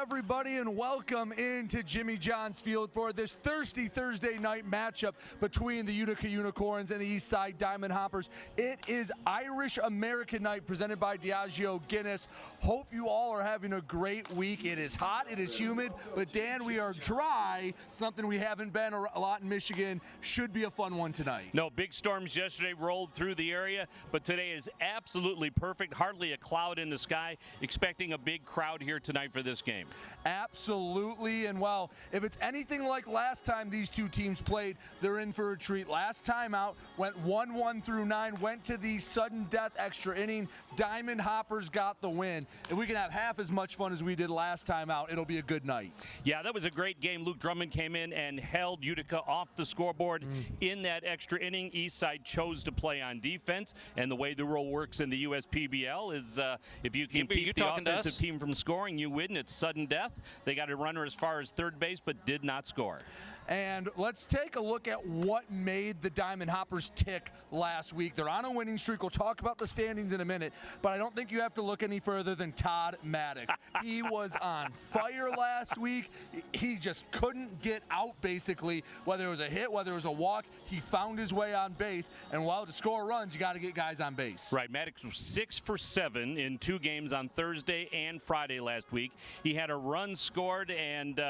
everybody, and welcome into Jimmy John's Field for this Thursday night matchup between the Utica Unicorns and the Eastside Diamond Hoppers. It is Irish American Night presented by Diageo Guinness. Hope you all are having a great week. It is hot, it is humid, but Dan, we are dry, something we haven't been a lot in Michigan. Should be a fun one tonight. No, big storms yesterday rolled through the area, but today is absolutely perfect. Hardly a cloud in the sky. Expecting a big crowd here tonight for this game. Absolutely, and well, if it's anything like last time these two teams played, they're in for a treat. Last time out, went 1-1 through 9, went to the sudden death extra inning. Diamond Hoppers got the win. If we can have half as much fun as we did last time out, it'll be a good night. Yeah, that was a great game. Luke Drummond came in and held Utica off the scoreboard in that extra inning. Eastside chose to play on defense, and the way the rule works in the USPBL is if you can keep the offensive team from scoring, you win. It's sudden death. They got a runner as far as third base, but did not score. And let's take a look at what made the Diamond Hoppers tick last week. They're on a winning streak. We'll talk about the standings in a minute, but I don't think you have to look any further than Todd Maddox. He was on fire last week. He just couldn't get out, basically, whether it was a hit, whether it was a walk. He found his way on base, and while to score runs, you got to get guys on base. Right, Maddox was 6 for 7 in 2 games on Thursday and Friday last week. He had a run scored, and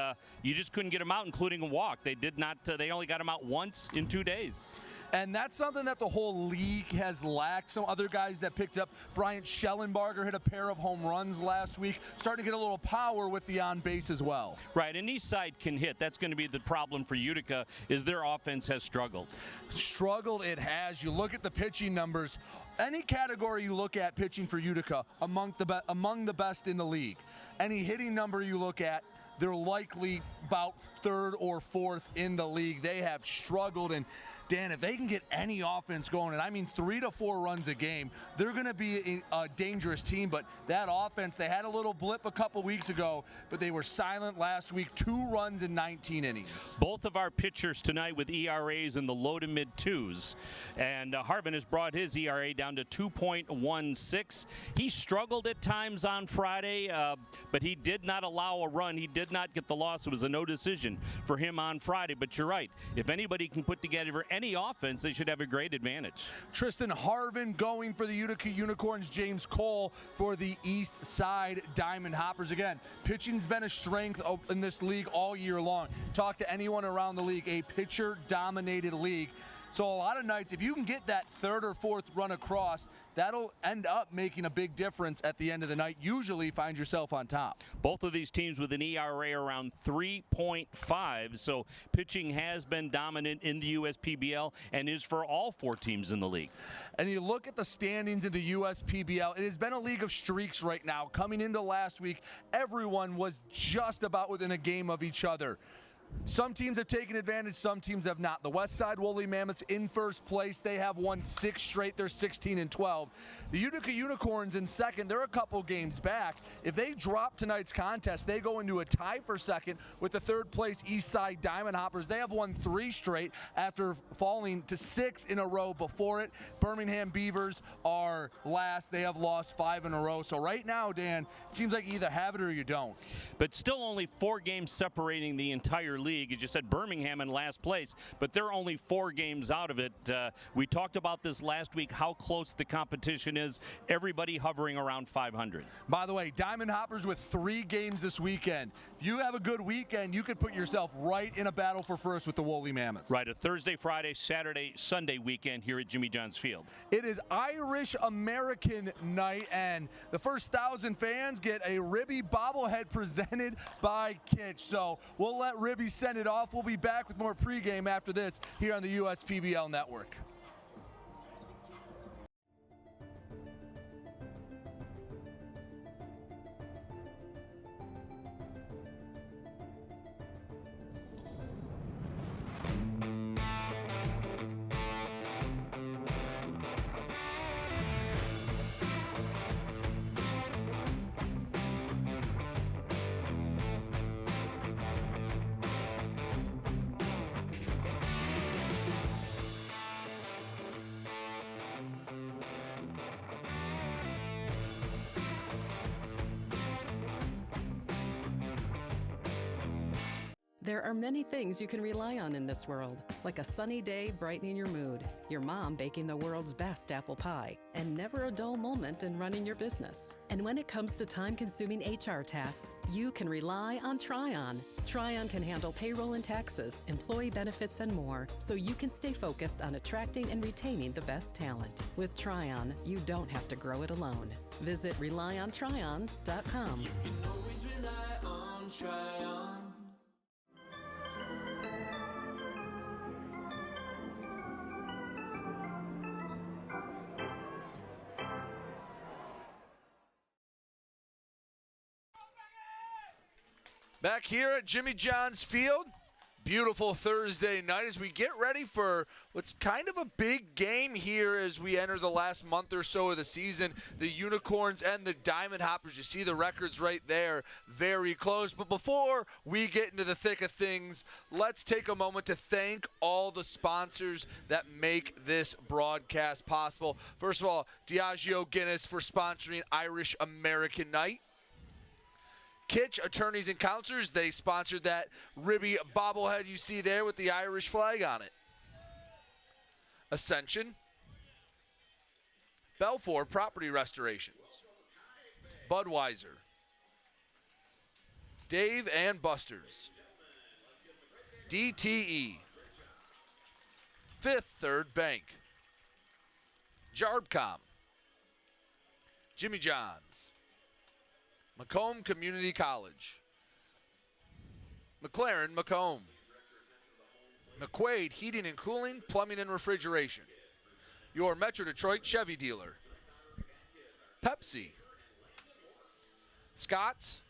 you just couldn't get him out, including a walk. They did not. They only got him out once in 2 days. And that's something that the whole league has lacked. Some other guys that picked up, Bryant Schellenbarger hit a pair of home runs last week, starting to get a little power with the on base as well. Right, and Eastside can hit. That's going to be the problem for Utica, is their offense has struggled. Struggled it has. You look at the pitching numbers. Any category you look at pitching for Utica, among the best in the league. Any hitting number you look at, they're likely about 3rd or 4th in the league. They have struggled, and Dan, if they can get any offense going, and I mean 3 to 4 runs a game, they're going to be a dangerous team. But that offense, they had a little blip a couple weeks ago, but they were silent last week. 2 runs in 19 innings. Both of our pitchers tonight with ERAs in the low to mid 2s, and Harvin has brought his ERA down to 2.16. He struggled at times on Friday, but he did not allow a run. He did not get the loss. It was a no decision for him on Friday. But you're right. If anybody can put together any offense, they should have a great advantage. Tristan Harvin going for the Utica Unicorns, James Cole for the East Side Diamond Hoppers. Again, pitching's been a strength in this league all year long. Talk to anyone around the league, a pitcher-dominated league. So a lot of nights, if you can get that 3rd or 4th run across, that'll end up making a big difference at the end of the night. Usually find yourself on top. Both of these teams with an ERA around 3.5, so pitching has been dominant in the USPBL and is for all 4 teams in the league. And you look at the standings in the USPBL, it has been a league of streaks right now. Coming into last week, everyone was just about within a game of each other. Some teams have taken advantage, some teams have not. The Westside Woolly Mammoths in first place. They have won 6 straight. They're 16-12. The Utica Unicorns in second. They're a couple games back. If they drop tonight's contest, they go into a tie for second with the 3rd place Eastside Diamond Hoppers. They have won 3 straight after falling to 6 in a row before it. Birmingham Beavers are last. They have lost 5 in a row. So right now, Dan, it seems like you either have it or you don't. But still only 4 games separating the entire league. As you said, Birmingham in last place, but they're only 4 games out of it. We talked about this last week, how close the competition is. Everybody hovering around 500. By the way, Diamond Hoppers with 3 games this weekend. If you have a good weekend, you could put yourself right in a battle for first with the Woolly Mammoths. Right, a Thursday, Friday, Saturday, Sunday weekend here at Jimmy John's Field. It is Irish American Night, and the first 1,000 fans get a Ribby bobblehead presented by Kitch. So we'll let Ribby send it off. We'll be back with more pregame after this here on the USPBL Network. There are many things you can rely on in this world, like a sunny day brightening your mood, your mom baking the world's best apple pie, and never a dull moment in running your business. And when it comes to time-consuming HR tasks, you can rely on Tryon. Tryon can handle payroll and taxes, employee benefits, and more, so you can stay focused on attracting and retaining the best talent. With Tryon, you don't have to grow it alone. Visit RelyOnTryon.com. You can always rely on Tryon. Back here at Jimmy John's Field, beautiful Thursday night as we get ready for what's kind of a big game here as we enter the last month or so of the season. The Unicorns and the Diamond Hoppers, you see the records right there, very close. But before we get into the thick of things, let's take a moment to thank all the sponsors that make this broadcast possible. First of all, Diageo Guinness for sponsoring Irish American Night. Kitsch Attorneys and Counselors, they sponsored that ribby bobblehead you see there with the Irish flag on it. Ascension. Belfort Property Restorations. Budweiser. Dave and Buster's. DTE. Fifth Third Bank. Jarbcom. Jimmy John's. Macomb Community College. McLaren Macomb. McQuaid Heating and Cooling, Plumbing and Refrigeration. Your Metro Detroit Chevy dealer. Pepsi. Scott's.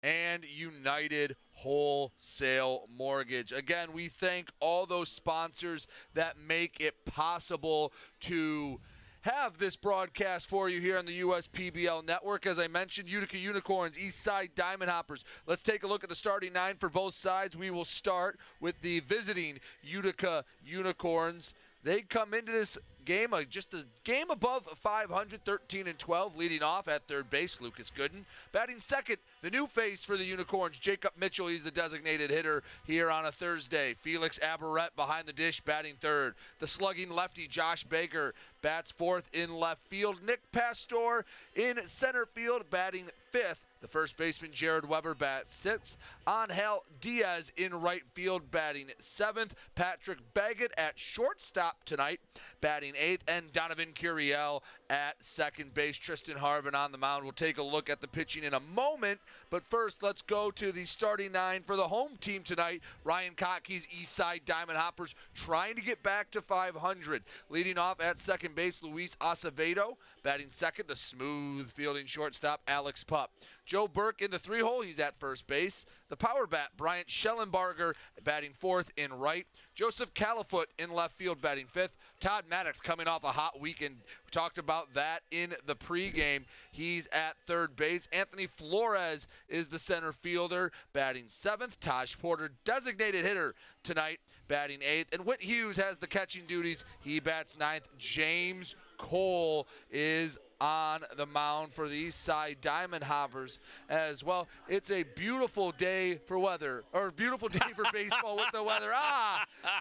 And United Wholesale Mortgage. Again, we thank all those sponsors that make it possible to have this broadcast for you here on the USPBL Network. As I mentioned, Utica Unicorns, Eastside Diamond Hoppers. Let's take a look at the starting nine for both sides. We will start with the visiting Utica Unicorns. They come into this game just a game above 500, 13-12, leading off at third base, Lucas Gooden. Batting second, the new face for the Unicorns, Jacob Mitchell. He's the designated hitter here on a Thursday. Felix Aberrett behind the dish, batting third. The slugging lefty, Josh Baker, bats fourth in left field. Nick Pastor in center field, batting fifth. The first baseman, Jared Weber, bats sixth. Angel Diaz in right field, batting seventh. Patrick Baggett at shortstop tonight, batting eighth. And Donovan Curiel at second base. Tristan Harvin on the mound. We'll take a look at the pitching in a moment. But first, let's go to the starting nine for the home team tonight. Ryan Kotke's Eastside Diamond Hoppers trying to get back to 500. Leading off at second base, Luis Acevedo. Batting second, the smooth fielding shortstop, Alex Pup. Joe Burke in the three-hole, he's at first base. The power bat, Bryant Schellenbarger, batting fourth in right. Joseph Califoot in left field, batting fifth. Todd Maddox coming off a hot weekend. We talked about that in the pregame. He's at third base. Anthony Flores is the center fielder, batting seventh. Taj Porter, designated hitter tonight, batting eighth. And Whit Hughes has the catching duties. He bats ninth. James Cole is on the mound for the Eastside Diamond Hoppers as well. It's a beautiful day for weather, or beautiful day for baseball with the weather.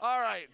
All right.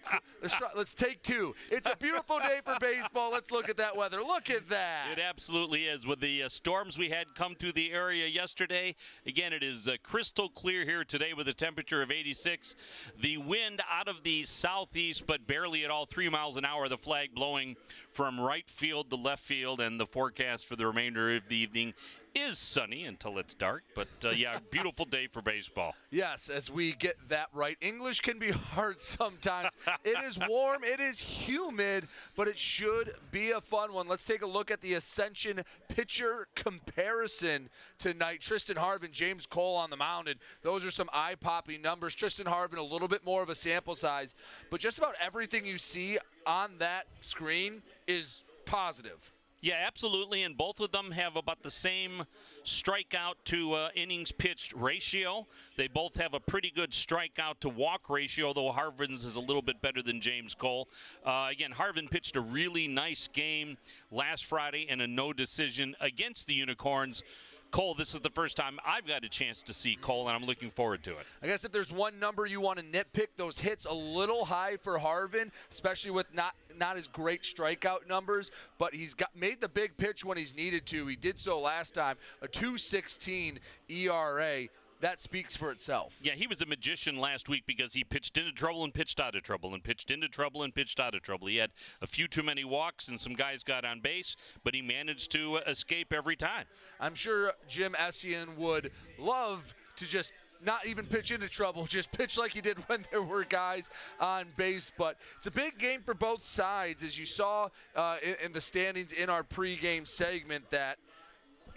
Let's take two. It's a beautiful day for baseball. Let's look at that weather. Look at that. It absolutely is. With the storms we had come through the area yesterday, again, it is crystal clear here today with a temperature of 86. The wind out of the southeast, but barely at all, 3 miles an hour. The flag blowing from right field to left field, and the forecast for the remainder of the evening is sunny until it's dark. But, yeah, beautiful day for baseball. Yes, as we get that right. English can be hard sometimes. It is warm, it is humid, but it should be a fun one. Let's take a look at the Ascension pitcher comparison tonight. Tristan Harvin, James Cole on the mound, and those are some eye-popping numbers. Tristan Harvin, a little bit more of a sample size, but just about everything you see on that screen is positive. Yeah, absolutely, and both of them have about the same strikeout to innings pitched ratio. They both have a pretty good strikeout to walk ratio, though Harvin's is a little bit better than James Cole. Again, Harvin pitched a really nice game last Friday and a no decision against the Unicorns. Cole, this is the first time I've got a chance to see Cole, and I'm looking forward to it. I guess if there's one number you want to nitpick, those hits a little high for Harvin, especially with not his great strikeout numbers, but he's made the big pitch when he's needed to. He did so last time, a 2.16 ERA. That speaks for itself. Yeah, he was a magician last week because he pitched into trouble and pitched out of trouble and pitched into trouble and pitched out of trouble. He had a few too many walks and some guys got on base, but he managed to escape every time. I'm sure Jim Essien would love to just not even pitch into trouble, just pitch like he did when there were guys on base. But it's a big game for both sides, as you saw in the standings in our pregame segment, that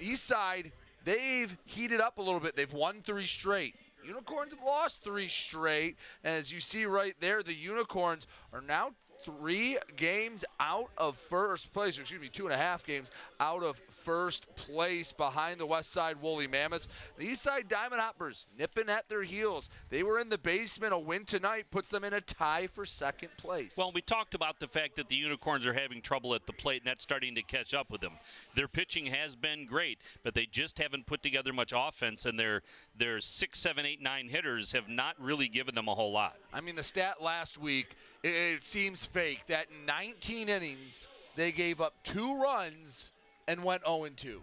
Eastside, they've heated up a little bit. They've won 3 straight. Unicorns have lost 3 straight. And as you see right there, the Unicorns are now 3 games out of first place, or excuse me, 2.5 games out of first place behind the West Side Woolly Mammoths. The East Side Diamond Hoppers nipping at their heels. They were in the basement. A win tonight puts them in a tie for second place. Well, we talked about the fact that the Unicorns are having trouble at the plate, and that's starting to catch up with them. Their pitching has been great, but they just haven't put together much offense, and their 6, 7, 8, 9 hitters have not really given them a whole lot. I mean, the stat last week, it seems fake that in 19 innings, they gave up 2 runs and went 0-2.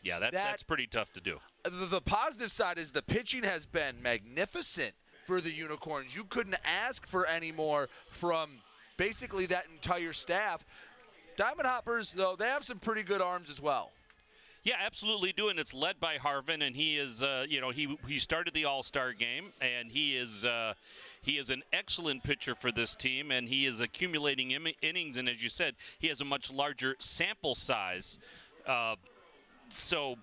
Yeah, that's pretty tough to do. The positive side is the pitching has been magnificent for the Unicorns. You couldn't ask for any more from basically that entire staff. Diamond Hoppers, though, they have some pretty good arms as well. Yeah, absolutely do, and it's led by Harvin, and he is, he started the All-Star game, and he is an excellent pitcher for this team, and he is accumulating innings, and as you said, he has a much larger sample size. So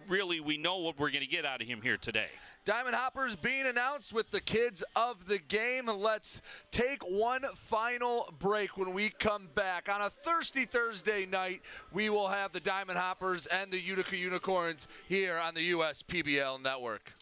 really, we know what we're going to get out of him here today. Diamond Hoppers being announced with the kids of the game. Let's take one final break. When we come back on a thirsty Thursday night, we will have the Diamond Hoppers and the Utica Unicorns here on the USPBL Network.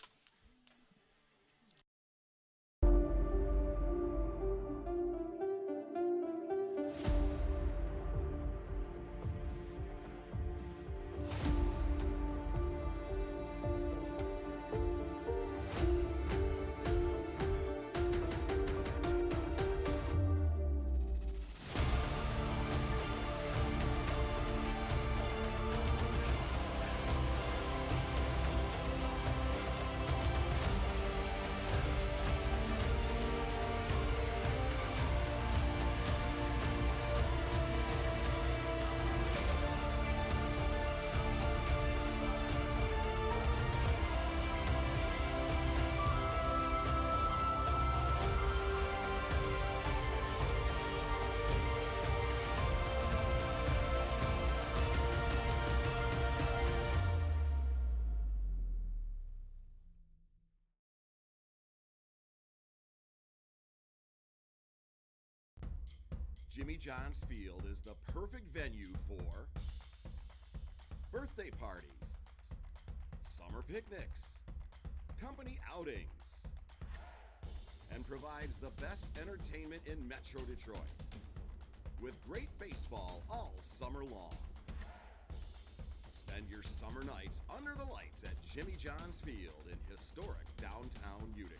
Jimmy John's Field is the perfect venue for birthday parties, summer picnics, company outings, and provides the best entertainment in Metro Detroit with great baseball all summer long. Spend your summer nights under the lights at Jimmy John's Field in historic downtown Utica.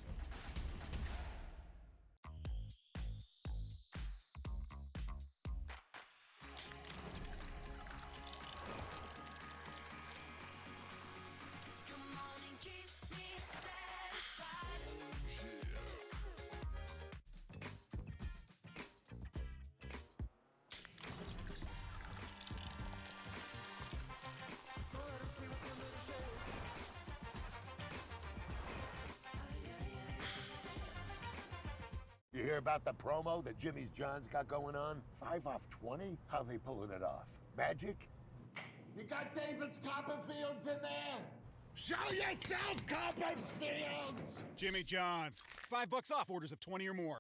You hear about the promo that Jimmy's John's got going on? 5 off 20? How they pulling it off? Magic? You got David's Copperfields in there? Show yourself, Copperfields! Jimmy John's. $5 off orders of 20 or more.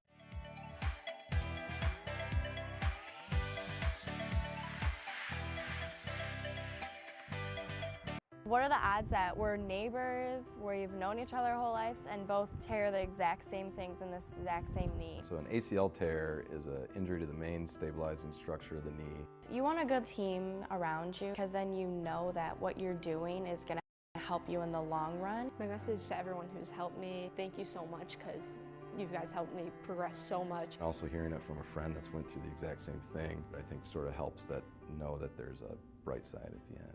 What are the odds that we're neighbors, where you've known each other our whole lives, and both tear the exact same things in this exact same knee? So an ACL tear is an injury to the main stabilizing structure of the knee. You want a good team around you, because then you know that what you're doing is going to help you in the long run. My message to everyone who's helped me, thank you so much, because you guys helped me progress so much. Also hearing it from a friend that's went through the exact same thing, I think sort of helps that know that there's a bright side at the end.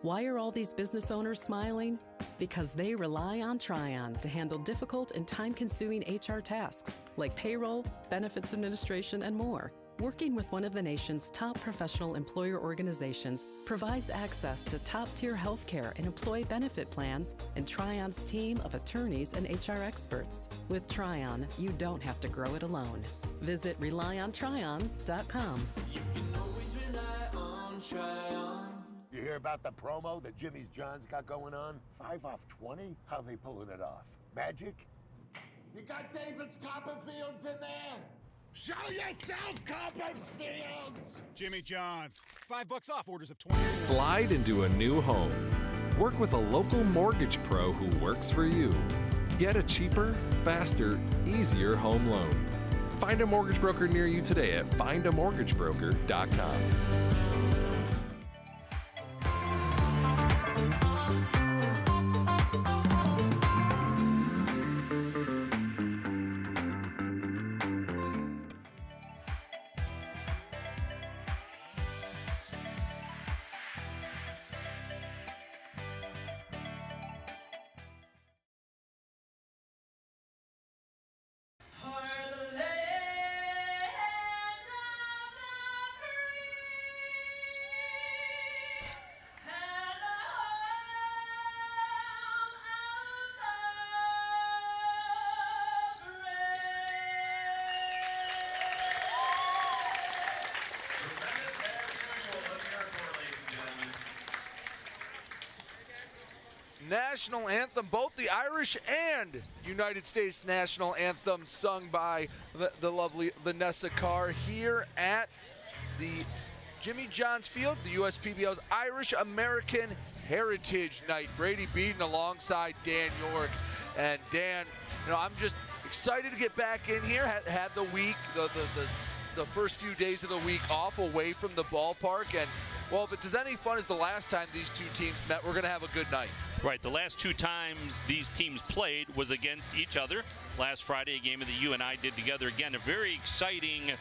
Why are all these business owners smiling? Because they rely on Tryon to handle difficult and time-consuming HR tasks like payroll, benefits administration, and more. Working with one of the nation's top professional employer organizations provides access to top-tier healthcare and employee benefit plans and Tryon's team of attorneys and HR experts. With Tryon, you don't have to grow it alone. Visit RelyOnTryon.com. You can always rely on Tryon. You hear about the promo that Jimmy's John's got going on? 5 off 20? How they pulling it off? Magic? You got David's Copperfields in there? Show yourself, Copperfields! Jimmy John's. $5 off orders of 20 or more. Slide into a new home. Work with a local mortgage pro who works for you. Get a cheaper, faster, easier home loan. Find a mortgage broker near you today at findamortgagebroker.com. National anthem, both the Irish and United States national anthem sung by the lovely Vanessa Carr here at the Jimmy John's Field, the USPBL's Irish American Heritage Night. Brady Beaton alongside Dan York. And Dan, you know, I'm just excited to get back in here. Had the week, the first few days of the week off away from the ballpark, and well, if it's as any fun as the last time these two teams met, we're going to have a good night. Right, the last two times these teams played was against each other. Last Friday, a game that you and I did together. Again, a very exciting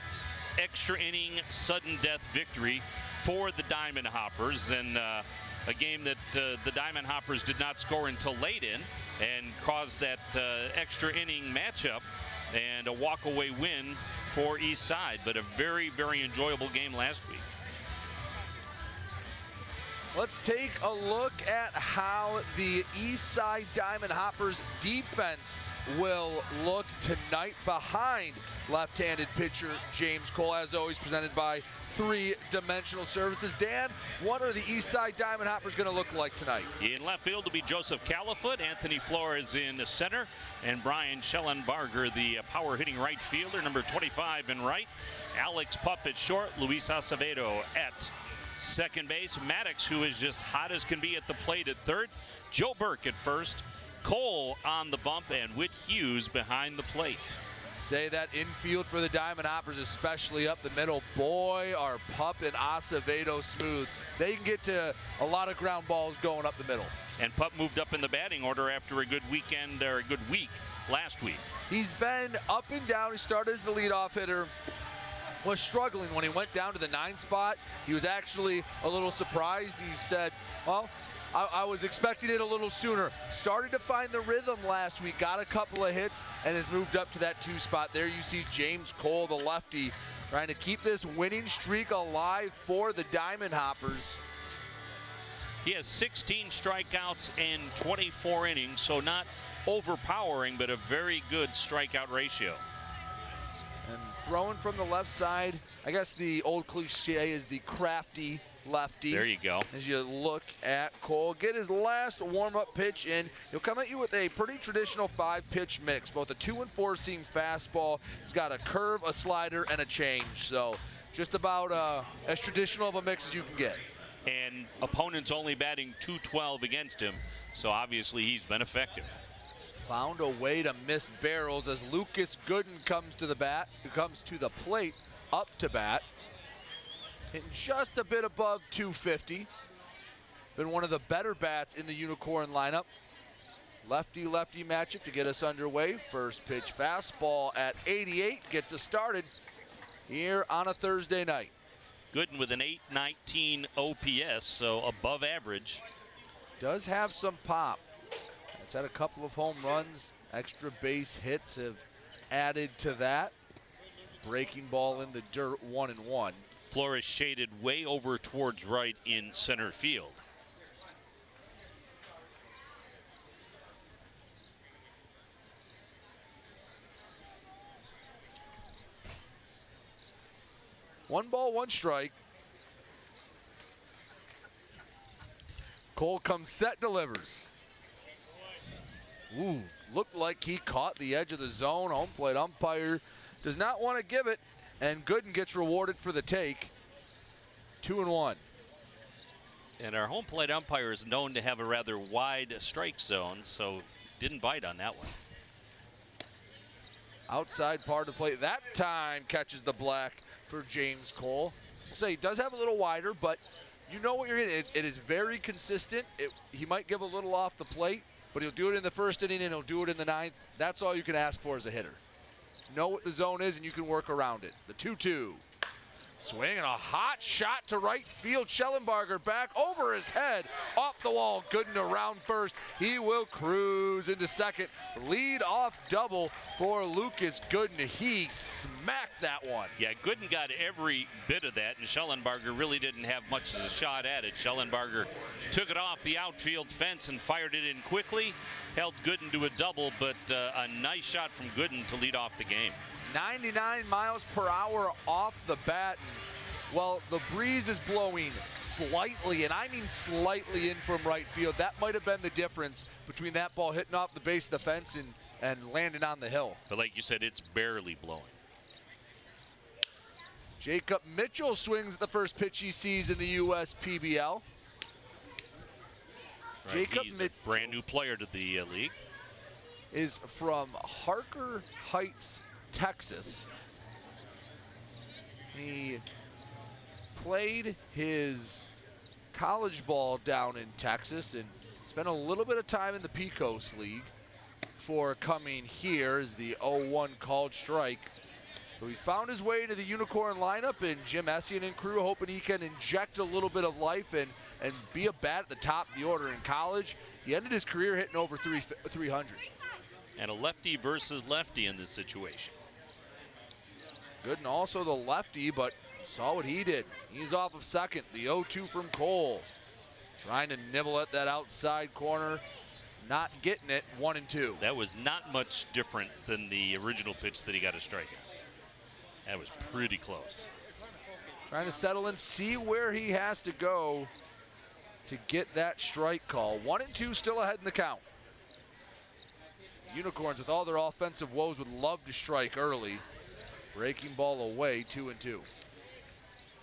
extra inning, sudden death victory for the Diamond Hoppers, and a game that the Diamond Hoppers did not score until late in and caused that extra inning matchup and a walk-away win for Eastside, but a very, very enjoyable game last week. Let's take a look at how the Eastside Diamond Hoppers defense will look tonight behind left-handed pitcher James Cole, as always presented by Three Dimensional Services. Dan, what are the Eastside Diamond Hoppers going to look like tonight? In left field will be Joseph Califoot, Anthony Flores in the center, and Brian Schellenbarger, the power-hitting right fielder, number 25 in right. Alex Pupp at short, Luis Acevedo at second base, Maddox, who is just hot as can be at the plate, at third, Joe Burke at first, Cole on the bump, and Whit Hughes behind the plate. Say that infield for the Diamond Hoppers, especially up the middle. Boy, are Pupp and Acevedo smooth. They can get to a lot of ground balls going up the middle. And Pupp moved up in the batting order after a good weekend, or a good week last week. He's been up and down. He started as the leadoff hitter. Was struggling when he went down to the 9 spot. He was actually a little surprised. He said, well, I was expecting it a little sooner. Started to find the rhythm last week, got a couple of hits, and has moved up to that 2 spot. There you see James Cole, the lefty, trying to keep this winning streak alive for the Diamond Hoppers. He has 16 strikeouts in 24 innings, so not overpowering, but a very good strikeout ratio. And throwing from the left side, I guess the old cliche is the crafty lefty. There you go. As you look at Cole, get his last warm-up pitch in. He'll come at you with a pretty traditional 5-pitch mix, both a 2- and 4-seam fastball. He's got a curve, a slider, and a change. So just about as traditional of a mix as you can get. And opponents only batting .212 against him, so obviously he's been effective. Found a way to miss barrels as Lucas Gooden comes to the plate, up to bat. Hitting just a bit above 250. been one of the better bats in the Unicorn lineup. Lefty-lefty matchup to get us underway. First pitch fastball at 88 gets us started here on a Thursday night. Gooden with an 819 OPS, so above average. Does have some pop. Has had a couple of home runs. Extra base hits have added to that. Breaking ball in the dirt, 1-1. Flores shaded way over towards right in center field. One ball, one strike. Cole comes set, delivers. Ooh, looked like he caught the edge of the zone. Home plate umpire does not want to give it, and Gooden gets rewarded for the take. 2-1. And our home plate umpire is known to have a rather wide strike zone, so didn't bite on that one. Outside part of the plate. That time catches the black for James Cole. So he does have a little wider, but you know what you're getting. It is very consistent. He might give a little off the plate, but he'll do it in the first inning and he'll do it in the ninth. That's all you can ask for as a hitter. Know what the zone is and you can work around it. The 2-2. Swing and a hot shot to right field. Schellenbarger back over his head, off the wall. Gooden around first. He will cruise into second. Lead off double for Lucas Gooden. He smacked that one. Yeah, Gooden got every bit of that, and Schellenbarger really didn't have much of a shot at it. Schellenbarger took it off the outfield fence and fired it in quickly. Held Gooden to a double, but a nice shot from Gooden to lead off the game. 99 miles per hour off the bat. Well, the breeze is blowing slightly, and I mean slightly in from right field. That might have been the difference between that ball hitting off the base of the fence and landing on the hill. But like you said, it's barely blowing. Jacob Mitchell swings at the first pitch he sees in the USPBL. Right, Jacob he's a brand new player to the league. Is from Harker Heights, Texas. He played his college ball down in Texas and spent a little bit of time in the Pecos League before coming here as the 0-1 called strike. So he's found his way to the Unicorn lineup, and Jim Essien and crew hoping he can inject a little bit of life and be a bat at the top of the order in college. He ended his career hitting over 300. And a lefty versus lefty in this situation. Gooden also the lefty, but saw what he did. He's off of second. The 0-2 from Cole. Trying to nibble at that outside corner. Not getting it. 1-2. That was not much different than the original pitch that he got a strike at. That was pretty close. Trying to settle in, see where he has to go to get that strike call. 1-2 still ahead in the count. Unicorns, with all their offensive woes, would love to strike early. Breaking ball away, 2-2.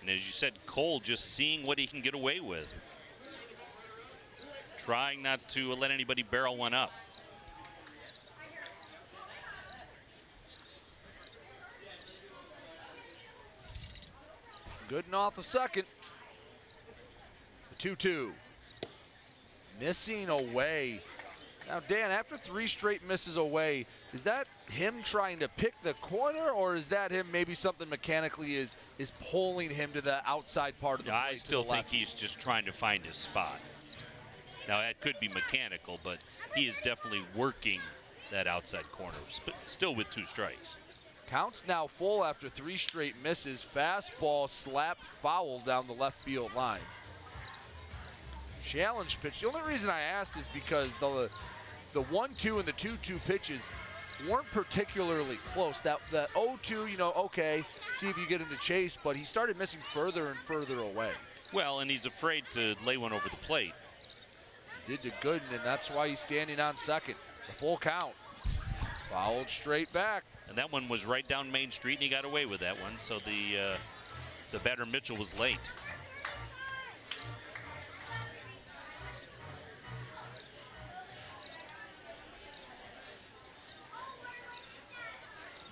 And as you said, Cole just seeing what he can get away with. Trying not to let anybody barrel one up. Gooden off of second. The 2-2. Missing away. Now, Dan, after 3 straight misses away, is that him trying to pick the corner, or is that him maybe something mechanically is pulling him to the outside part of the plate? I still think he's just trying to find his spot. Now, that could be mechanical, but he is definitely working that outside corner, still with 2 strikes. Counts now full after 3 straight misses. Fastball slapped foul down the left field line. Challenge pitch. The only reason I asked is because the 1-2 and the 2-2 pitches weren't particularly close. That 0-2, you know, okay, see if you get him to chase, but he started missing further and further away. Well, and he's afraid to lay one over the plate. Did to Gooden, and that's why he's standing on second. The full count. Fouled straight back. And that one was right down Main Street, and he got away with that one, so the batter Mitchell was late.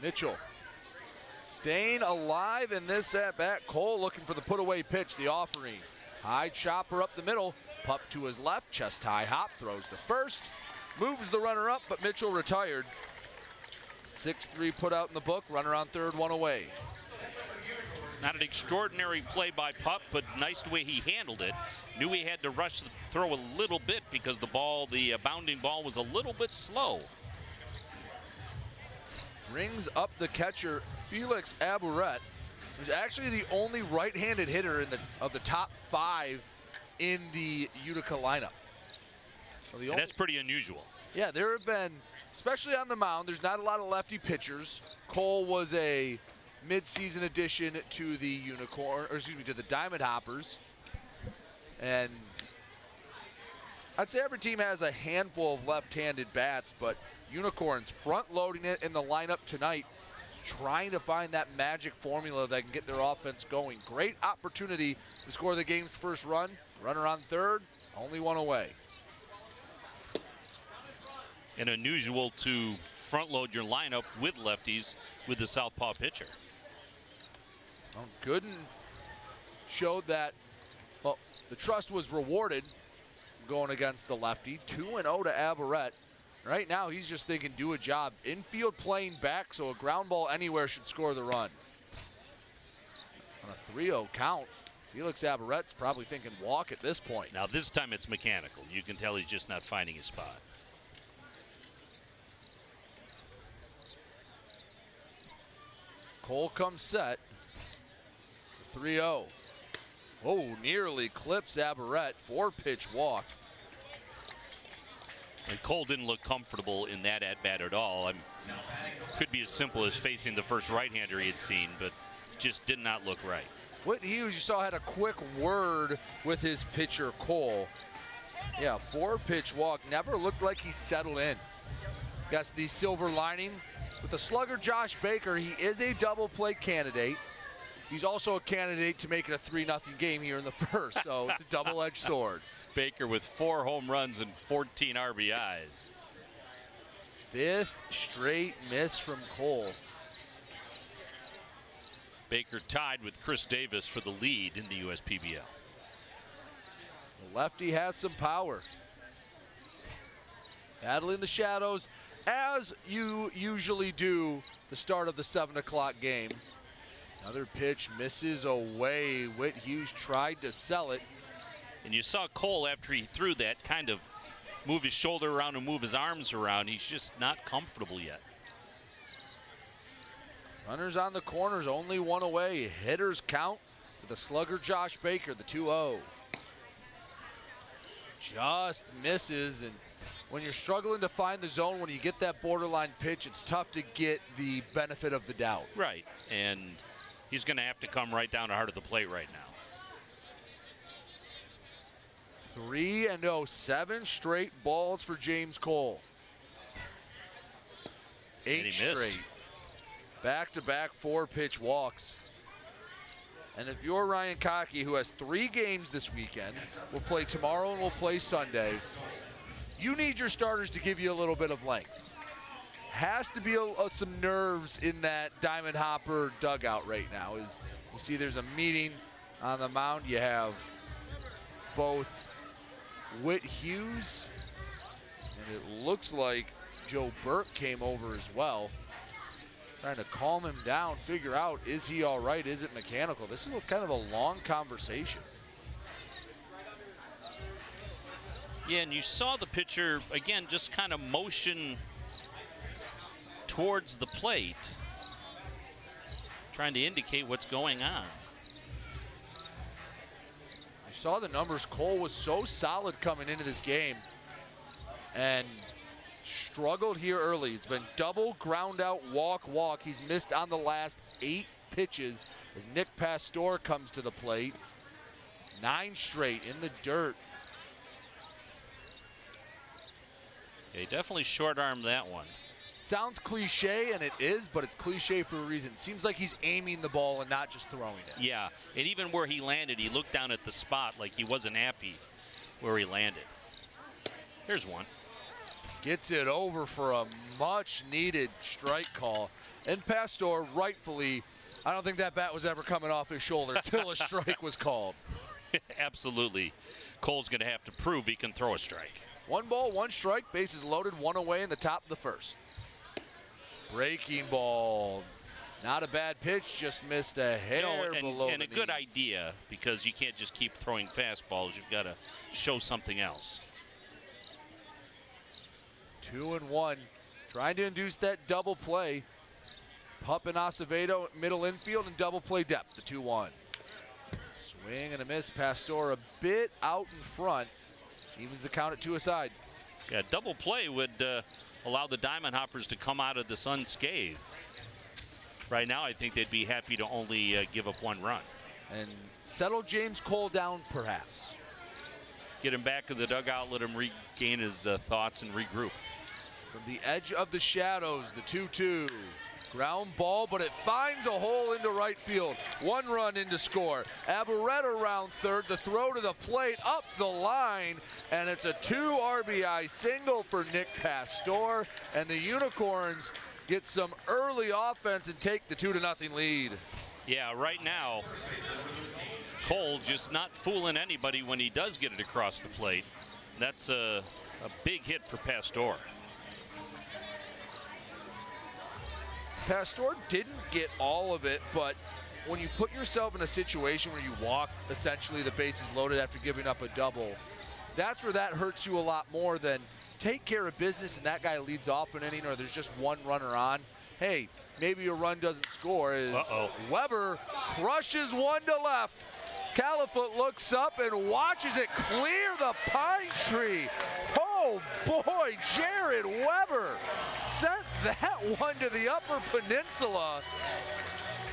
Mitchell staying alive in this at-bat. Cole looking for the put-away pitch, the offering. High chopper up the middle. Pup to his left, chest high hop, throws to first, moves the runner up, but Mitchell retired. 6-3 put out in the book, runner on third, one away. Not an extraordinary play by Pup, but nice the way he handled it. Knew he had to rush the throw a little bit because the bounding ball was a little bit slow. Rings up the catcher, Felix Aburet, who's actually the only right-handed hitter of the top 5 in the Utica lineup. So And that's pretty unusual. Yeah, there have been, especially on the mound, there's not a lot of lefty pitchers. Cole was a mid-season addition to the to the Diamond Hoppers. And I'd say every team has a handful of left-handed bats, but Unicorns front-loading it in the lineup tonight, trying to find that magic formula that can get their offense going. Great opportunity to score the game's first run. Runner on third, only one away. And unusual to front-load your lineup with lefties with the southpaw pitcher. Well, Gooden showed that, well, the trust was rewarded going against the lefty. 2-0 to Aburet. Right now, he's just thinking do a job. Infield playing back, so a ground ball anywhere should score the run. On a 3-0 count, Felix Aburet's probably thinking walk at this point. Now this time it's mechanical. You can tell he's just not finding his spot. Cole comes set. 3-0. Oh, nearly clips Aburet. 4-pitch walk. And Cole didn't look comfortable in that at-bat at all. Could be as simple as facing the first right-hander he had seen, but just did not look right. What you saw had a quick word with his pitcher, Cole. Yeah, 4-pitch walk. Never looked like he settled in. Guess the silver lining with the slugger Josh Baker, he is a double play candidate. He's also a candidate to make it a 3-0 game here in the first, so it's a double-edged sword. Baker with 4 home runs and 14 RBIs. 5th straight miss from Cole. Baker tied with Chris Davis for the lead in the USPBL. The lefty has some power. Battling the shadows, as you usually do the start of the 7 o'clock game. Another pitch misses away. Whit Hughes tried to sell it. And you saw Cole, after he threw that, kind of move his shoulder around and move his arms around. He's just not comfortable yet. Runners on the corners, only one away. Hitters count with the slugger Josh Baker, the 2-0. Just misses, and when you're struggling to find the zone, when you get that borderline pitch, it's tough to get the benefit of the doubt. Right, and he's going to have to come right down the heart of the plate right now. 3-0, 7 straight balls for James Cole. 8 straight. Back-to-back 4-pitch walks. And if you're Ryan Cockey, who has 3 games this weekend, will play tomorrow and will play Sunday, you need your starters to give you a little bit of length. Has to be some nerves in that Diamond Hopper dugout right now. As you see, there's a meeting on the mound. You have both Whit Hughes, and it looks like Joe Burke came over as well. Trying to calm him down, figure out, is he all right? Is it mechanical? This is kind of a long conversation. Yeah, and you saw the pitcher, again, just kind of motion towards the plate, trying to indicate what's going on. You saw the numbers. Cole was so solid coming into this game and struggled here early. It's been double, ground out, walk, walk. He's missed on the last 8 pitches as Nick Pastor comes to the plate. 9 straight in the dirt. Yeah, he definitely short-armed that one. Sounds cliche, and it is, but it's cliche for a reason. Seems like he's aiming the ball and not just throwing it. Yeah, and even where he landed, he looked down at the spot like he wasn't happy where he landed. Here's one. Gets it over for a much-needed strike call. And Pastor, rightfully, I don't think that bat was ever coming off his shoulder until a strike was called. Absolutely. Cole's going to have to prove he can throw a strike. 1 ball, 1 strike, bases loaded, 1 away in the top of the first. Breaking ball. Not a bad pitch, just missed a hair below and the a good knees. idea, because you can't just keep throwing fastballs. You've got to show something else. 2-1. Trying to induce that double play. Pup and Acevedo, middle infield, and double play depth, the 2-1. Swing and a miss. Pastor a bit out in front. Evens the count at 2 aside. Yeah, double play would allow the Diamond Hoppers to come out of this unscathed. Right now, I think they'd be happy to only give up 1 run. And settle James Cole down, perhaps. Get him back in the dugout, let him regain his thoughts and regroup. From the edge of the shadows, the 2-2. Ground ball, but it finds a hole into right field. 1 run in to score. Abarreta around third, the throw to the plate, up the line, and it's a 2 RBI single for Nick Pastor, and the Unicorns get some early offense and take the 2-0 lead. Yeah, right now, Cole just not fooling anybody when he does get it across the plate. That's a big hit for Pastor. Pastor didn't get all of it, but when you put yourself in a situation where you walk essentially the bases loaded after giving up a double, that's where that hurts you a lot more than take care of business and that guy leads off an inning or there's just 1 runner on. Hey, maybe a run doesn't score. Weber crushes 1 to left. Califoot looks up and watches it clear the pine tree. Oh boy, Jared Weber sent that one to the upper peninsula.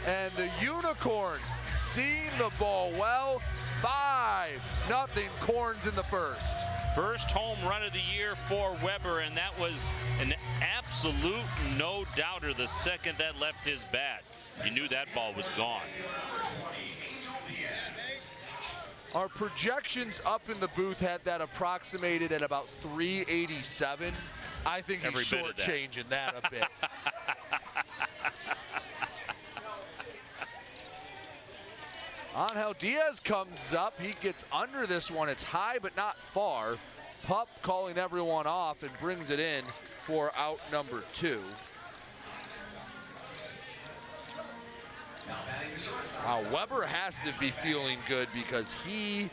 And the Unicorns seeing the ball well. 5-0 Corns in the first. First home run of the year for Weber, and that was an absolute no-doubter the second that left his bat. You knew that ball was gone. Our projections up in the booth had that approximated at about 387. I think he's shortchanging that a bit. Angel Diaz comes up. He gets under this one. It's high but not far. Pup calling everyone off and brings it in for out number 2. Wow, Weber has to be feeling good because he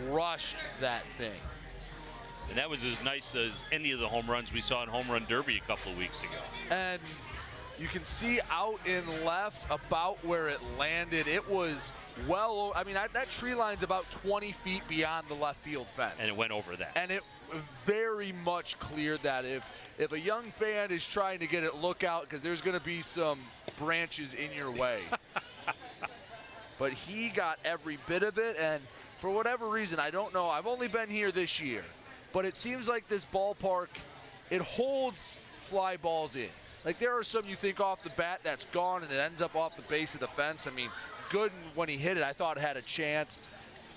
crushed that thing. And that was as nice as any of the home runs we saw in Home Run Derby a couple of weeks ago. And you can see out in left about where it landed. It was well, I mean, that tree line's about 20 feet beyond the left field fence. And it went over that. And it very much cleared that. If a young fan is trying to get it, look out, because there's going to be some branches in your way. But he got every bit of it, and for whatever reason, I don't know, I've only been here this year, but it seems like this ballpark, it holds fly balls in. Like, there are some you think off the bat that's gone and it ends up off the base of the fence. I mean, Gooden, when he hit it, I thought it had a chance.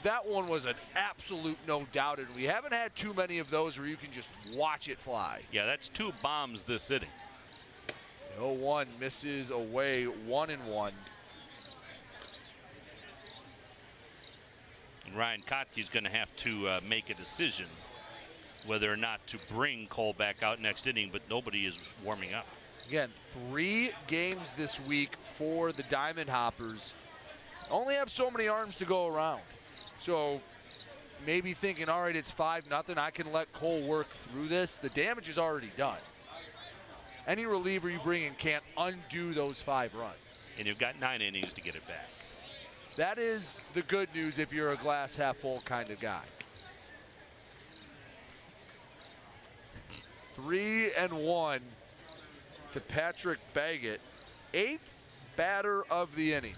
That one was an absolute no doubt, and we haven't had too many of those where you can just watch it fly. Yeah, that's 2 bombs this inning. 0-1 misses away, 1-1. And Ryan Kotke's going to have to make a decision whether or not to bring Cole back out next inning, but nobody is warming up. Again, 3 games this week for the Diamond Hoppers. Only have so many arms to go around. So maybe thinking, all right, it's 5-0, I can let Cole work through this. The damage is already done. Any reliever you bring in can't undo those 5 runs. And you've got 9 innings to get it back. That is the good news if you're a glass half full kind of guy. 3-1 to Patrick Baggett, 8th batter of the inning.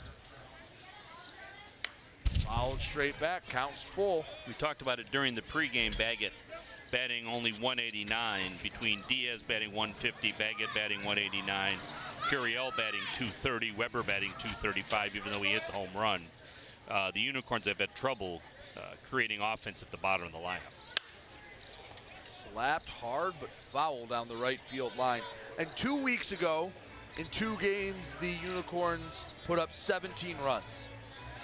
Fouled straight back, counts full. We talked about it during the pregame. Baggett batting only 189, between Diaz batting 150, Baggett batting 189, Curiel batting 230, Weber batting 235, even though he hit the home run. The Unicorns have had trouble creating offense at the bottom of the lineup. Slapped hard but foul down the right field line. And 2 weeks ago, in 2 games, the Unicorns put up 17 runs.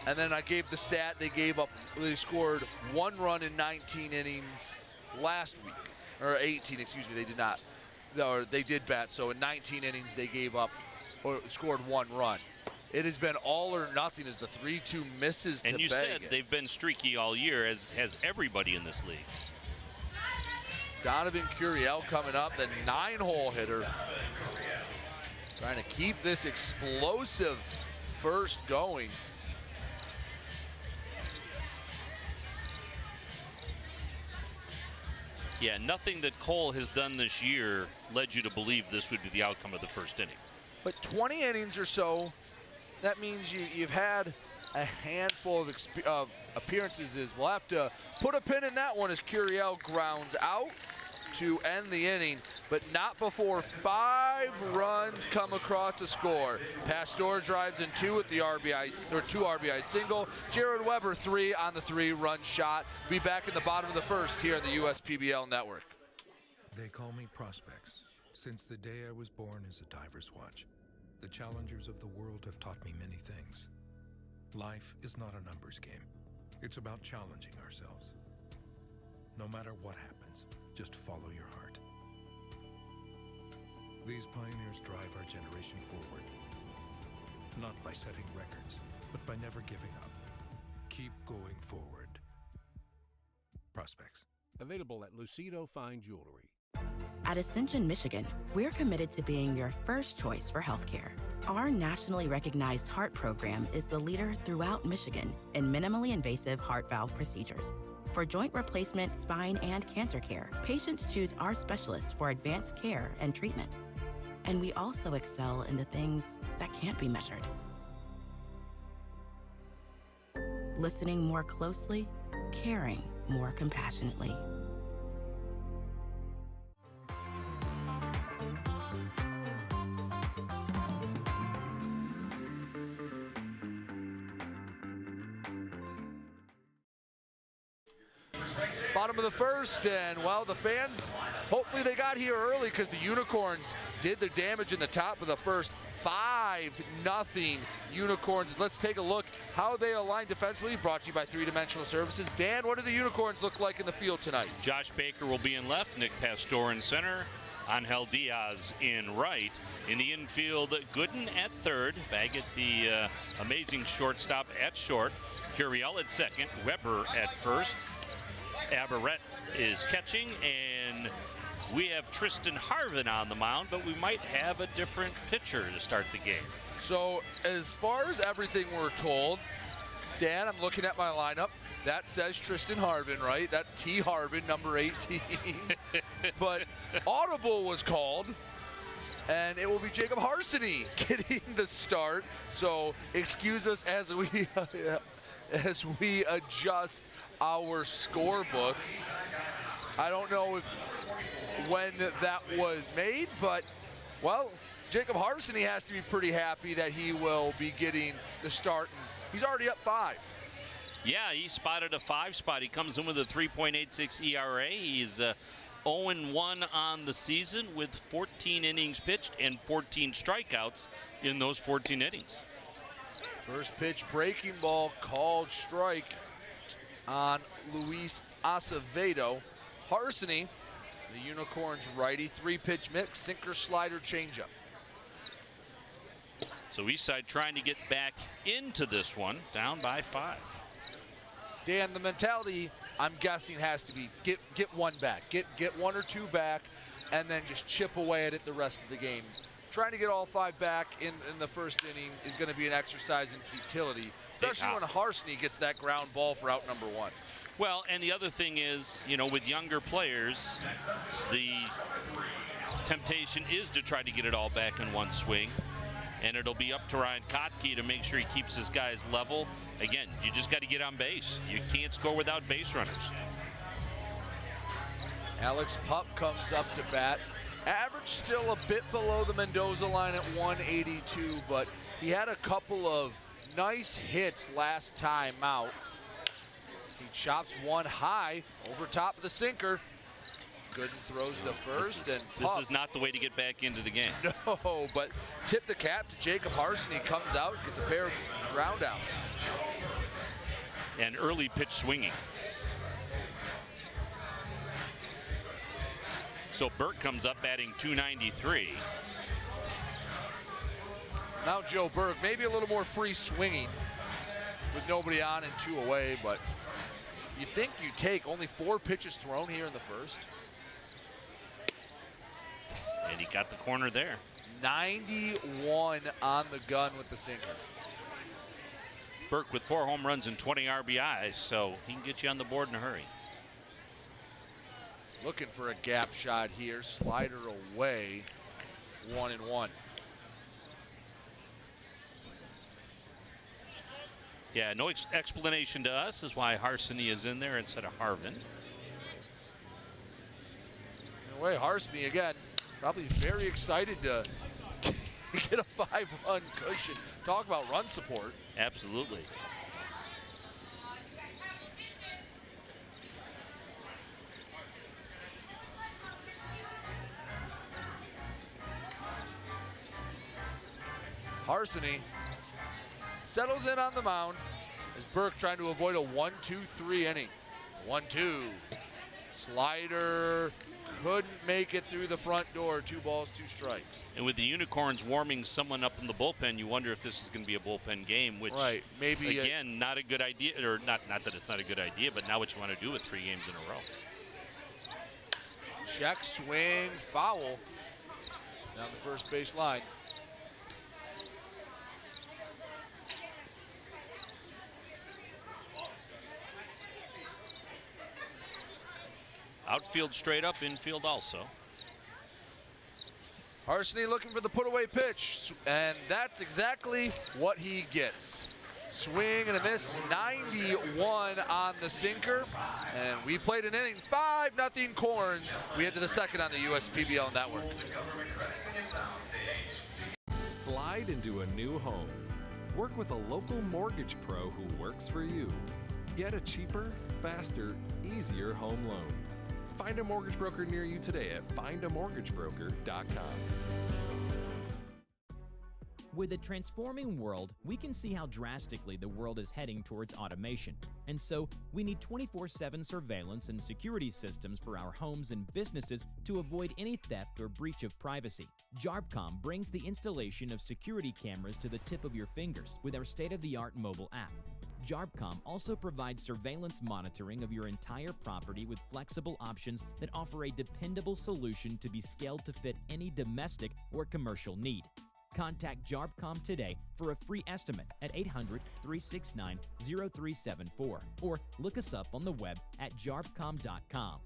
And then I gave the stat they scored 1 run in 19 innings last week, or 18, excuse me, they did not. Or they did bat, so in 19 innings they gave up or scored 1 run. It has been all or nothing as the 3-2 misses to And you bag said it. they've been streaky all year, as has everybody in this league. Donovan Curiel coming up, the 9-hole hitter. Trying to keep this explosive first going. Yeah, nothing that Cole has done this year led you to believe this would be the outcome of the first inning. But 20 innings or so, that means you've had a handful of appearances. We'll have to put a pin in that one as Curiel grounds out to end the inning, but not before 5 runs come across the score. Pastor drives in 2 with the RBI, or 2 RBI single. Jared Weber 3 on the 3-run shot. Be back in the bottom of the first here on the USPBL Network. They call me Prospects. Since the day I was born as a diver's watch, the challengers of the world have taught me many things. Life is not a numbers game. It's about challenging ourselves. No matter what happens, just follow your heart. These pioneers drive our generation forward. Not by setting records, but by never giving up. Keep going forward. Prospects. Available at Lucido Fine Jewelry. At Ascension, Michigan, we're committed to being your first choice for healthcare. Our nationally recognized heart program is the leader throughout Michigan in minimally invasive heart valve procedures. For joint replacement, spine, and cancer care, patients choose our specialists for advanced care and treatment. And we also excel in the things that can't be measured. Listening more closely, caring more compassionately. Bottom of the first, and well, the fans, hopefully they got here early because the Unicorns did the damage in the top of the first. 5-0 Unicorns. Let's take a look how they align defensively. Brought to you by 3-Dimensional Services. Dan, what do the Unicorns look like in the field tonight? Josh Baker will be in left, Nick Pastor in center, Angel Diaz in right. In the infield, Gooden at third, Baggett the amazing shortstop at short, Curiel at second, Weber at first, Aberrett is catching, and we have Tristan Harvin on the mound, but we might have a different pitcher to start the game. So as far as everything we're told, Dan, I'm looking at my lineup. That says Tristan Harvin, right? That T. Harvin, number 18. But audible was called, and it will be Jacob Harsany getting the start. So excuse us as we adjust our scorebook. I don't know when that was made, but, well, Jacob Harsany has to be pretty happy that he will be getting the start. He's already up 5. Yeah, he spotted a 5 spot. He comes in with a 3.86 ERA. He's 0-1 on the season with 14 innings pitched and 14 strikeouts in those 14 innings. First pitch breaking ball called strike on Luis Acevedo. Harsany, the Unicorns righty, 3-pitch mix, sinker, slider, changeup. So Eastside trying to get back into this one, down by 5. Dan, the mentality, I'm guessing, has to be get 1 back, get 1 or 2 back, and then just chip away at it the rest of the game. Trying to get all 5 back in the first inning is going to be an exercise in futility, especially when Harsany gets that ground ball for out number 1. Well, and the other thing is, you know, with younger players, the temptation is to try to get it all back in one swing. And it'll be up to Ryan Kotke to make sure he keeps his guys level. Again, you just got to get on base. You can't score without base runners. Alex Pup comes up to bat. Average still a bit below the Mendoza line at 182, but he had a couple of nice hits last time out. He chops one high over top of the sinker. Gooden throws to first, and this is not the way to get back into the game. No, but tip the cap to Jacob Harsany. Comes out, gets a pair of ground outs. And early pitch swinging. So Burt comes up batting .293. Now Joe Berg, maybe a little more free swinging with nobody on and 2 away, but you think you take only 4 pitches thrown here in the first. And he got the corner there. 91 on the gun with the sinker. Burke with 4 home runs and 20 RBIs, so he can get you on the board in a hurry. Looking for a gap shot here. Slider away. 1-1. Yeah, no explanation to us as why Harsany is in there instead of Harvin. In a way, Harsany again, probably very excited to get a 5-run cushion. Talk about run support. Absolutely. Harsany settles in on the mound as Burke trying to avoid a 1-2-3 inning. 1-2. Slider couldn't make it through the front door. 2 balls, 2 strikes. And with the Unicorns warming someone up in the bullpen, you wonder if this is going to be a bullpen game, which, right, maybe again, not a good idea, or not that it's not a good idea, but not what you want to do with 3 games in a row. Check, swing, foul down the first base line. Outfield straight up, infield also. Harsany looking for the put-away pitch, and that's exactly what he gets. Swing and a miss, 91 on the sinker, and we played an inning, 5-0 Corns. We head to the second on the USPBL Network. Slide into a new home. Work with a local mortgage pro who works for you. Get a cheaper, faster, easier home loan. Find a mortgage broker near you today at findamortgagebroker.com. With a transforming world, we can see how drastically the world is heading towards automation. And so, we need 24/7 surveillance and security systems for our homes and businesses to avoid any theft or breach of privacy. JARBCOM brings the installation of security cameras to the tip of your fingers with our state-of-the-art mobile app. JARBCOM also provides surveillance monitoring of your entire property with flexible options that offer a dependable solution to be scaled to fit any domestic or commercial need. Contact JARBCOM today for a free estimate at 800-369-0374 or look us up on the web at jarbcom.com.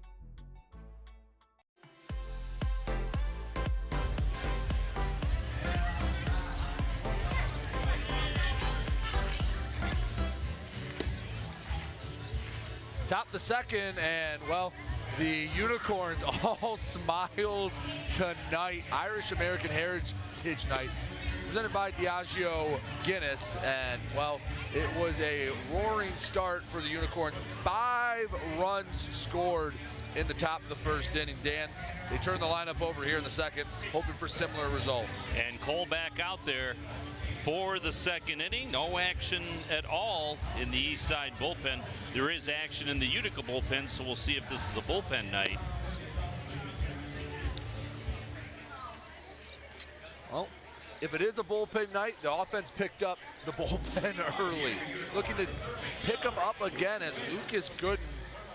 Top the second, and well, the Unicorns all smiles tonight. Irish American Heritage Night, presented by Diageo Guinness, and well, it was a roaring start for the Unicorns. 5 runs scored in the top of the first inning. Dan, they turned the lineup over here in the second, hoping for similar results. And Cole back out there for the second inning. No action at all in the Eastside bullpen. There is action in the Utica bullpen, so we'll see if this is a bullpen night. Well, if it is a bullpen night, the offense picked up the bullpen early. Looking to pick them up again as Lucas Gooden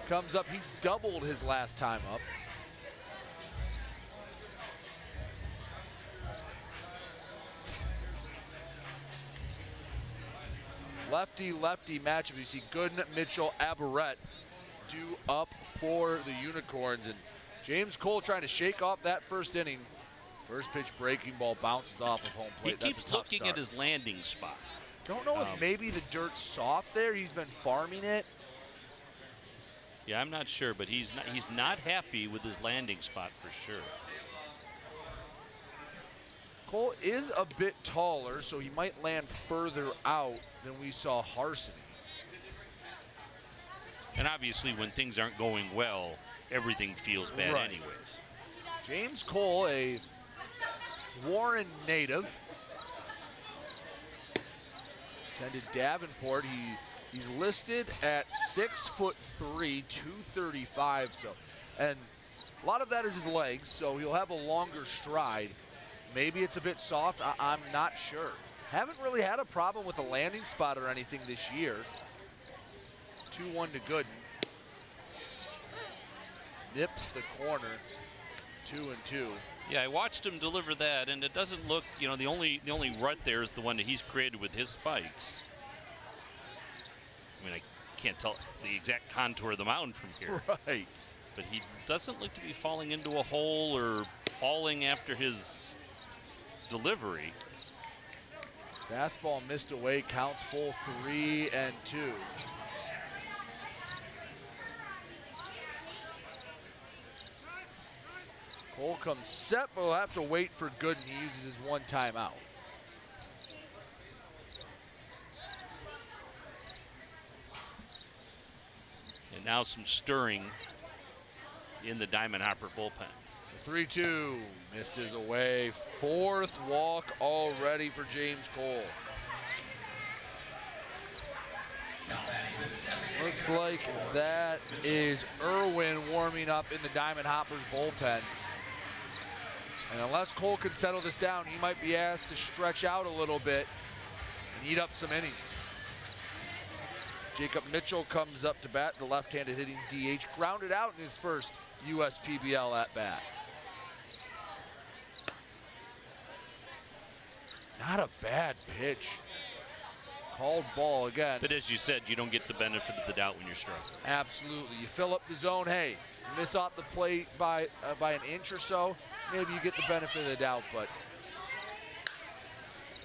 comes up. He doubled his last time up. Lefty-lefty matchup. You see Gooden, Mitchell, Aberrett due up for the Unicorns. And James Cole trying to shake off that first inning. First pitch breaking ball bounces off of home plate. He keeps looking at his landing spot. Don't know if maybe the dirt's soft there. He's been farming it. Yeah, I'm not sure, but he's not happy with his landing spot for sure. Cole is a bit taller, so he might land further out than we saw Harsany. And obviously when things aren't going well, everything feels bad anyways. James Cole, a Warren native. Attended Davenport. He's listed at 6'3", 235. So, and a lot of that is his legs, so he'll have a longer stride. Maybe it's a bit soft. I'm not sure. Haven't really had a problem with a landing spot or anything this year. 2-1 to Gooden. Nips the corner. 2-2. Yeah, I watched him deliver that, and it doesn't look, the only rut there is the one that he's created with his spikes. I mean, I can't tell the exact contour of the mountain from here. Right. But he doesn't look to be falling into a hole or falling after his delivery. Fastball missed away, counts full 3-2. Cole comes set, but we'll have to wait for Gooden. He uses his one timeout. And now some stirring in the Diamond Hopper bullpen. 3-2 misses away. 4th walk already for James Cole. Looks like that is Irwin warming up in the Diamond Hoppers bullpen. And unless Cole can settle this down, he might be asked to stretch out a little bit and eat up some innings. Jacob Mitchell comes up to bat, the left-handed hitting DH, grounded out in his first USPBL at bat. Not a bad pitch. Called ball again. But as you said, you don't get the benefit of the doubt when you're struggling. Absolutely. You fill up the zone. Hey, miss off the plate by an inch or so, maybe you get the benefit of the doubt, but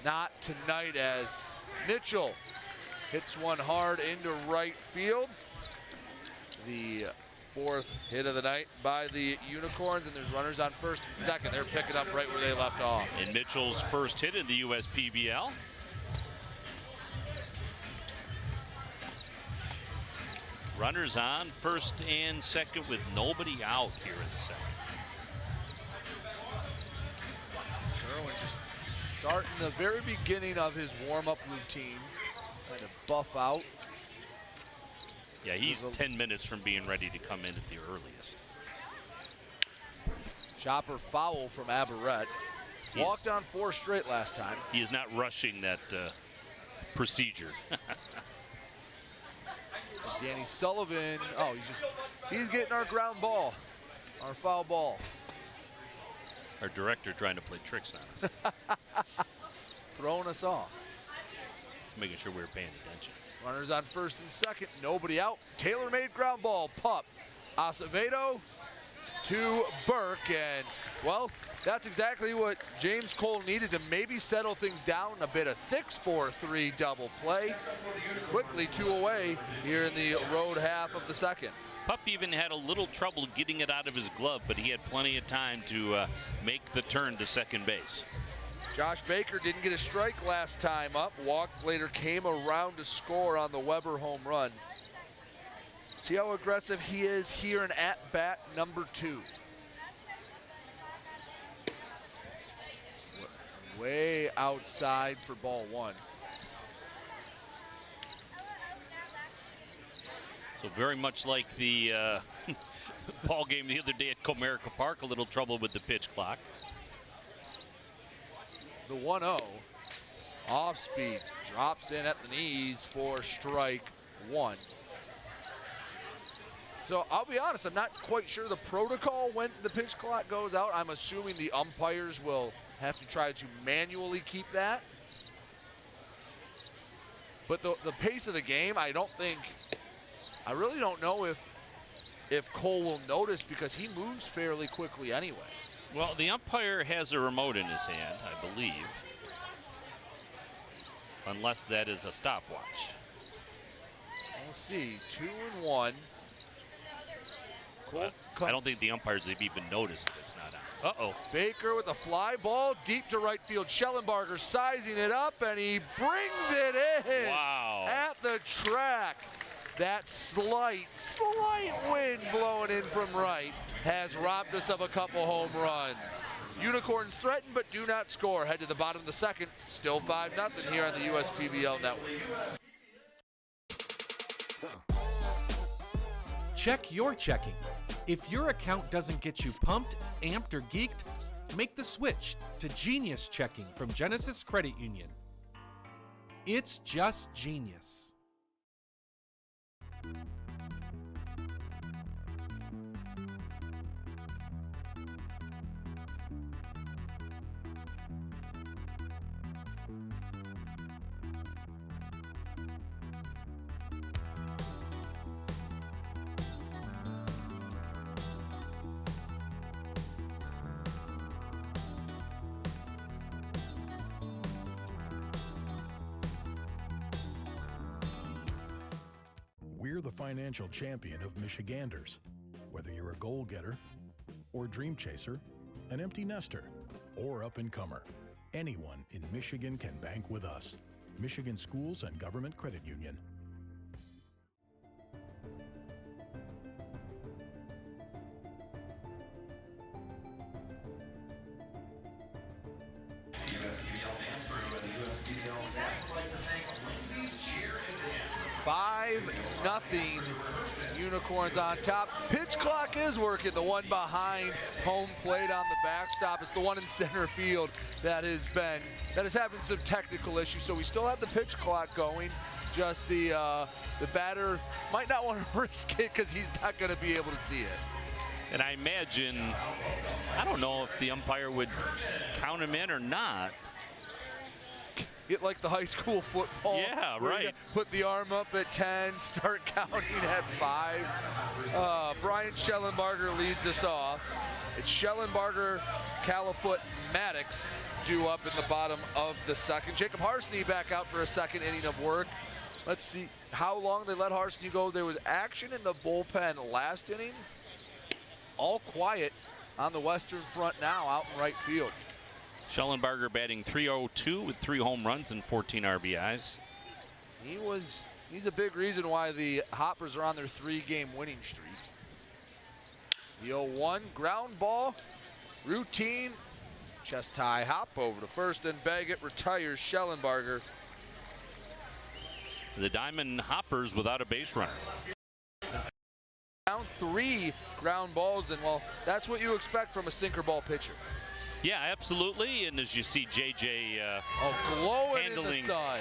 not tonight as Mitchell hits one hard into right field. The 4th hit of the night by the Unicorns, and there's runners on first and second. They're picking up right where they left off. And Mitchell's first hit in the USPBL. Runners on first and second with nobody out here in the second. Irwin just starting the very beginning of his warm-up routine, trying to buff out. Yeah, he's 10 minutes from being ready to come in at the earliest. Chopper foul from Aberrett. Walked on 4 straight last time. He is not rushing that procedure. Danny Sullivan, he's getting our ground ball, our foul ball. Our director trying to play tricks on us. Throwing us off. Just making sure we were paying attention. Runners on first and second, nobody out. Tailor-made ground ball, Pup. Acevedo to Burke, and well, that's exactly what James Cole needed to maybe settle things down a bit. A 6-4-3 double play. Quickly 2 away here in the road half of the second. Pup even had a little trouble getting it out of his glove, but he had plenty of time to make the turn to second base. Josh Baker didn't get a strike last time up. Walked later, came around to score on the Weber home run. See how aggressive he is here in at-bat number 2. Way outside for ball 1. So very much like the ball game the other day at Comerica Park, a little trouble with the pitch clock. The 1-0, off speed, drops in at the knees for strike 1. So I'll be honest, I'm not quite sure the protocol when the pitch clock goes out. I'm assuming the umpires will have to try to manually keep that. But the pace of the game, I really don't know if Cole will notice, because he moves fairly quickly anyway. Well, the umpire has a remote in his hand, I believe. Unless that is a stopwatch. We'll see. 2-1. So I don't think the umpires have even noticed that it's not on. Uh-oh. Baker with a fly ball deep to right field. Schellenbarger sizing it up, and he brings it in. Wow. At the track. That slight wind blowing in from right has robbed us of a couple home runs. Unicorns threaten but do not score. Head to the bottom of the second. Still 5-0 here on the USPBL network. Check your checking. If your account doesn't get you pumped, amped, or geeked, make the switch to Genius Checking from Genesis Credit Union. It's just genius. We're the financial champion of Michiganders. Whether you're a goal-getter or dream chaser, an empty nester, or up-and-comer, anyone in Michigan can bank with us. Michigan Schools and Government Credit Union. USPBL dance crew and the USPBL staff would like to thank Lindsay's Cheer and Dance. 5-0 Unicorns on top. Pitch clock is working. The one behind home plate on the backstop. It's the one in center field that is having some technical issues. So we still have the pitch clock going. Just the batter might not want to risk it because he's not going to be able to see it. And I imagine, I don't know if the umpire would count him in or not. Get like the high school football. Yeah, right. Put the arm up at 10, start counting at 5. Brian Schellenbarger leads us off. It's Schellenbarger, Califoot, Maddox due up in the bottom of the second. Jacob Harsney back out for a second inning of work. Let's see how long they let Harsney go. There was action in the bullpen last inning. All quiet on the Western Front now out in right field. Schellenbarger batting .302 with 3 home runs and 14 RBIs. He's a big reason why the Hoppers are on their 3-game winning streak. The 0-1 ground ball, routine, chest high hop over to first and Baggett retires Schellenbarger. The Diamond Hoppers without a base runner. Down 3 ground balls, and well, that's what you expect from a sinker ball pitcher. Yeah, absolutely. And as you see JJ glowing handling, in the sun.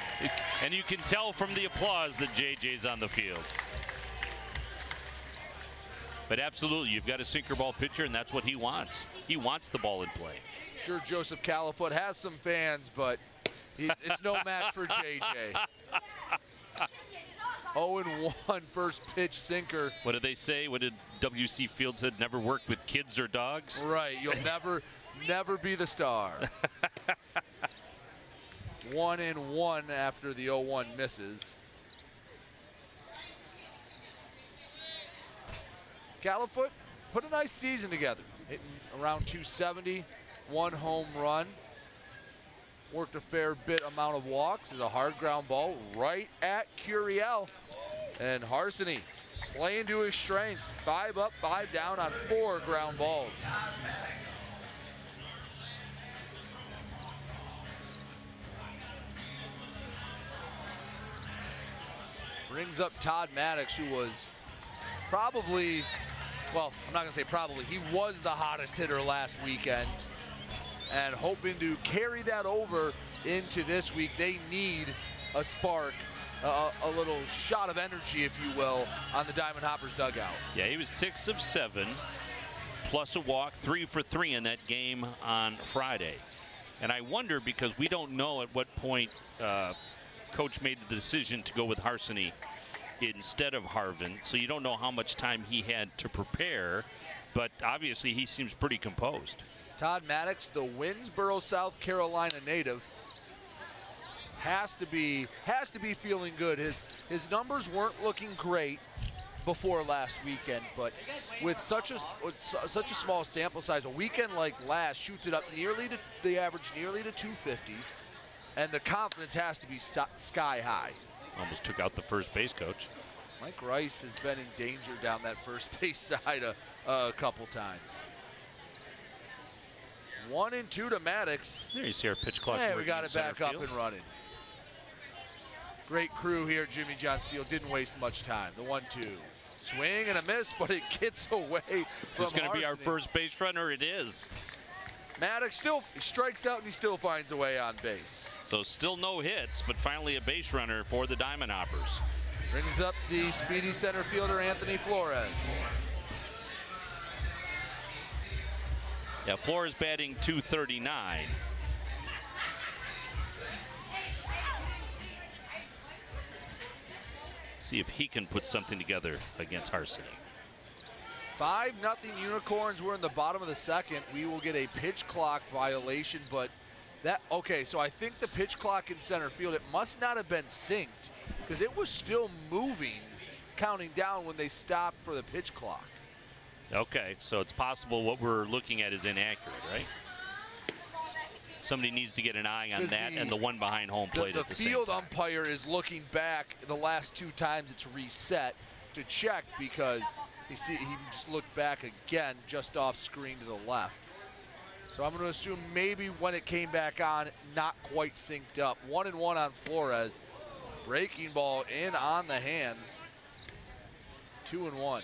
And you can tell from the applause that JJ's on the field. But absolutely, you've got a sinker ball pitcher, and that's what he wants. He wants the ball in play. Sure, Joseph Califoot has some fans, but it's no match for JJ. 0-1 first pitch sinker. What did they say? What did W.C. Field said? Never work with kids or dogs? Right, you'll never be the star. 1-1 after the 0-1 misses. Califoot put a nice season together, hitting around 270, 1 home run. Worked a fair bit amount of walks. Is a hard ground ball right at Curiel. And Harsney playing to his strengths. 5 up, 5 down on 4 ground balls. Brings up Todd Maddox, who was probably, well, I'm not going to say probably, he was the hottest hitter last weekend. And hoping to carry that over into this week. They need a spark, a little shot of energy, if you will, on the Diamond Hoppers dugout. Yeah, he was 6 of 7, plus a walk, 3 for 3 in that game on Friday. And I wonder, because we don't know at what point Coach made the decision to go with Harsney instead of Harvin, so you don't know how much time he had to prepare, but obviously he seems pretty composed. Todd Maddox, the Winnsboro, South Carolina native, has to be feeling good. His numbers weren't looking great before last weekend, but with such a small sample size, a weekend like last shoots it up nearly to the average, nearly to 250, and the confidence has to be sky high. Almost took out the first base coach. Mike Rice has been in danger down that first base side a couple times. 1-2 to Maddox. There you see our pitch clock. Hey, we got it center back up field. and running. Great crew here at Jimmy John's Field. Didn't waste much time. The 1-2. Swing and a miss, but it gets away from It's going to be our Harsney. first base runner. It is. Maddox still strikes out and he still finds a way on base. So still no hits, but finally a base runner for the Diamond Hoppers. Brings up the speedy center fielder, Anthony Flores. Yeah, Flores batting .239. See if he can put something together against Harsney. 5-0 Unicorns. We're in the bottom of the second. We will get a pitch clock violation, but okay, so I think the pitch clock in center field, it must not have been synced because it was still moving, counting down when they stopped for the pitch clock. Okay, so it's possible what we're looking at is inaccurate, right? Somebody needs to get an eye on that and the one behind home plate at the same time. The field umpire is looking back the last 2 times it's reset to check because he just looked back again just off screen to the left. So I'm going to assume maybe when it came back on, not quite synced up. 1-1 on Flores. Breaking ball in on the hands. 2-1.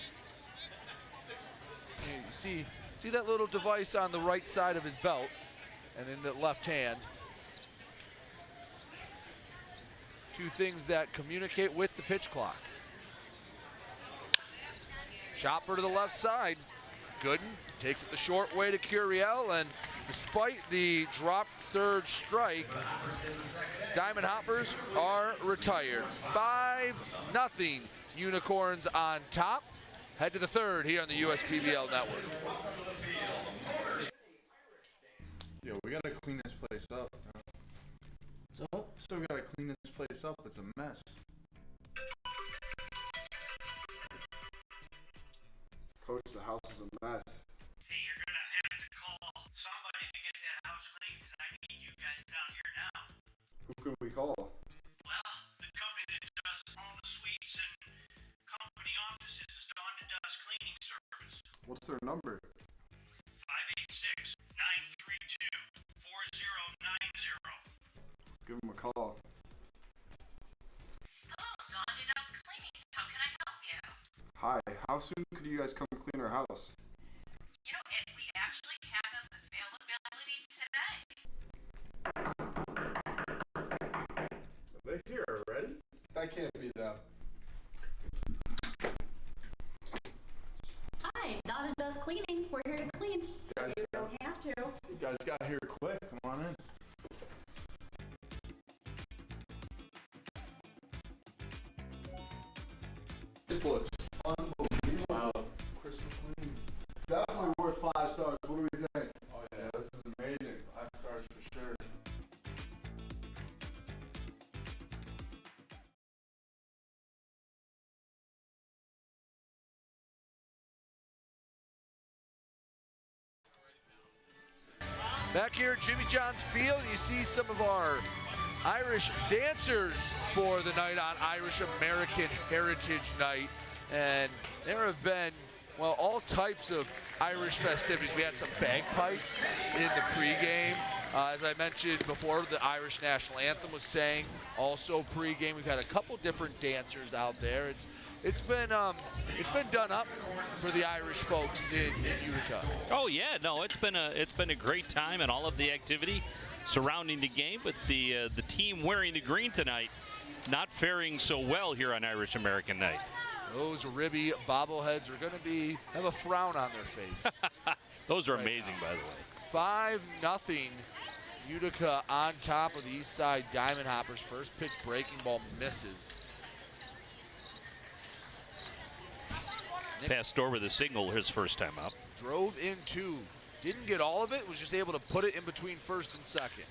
You see that little device on the right side of his belt and in the left hand. 2 things that communicate with the pitch clock. Chopper to the left side. Gooden takes it the short way to Curiel, and despite the dropped third strike, Diamond Hoppers are retired. 5-0 Unicorns on top. Head to the third here on the USPBL network. Yo, we gotta clean this place up. So we gotta clean this place up. It's a mess. Coach, the house is a mess. Hey, you're gonna have to call somebody to get that house clean because I need you guys down here now. Who can we call? Well, the company that does all the suites and company offices is Dawn to Dust Cleaning Service. What's their number? 586-932-4090. Give them a call. Hello, Dawn to Dust Cleaning. How can I help you? Hi, how soon could you guys come clean our house? You know, we actually have availability today. Are they here already? That can't be them. Hi, Dawn and Dust Cleaning. We're here to clean, so you don't have to. You guys got here quick. Come on in. This looks unbelievable. Wow. Crystal clean. Definitely worth 5 stars. What do we think? Oh yeah, this is amazing. 5 stars for sure. Back here at Jimmy John's Field, you see some of our Irish dancers for the night on Irish American Heritage Night. And there have been, well, all types of Irish festivities. We had some bagpipes in the pregame. As I mentioned before, the Irish national anthem was sang. Also pregame, we've had a couple different dancers out there. It's been done up for the Irish folks in Utica. Oh yeah, no, it's been a great time, and all of the activity surrounding the game. But the team wearing the green tonight not faring so well here on Irish American Night. Those ribby bobbleheads are going to have a frown on their face. Those are amazing, by the way. 5-0 Utica on top of the Eastside Diamond Hoppers. First pitch breaking ball misses. Pastor with a single his first time up. Drove in 2. Didn't get all of it, was just able to put it in between first and second.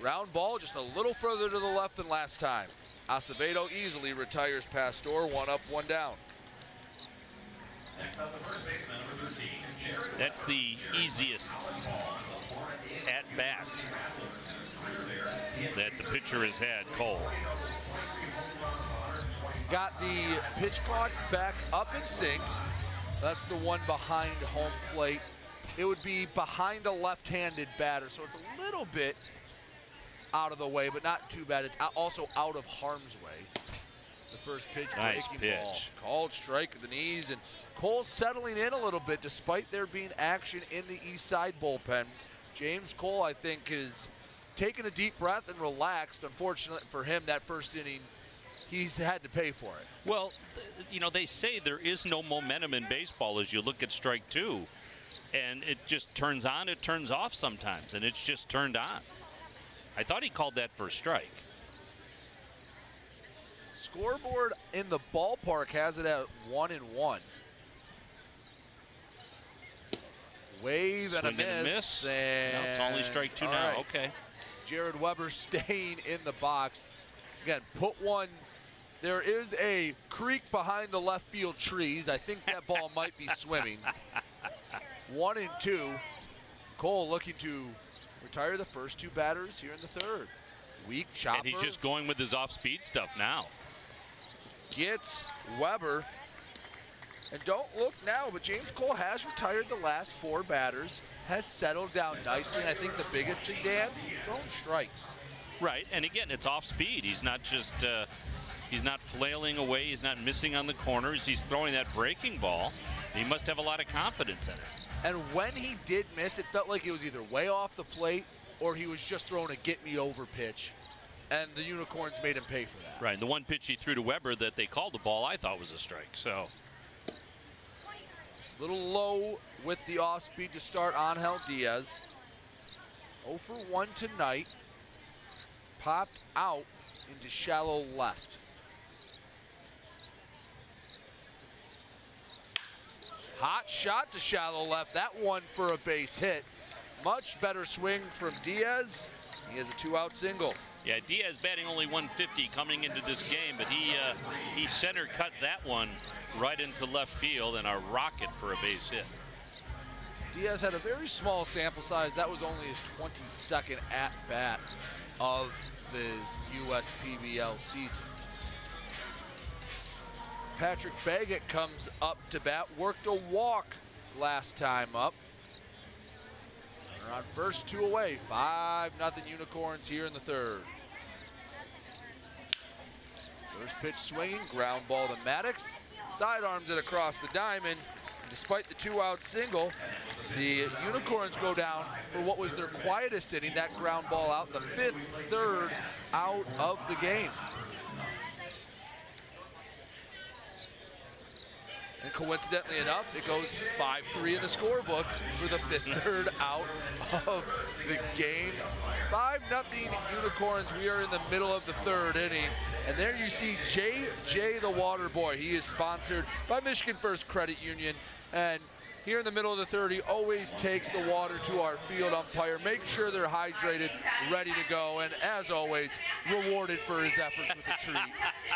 Ground ball just a little further to the left than last time. Acevedo easily retires Pastor, 1 up, 1 down. Next up, the first baseman, number 13, Jared. That's the easiest at bat that the pitcher has had, Cole. Got the pitch clock back up and synced. That's the one behind home plate. it would be behind a left-handed batter, so it's a little bit out of the way, but not too bad. It's also out of harm's way. The first pitch, nice breaking pitch. ball. Called strike at the knees, and Cole settling in a little bit despite there being action in the Eastside bullpen. James Cole, I think, is taking a deep breath and relaxed. Unfortunately for him, that first inning, he's had to pay for it. Well, they say there is no momentum in baseball as you look at strike two, and it just turns on, it turns off sometimes, and it's just turned on. I thought he called that first strike. Scoreboard in the ballpark has it at 1-1. Wave and a miss. And now it's only strike two now. Right. Okay. Jared Weber staying in the box. Again, put one. There is a creek behind the left field trees. I think that ball might be swimming. 1-2. Cole looking to retire the first two batters here in the third. Weak chopper. And he's just going with his off-speed stuff now. Gets Weber. And don't look now, but James Cole has retired the last four batters, has settled down nicely. And I think the biggest thing, Dan, throwing strikes. Right, and again, it's off speed. He's not just, he's not flailing away. He's not missing on the corners. He's throwing that breaking ball. He must have a lot of confidence in it. And when he did miss, it felt like it was either way off the plate or he was just throwing a get-me-over pitch. And the Unicorns made him pay for that. Right, and the one pitch he threw to Weber that they called the ball, I thought was a strike, so. Little low with the off-speed to start Angel Diaz. 0 for 1 tonight. Popped out into shallow left. Hot shot to shallow left. That one for a base hit. Much better swing from Diaz. He has a 2-out single. Yeah, Diaz batting only 150 coming into this game, but he center cut that one right into left field and a rocket for a base hit. Diaz had a very small sample size. That was only his 22nd at-bat of his USPBL season. Patrick Baggett comes up to bat, worked a walk last time up. They're on first, 2 away, 5-0 Unicorns here in the third. First pitch swinging, ground ball to Maddox. Sidearms it across the diamond. Despite the 2-out single, the Unicorns go down for what was their quietest inning, that ground ball out, the 5th, 3rd out of the game. And coincidentally enough, it goes 5-3 in the scorebook for the 5th, 3rd out of the game. 5-0 Unicorns. We are in the middle of the 3rd inning. And there you see JJ the Water Boy. He is sponsored by Michigan First Credit Union. And here in the middle of the 3rd, he always takes the water to our field umpire. Make sure they're hydrated, ready to go. And as always, rewarded for his efforts with a treat.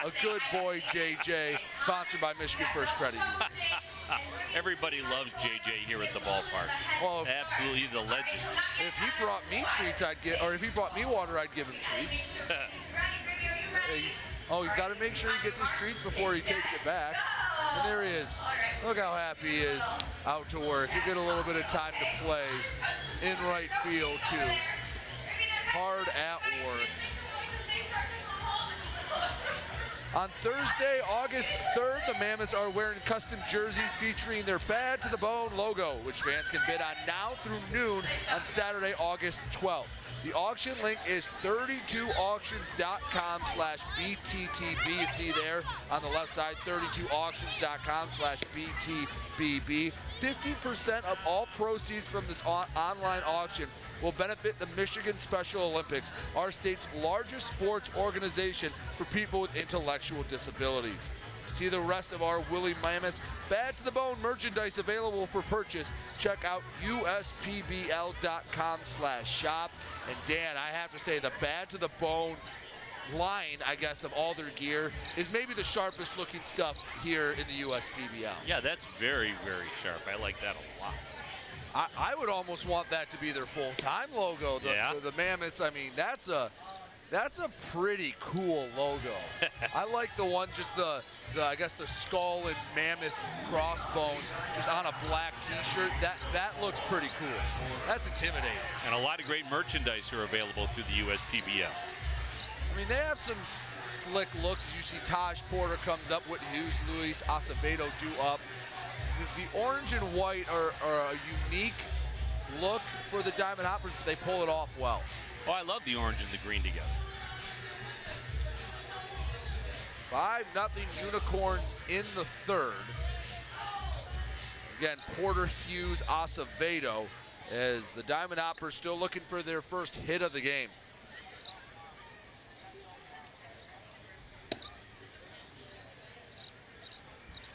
A good boy, JJ, sponsored by Michigan First Credit Union. Everybody loves JJ here at the ballpark. Well, absolutely, he's a legend. If he brought me treats, if he brought me water, I'd give him treats. He's got to make sure he gets his treats before he takes it back. And there he is. Look how happy he is out to work. He get a little bit of time to play in right field, too. Hard at work. On Thursday, August 3rd, the Mammoths are wearing custom jerseys featuring their Bad to the Bone logo, which fans can bid on now through noon on Saturday, August 12th. The auction link is 32auctions.com/BTTB. You see there on the left side, 32auctions.com/BTBB. 50% of all proceeds from this online auction will benefit the Michigan Special Olympics, our state's largest sports organization for people with intellectual disabilities. To see the rest of our Willie Mammoth's Bad to the Bone merchandise available for purchase, check out uspbl.com/shop. And Dan, I have to say, the Bad to the Bone line, I guess, of all their gear is maybe the sharpest looking stuff here in the USPBL. Yeah, that's very, very sharp. I like that a lot. I would almost want that to be their full-time logo. The Mammoths, I mean, that's a That's a pretty cool logo. I like the one, just the I guess the skull and mammoth crossbones just on a black t-shirt. That looks pretty cool. That's intimidating. And a lot of great merchandise are available through the USPBL. I mean, they have some slick looks. As you see, Taj Porter comes up, Whitney Hughes, Luis Acevedo do up. The orange and white are a unique look for the Diamond Hoppers, but they pull it off well. Oh, I love the orange and the green together. 5-0 Unicorns in the third. Again, Porter, Hughes, Acevedo, as the Diamond Hoppers still looking for their first hit of the game.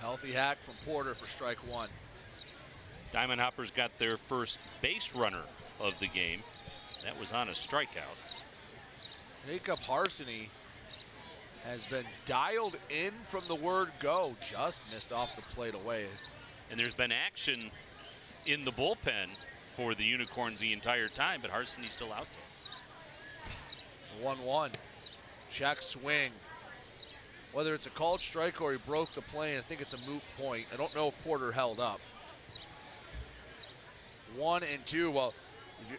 Healthy hack from Porter for strike one. Diamond Hoppers got their first base runner of the game. That was on a strikeout. Jacob Harsany has been dialed in from the word go. Just missed off the plate away. And there's been action in the bullpen for the Unicorns the entire time, but Harsany's still out there. 1-1. Check swing. Whether it's a called strike or he broke the plane, I think it's a moot point. I don't know if Porter held up. 1-2. Well,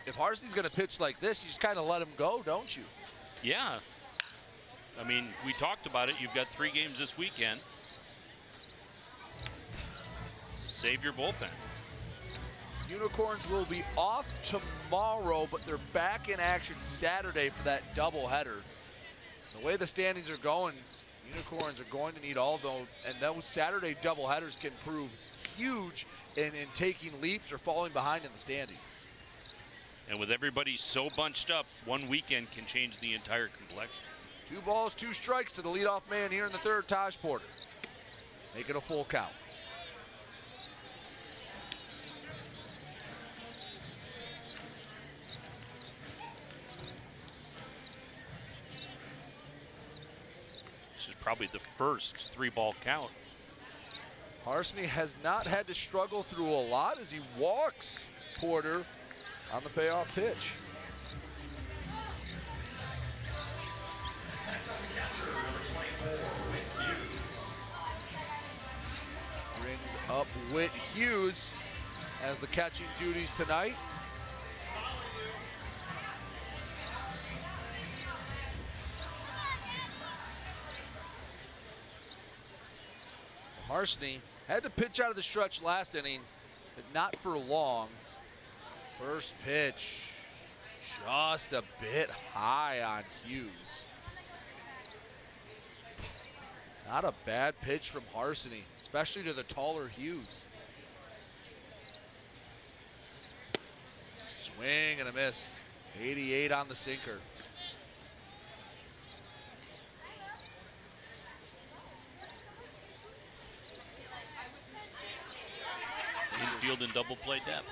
if Harsany's going to pitch like this, you just kind of let him go, don't you? Yeah. I mean, we talked about it. You've got 3 games this weekend. So save your bullpen. Unicorns will be off tomorrow, but they're back in action Saturday for that doubleheader. The way the standings are going, Unicorns are going to need all those, and those Saturday doubleheaders can prove huge in taking leaps or falling behind in the standings. And with everybody so bunched up, one weekend can change the entire complexion. 2 balls, 2 strikes to the leadoff man here in the third, Taj Porter. Make it a full count. This is probably the first 3-ball count. Harsany has not had to struggle through a lot as he walks Porter on the payoff pitch. Next up, the catcher, number 24, Whit Hughes. Brings up Whit Hughes as the catching duties tonight. Harsany had to pitch out of the stretch last inning, but not for long. First pitch, just a bit high on Hughes. Not a bad pitch from Harsany, especially to the taller Hughes. Swing and a miss. 88 on the sinker. Infield and double play depth.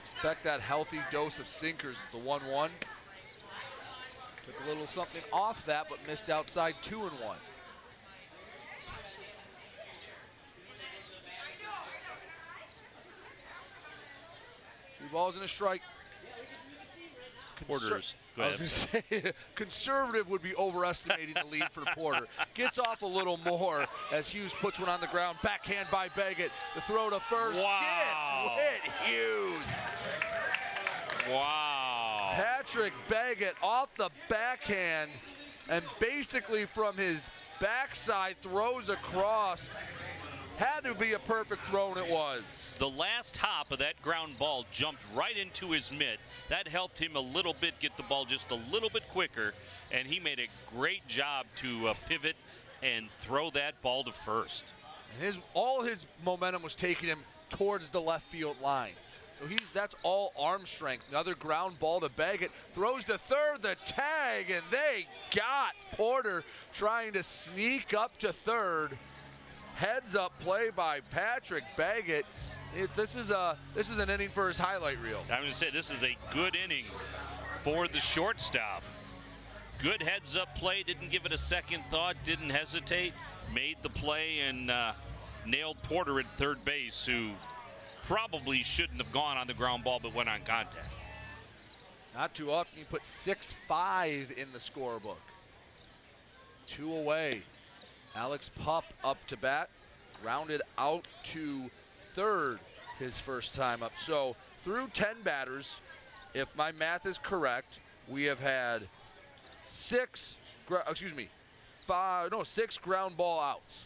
Expect that healthy dose of sinkers. The 1-1. Took a little something off that, but missed outside 2-1. Two balls and a strike. Porter's. Go I ahead. was going to say, conservative would be overestimating the lead for Porter. Gets off a little more as Hughes puts one on the ground. Backhand by Baggett. The throw to first. Wow. Gets Whit Hughes. Wow. Patrick Baggett off the backhand and basically from his backside throws across. Had to be a perfect throw, and it was. The last hop of that ground ball jumped right into his mitt. That helped him a little bit get the ball just a little bit quicker, and he made a great job to pivot and throw that ball to first. And all his momentum was taking him towards the left field line. So that's all arm strength. Another ground ball to Baggett. Throws to third, the tag, and they got Porter trying to sneak up to third. Heads up play by Patrick Baggett. This is an inning for his highlight reel. I'm going to say this is a good inning for the shortstop. Good heads up play, didn't give it a second thought, didn't hesitate, made the play and nailed Porter at third base, who probably shouldn't have gone on the ground ball but went on contact. Not too often you put 6-5 in the scorebook. 2 away. Alex Pup up to bat. Grounded out to third his first time up. So through 10 batters, if my math is correct, we have had 6 ground ball outs.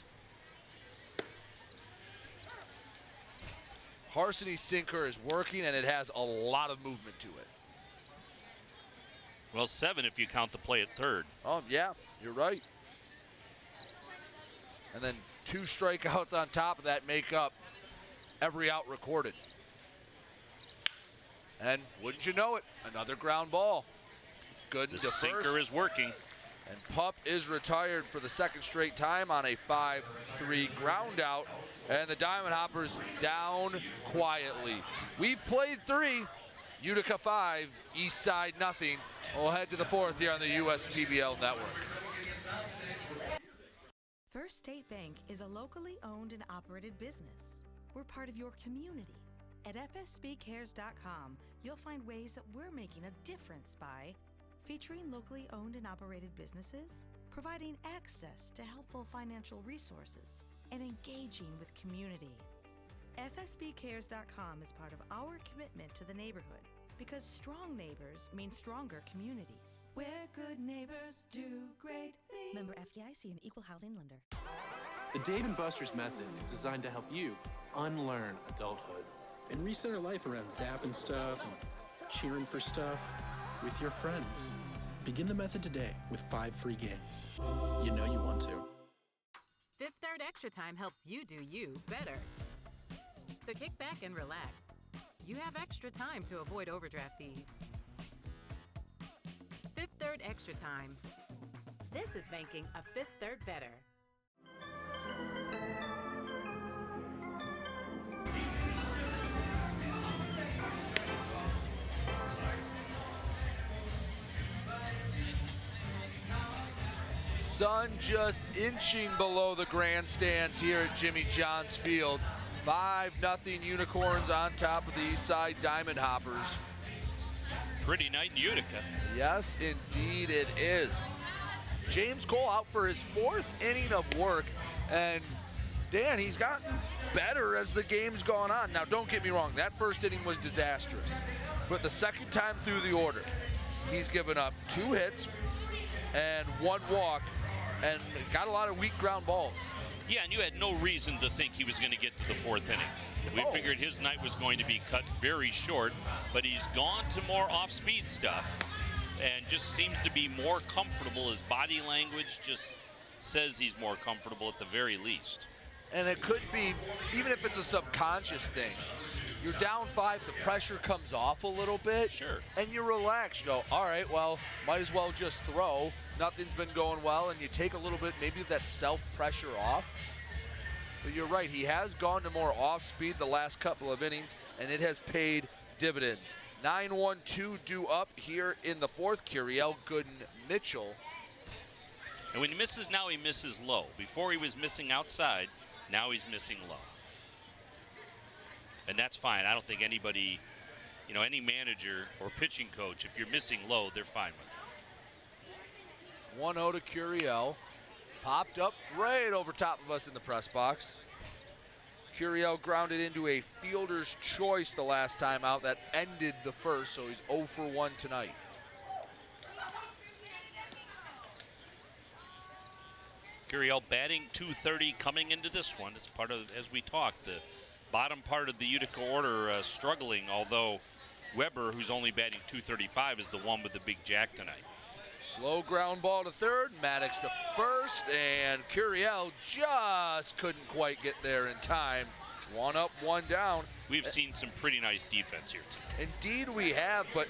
Harsiny's sinker is working, and it has a lot of movement to it. Well, 7 if you count the play at third. Oh, yeah, you're right. And then 2 strikeouts on top of that make up every out recorded. And wouldn't you know it, another ground ball. Good The to sinker first. is working. And Pup is retired for the second straight time on a 5-3 ground out. And the Diamond Hoppers down quietly. We've played 3, Utica 5, Eastside nothing. We'll head to the 4th here on the USPBL network. First State Bank is a locally owned and operated business. We're part of your community. At fsbcares.com, you'll find ways that we're making a difference by featuring locally owned and operated businesses, providing access to helpful financial resources, and engaging with community. fsbcares.com is part of our commitment to the neighborhood because strong neighbors mean stronger communities. Where good neighbors do great things. Member FDIC and Equal Housing Lender. The Dave & Buster's method is designed to help you unlearn adulthood and reset our life around zapping stuff and cheering for stuff with your friends. Begin the method today with 5 free games. You know you want to. Fifth Third Extra Time helps you do you better. So kick back and relax. You have extra time to avoid overdraft fees. Fifth Third Extra Time. This is banking a Fifth Third better. Sun just inching below the grandstands here at Jimmy John's Field. 5-0 Unicorns on top of the Eastside Diamond Hoppers. Pretty night in Utica. Yes, indeed it is. James Cole out for his 4th inning of work, and Dan, he's gotten better as the game's gone on. Now, don't get me wrong, that first inning was disastrous, but the second time through the order, he's given up 2 hits and 1 walk, and got a lot of weak ground balls. Yeah, and you had no reason to think he was going to get to the 4th inning. We figured his night was going to be cut very short, but he's gone to more off-speed stuff and just seems to be more comfortable. His body language just says he's more comfortable at the very least. And it could be, even if it's a subconscious thing, you're down 5, the pressure comes off a little bit. Sure. And you relax. You go, all right, well, might as well just throw. Nothing's been going well, and you take a little bit, maybe of that self-pressure off. But you're right, he has gone to more off-speed the last couple of innings, and it has paid dividends. 9-1-2 due up here in the 4th. Curiel Gooden-Mitchell. And when he misses now, he misses low. Before he was missing outside, now he's missing low. And that's fine. I don't think anybody, any manager or pitching coach, if you're missing low, they're fine with it. 1-0 to Curiel. Popped up right over top of us in the press box. Curiel grounded into a fielder's choice the last time out. That ended the first, so he's 0 for 1 tonight. Curiel batting .230 coming into this one. It's part of, as we talked, the bottom part of the Utica order struggling, although Weber, who's only batting .235, is the one with the big jack tonight. Slow ground ball to third, Maddox to first, and Curiel just couldn't quite get there in time. 1 up, 1 down. We've seen some pretty nice defense here tonight. Indeed we have, but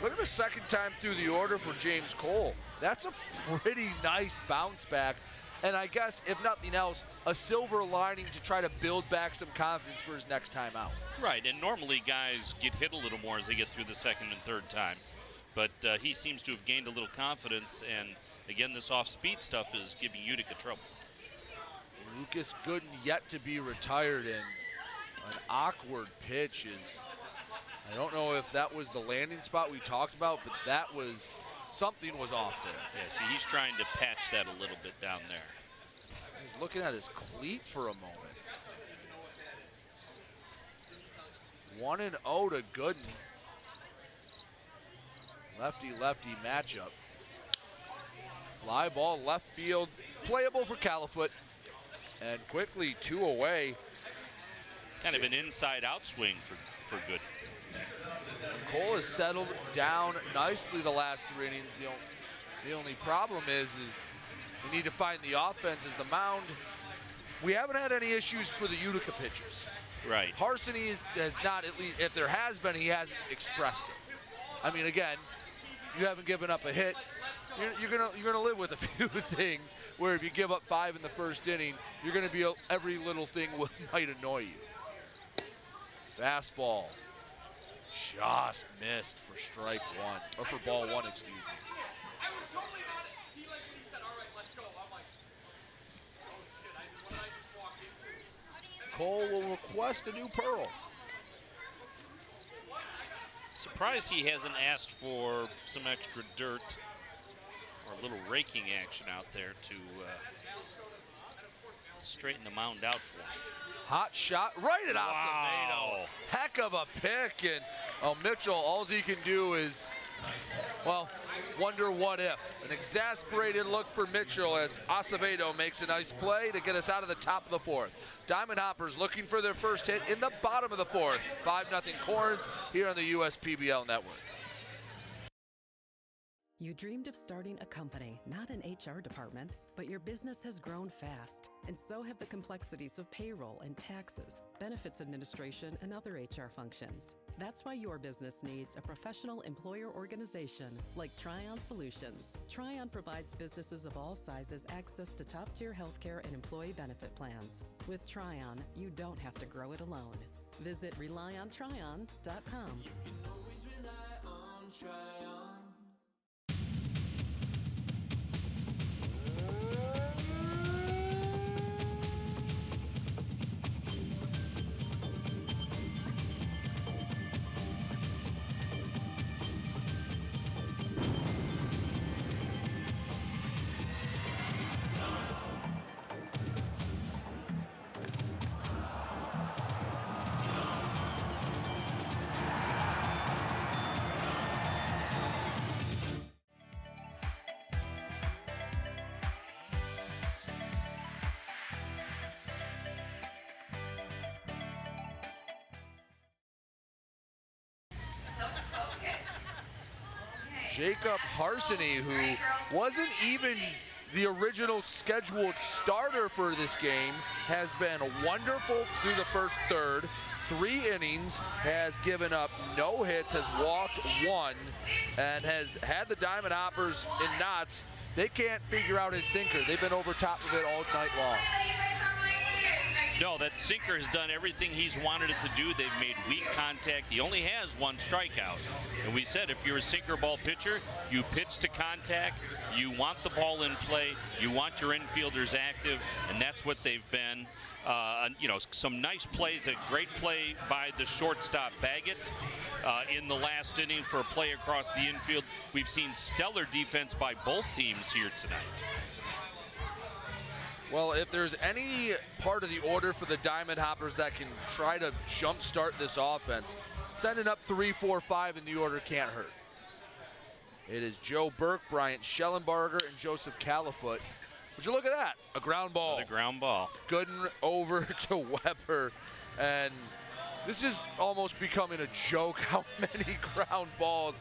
look at the second time through the order for James Cole. That's a pretty nice bounce back. And I guess, if nothing else, a silver lining to try to build back some confidence for his next time out. Right, and normally guys get hit a little more as they get through the second and third time. But he seems to have gained a little confidence, and again, this off-speed stuff is giving Utica trouble. Lucas Gooden yet to be retired, and an awkward pitch is I don't know if that was the landing spot we talked about, but that was, something was off there. Yeah, see, he's trying to patch that a little bit down there. He's looking at his cleat for a moment. 1-0 to Gooden. Lefty-lefty matchup. Fly ball left field, playable for Califoot. And quickly 2 away. Kind of an inside-out swing for Gooden. Cole has settled down nicely the last 3 innings. The only problem is we need to find the offense as the mound. We haven't had any issues for the Utica pitchers. Right. Harsany has not, at least, if there has been, he hasn't expressed it. I mean, again, you haven't given up a hit. You're gonna live with a few things where if you give up 5 in the first inning, you're gonna be every little thing might annoy you. Fastball, just missed for strike 1, or for ball 1, excuse me. Cole will request a new Pearl. Surprised he hasn't asked for some extra dirt or a little raking action out there to straighten the mound out for him. Hot shot right at Acevedo. Heck of a pick, and Mitchell, all he can do is, well, wonder what if. An exasperated look for Mitchell as Acevedo makes a nice play to get us out of the top of the 4th. Diamond Hoppers looking for their first hit in the bottom of the 4th. 5-0 Corns here on the USPBL Network. You dreamed of starting a company, not an HR department, but your business has grown fast, and so have the complexities of payroll and taxes, benefits administration, and other HR functions. That's why your business needs a professional employer organization like Tryon Solutions. Tryon provides businesses of all sizes access to top-tier healthcare and employee benefit plans. With Tryon, you don't have to grow it alone. Visit RelyOnTryon.com. You can always rely on Tryon. Jacob Harsany, who wasn't even the original scheduled starter for this game, has been wonderful through the first third. 3 innings, has given up no hits, has walked 1, and has had the Diamond Hoppers in knots. They can't figure out his sinker. They've been over top of it all night long. No, that sinker has done everything he's wanted it to do. They've made weak contact. He only has 1 strikeout. And we said if you're a sinker ball pitcher, you pitch to contact, you want the ball in play, you want your infielders active, and that's what they've been. You know, some nice plays, a great play by the shortstop Baggett in the last inning for a play across the infield. We've seen stellar defense by both teams here tonight. Well, if there's any part of the order for the Diamond Hoppers that can try to jumpstart this offense, sending up 3, 4, 5 in the order can't hurt. It is Joe Burke, Bryant Schellenbarger, and Joseph Califoot. Would you look at that? A ground ball. The ground ball. Gooden over to Weber. And this is almost becoming a joke how many ground balls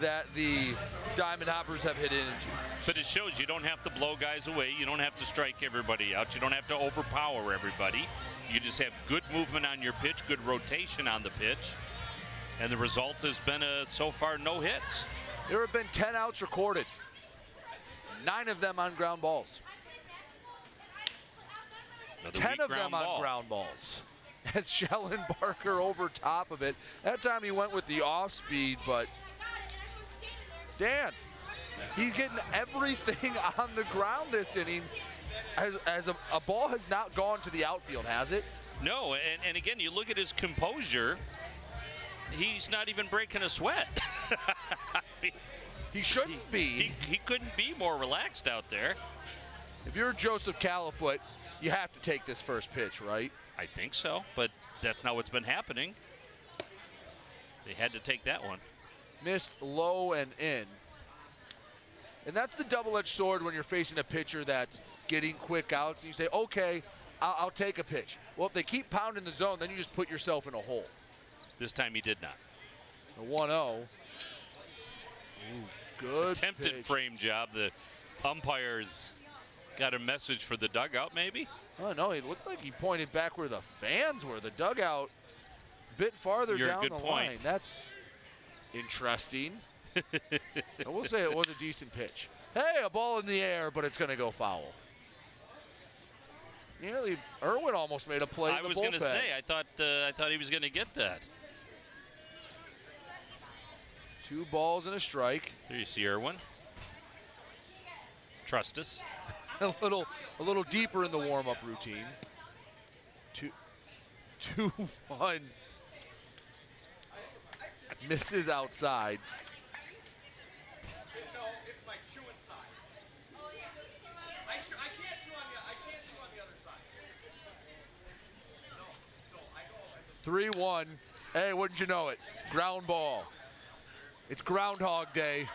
that the Diamond Hoppers have hit into. But it shows you don't have to blow guys away. You don't have to strike everybody out. You don't have to overpower everybody. You just have good movement on your pitch, good rotation on the pitch. And the result has been so far no hits. There have been 10 outs recorded. 9 of them on ground balls. Another 10 of them on ground balls. As Schellenbarger over top of it. That time he went with the off speed, but Dan, he's getting everything on the ground this inning. As a ball has not gone to the outfield, has it? No, and again, you look at his composure. he's not even breaking a sweat. He shouldn't be. He couldn't be more relaxed out there. If you're Joseph Califoot, you have to take this first pitch, right? I think so, but that's not what's been happening. They had to take that one. Missed low and in. And that's the double-edged sword when you're facing a pitcher that's getting quick outs. And you say, okay, I'll take a pitch. Well, if they keep pounding the zone, then you just put yourself in a hole. This time he did not. The 1-0. Good attempted pitch. Frame job. The umpires got a message for the dugout, maybe? Oh, no, he looked like he pointed back where the fans were. The dugout a bit farther down the line. That's interesting. I will say it was a decent pitch. Hey, a ball in the air, but it's going to go foul. Nearly, Irwin almost made a play. I was going to say, I thought he was going to get that. 2 balls and a strike. There you see Irwin. Trust us. a little deeper in the warm-up routine. 2-1. Misses outside. I can't chew on the other side. 3-1. Hey, wouldn't you know it? Ground ball. It's Groundhog Day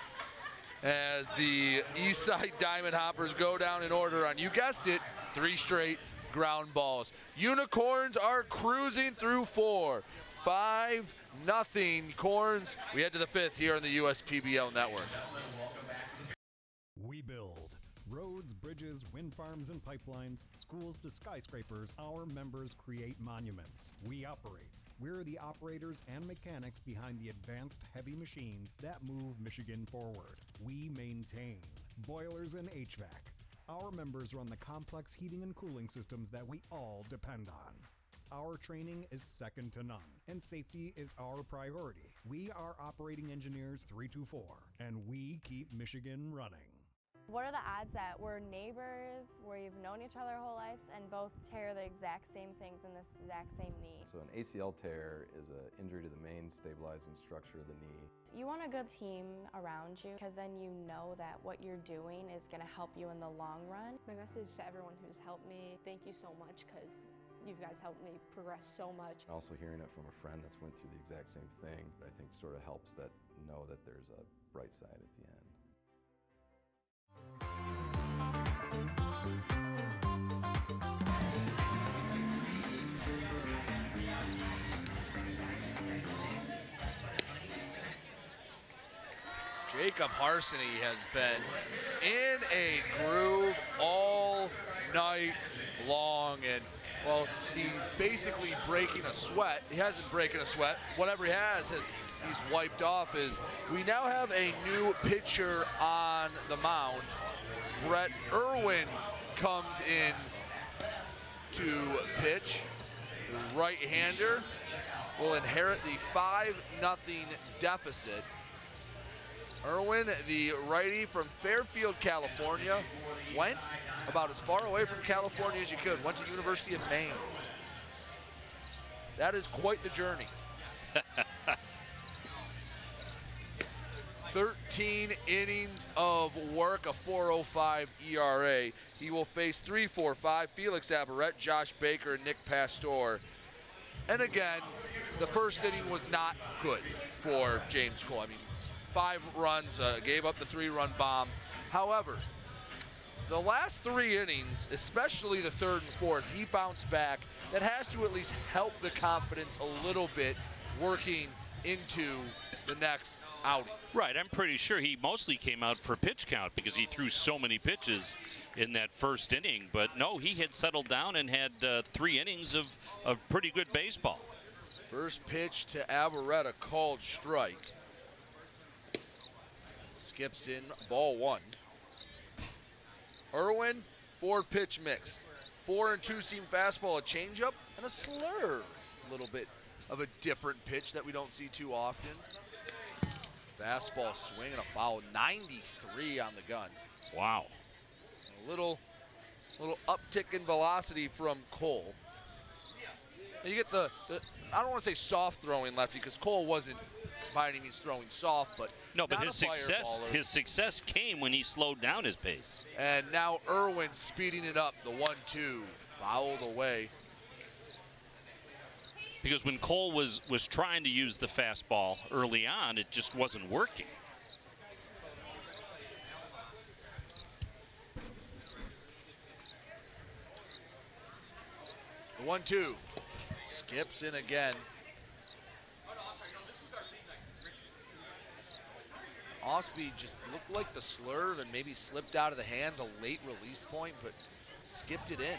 as the Eastside Diamond Hoppers go down in order on, you guessed it, 3 straight ground balls. Unicorns are cruising through 4. 5-0 Corns. We head to the 5th here on the USPBL network. We build roads, bridges, wind farms and pipelines, schools to skyscrapers. Our members create monuments. We operate. We're the operators and mechanics behind the advanced heavy machines that move Michigan forward. We maintain boilers and HVAC. Our members run the complex heating and cooling systems that we all depend on. Our training is second to none, and safety is our priority. We are Operating Engineers 324, and we keep Michigan running. What are the odds that we're neighbors, where you've known each other our whole lives, and both tear the exact same things in this exact same knee? So an ACL tear is an injury to the main stabilizing structure of the knee. You want a good team around you, because then you know that what you're doing is going to help you in the long run. My message to everyone who's helped me, thank you so much, because you guys helped me progress so much. Also hearing it from a friend that's went through the exact same thing, I think sort of helps that know that there's a bright side at the end. Jacob Harsany has been in a groove all night long, and well, he's basically breaking a sweat. He hasn't breaking a sweat. Whatever he has he's wiped off. We now have a new pitcher on the mound. Brett Irwin comes in to pitch. The right-hander will inherit the 5-0 deficit. Irwin, the righty from Fairfield, California, went about as far away from California as you could. Went to University of Maine. That is quite the journey. 13 innings of work, a 4.05 ERA. He will face 3-4-5, Felix Aberrett, Josh Baker, and Nick Pastor. And again, the first inning was not good for James Cole. I mean, 5 runs, gave up the 3-run bomb. However, the last 3 innings, especially the 3rd and 4th, he bounced back. That has to at least help the confidence a little bit working into the next outing. Right, I'm pretty sure he mostly came out for pitch count because he threw so many pitches in that first inning. But no, he had settled down and had 3 innings of pretty good baseball. First pitch to Aberrett, a called strike. Skips in, ball 1. Irwin, 4-pitch mix. 4 and 2 seam fastball, a changeup, and a slurve. A little bit of a different pitch that we don't see too often. Fastball swing and a foul, 93 on the gun. Wow. A little uptick in velocity from Cole. You get the I don't want to say soft throwing lefty because Cole wasn't by any means throwing soft, but no, but not his a fireballer. success came when he slowed down his pace. And now Irwin speeding it up, the 1-2, fouled away. Because when Cole was trying to use the fastball early on, it just wasn't working. The 1-2 skips in again. Off-speed just looked like the slurve and maybe slipped out of the hand, a late release point, but skipped it in.